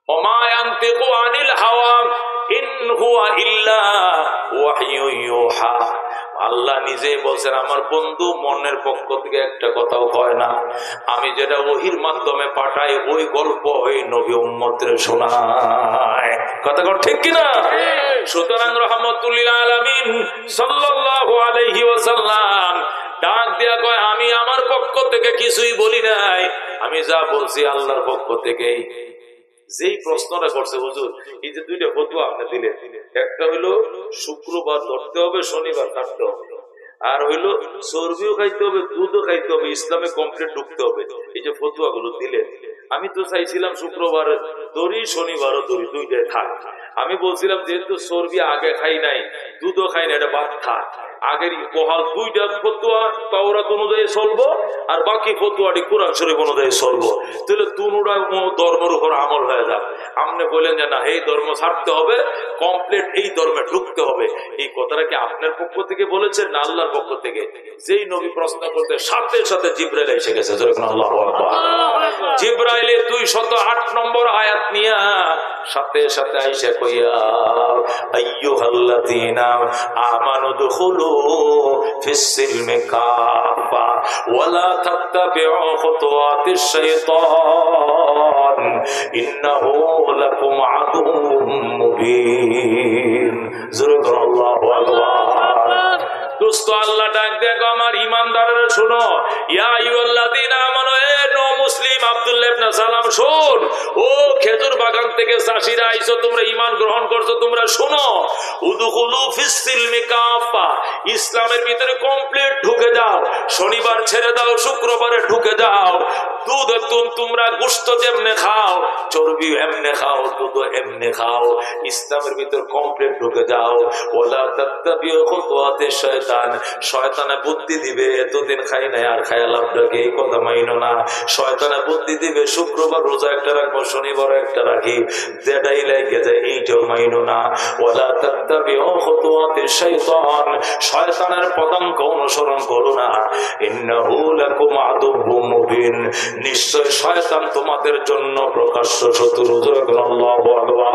ওমা ইয়ানতিকু আনিল হাওয়া ইন হুয়া ইল্লা ওয়াহয়ু ইউহা, আল্লাহ নিজেই বলছেন আমার বন্ধু মনের পক্ষ থেকে একটা কথাও কয় না, আমি যেটা ওহির মাধ্যমে পাঠাই ওই গল্প ওই নবী উম্মতের শোনায়, কথা ঠিক কিনা? সুতরাং রাহমাতুল লিল আলামিন সাল্লাল্লাহু আলাইহি ওয়াসাল্লাম ডাক দিয়া কয়, আমি আমার পক্ষ থেকে কিছুই বলি নাই, আমি যা বলছি আল্লাহর পক্ষ থেকেই। যেই প্রশ্নটা করছে, হুজুর এই যে 2টা ফতোয়া আপনি দিলেন, একটা হইলো শুক্রবার ধরতে হবে, শনিবার কাটতে হবে, আর হইলো চর্বিও খাইতে হবে, দুধও খাইতে হবে, ইসলামে কমপ্লিট ঢুকতে হবে। এই যে ফতোয়া গুলো দিলেন, আমি তো চাইছিলাম শুক্রবার ধরি, শনিবারও ধরি, 2টাই থাক। আমি বলছিলাম যেহেতু চর্বি আগে খাই নাই, দুধও খাই না, এটা বাদ থাক। আগের বহাল 2টা ফতোয়া তাওরাত অনুযায়ী চলবো, আর বাকি ফতোয়াটি কোরআন শরীফ অনুযায়ী চলবো, তাহলে দুটোটা ধর্মের উপর আমল হয়ে যাক। আপনি বলেন যে না, এই ধর্ম ছাড়তে হবে, কমপ্লিট এই ধর্মে ঢুকতে হবে। এই কথাটা কি আপনার পক্ষ থেকে বলেছেন না আল্লাহর পক্ষ থেকে? যেই নবী প্রশ্ন করতে সাথে সাথে জিবরাইল এসে গেছে। আল্লাহু আকবার। জিবরাইলের 208 নম্বর আয়াত নিয়া সাথে সাথে আইসা কইয়া, আইয়ুহাল্লাযীনা আমানু দুখুলু ফিস সিলমি কাফা ওয়া লা তাত্তাবিউ খুতুওয়াতিশ শাইতান ইন্নাহু লাকুম আদুউম মুবিন। আল্লাহু আকবার। দোস্ত আল্লাহ ডাক দেখো আমার ইমানদারেরা শোনো, ইয়া আইয়ুহাল্লাযীনা আমানু, এ নো মুসলিম আব্দুল্লাহ ইবনে সালাম শোন, ও খেজুর বাগান থেকে চাষিরা আইছো, তোমরা ঈমান গ্রহণ করছো, তোমরা শোনো, উদখুলু ফিস সিলমি কাফা, ইসলামের ভিতরে কমপ্লিট ঢুকে যাও, শনিবার ছেড়ে দাও, শুক্রবারে ঢুকে যাও, দুধ তোমরা গোশত যেমনে খাও, চর্বি এমনে খাও, দুধ এমনে খাও, ইসলামের ভিতর কমপ্লিট ঢুকে যাও। ওয়ালা তাত্তাবিউ খুতুওয়াতিশ শয়তান, শয়তানে বুদ্ধি দিবে এতদিন খাই নাই আর খায়া লাভটা কি, এই কথা মাইনো না। শয়তানে বুদ্ধি দিবে শুক্রবার রোজা একটা রাখবো, শনিবার একটা রাখি, যেটাই লাগে যায় এইটাও মাইনো না। ওয়ালা তাত্তাবিউ খুতুওয়াতিশ শয়তান, শয়তানের পদাঙ্ক অনুসরণ করো না। ইন্নাহু লাকুম আদুউম মুবিন, নিশ্চয় শয়তান তোমাদের জন্য প্রকাশ্য শত্রু। আল্লাহু আকবার।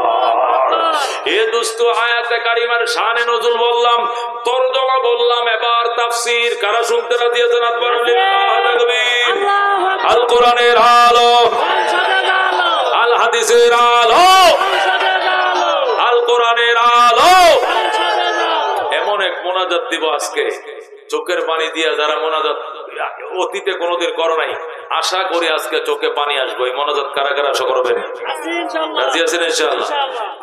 এ দোস্ত আয়াতে কারিমার শানে নজুল বললাম, তরজমা বললাম, এবার তাফসীর কারা শুনতে রাজি আছেন? আকবার তাকবীর। আল কোরআনের আলো, আল হাদিসের আলো, আল কোরআনের আলো। এমন এক মোনাজাত দিব আজকে, চোখের পানি দিয়ে যারা মোনাজাত অতীতে কোনোদিন করো নাই, আশা করি আজকে চোখে পানি আসবে। এই মোনাজাত কারা কারা আশা করবেন? রাজি আছেন ইনশাআল্লাহ?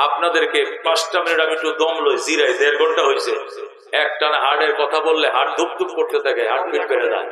আপনাদেরকে 5টা মিনিট আমি একটু দম লই, জিরাই, 1.5 ঘন্টা হয়েছে। একটানা হার্টের কথা বললে হার্ট ধুপ ধুপ করতে থাকে, হার্ট বিট বেড়ে যায়।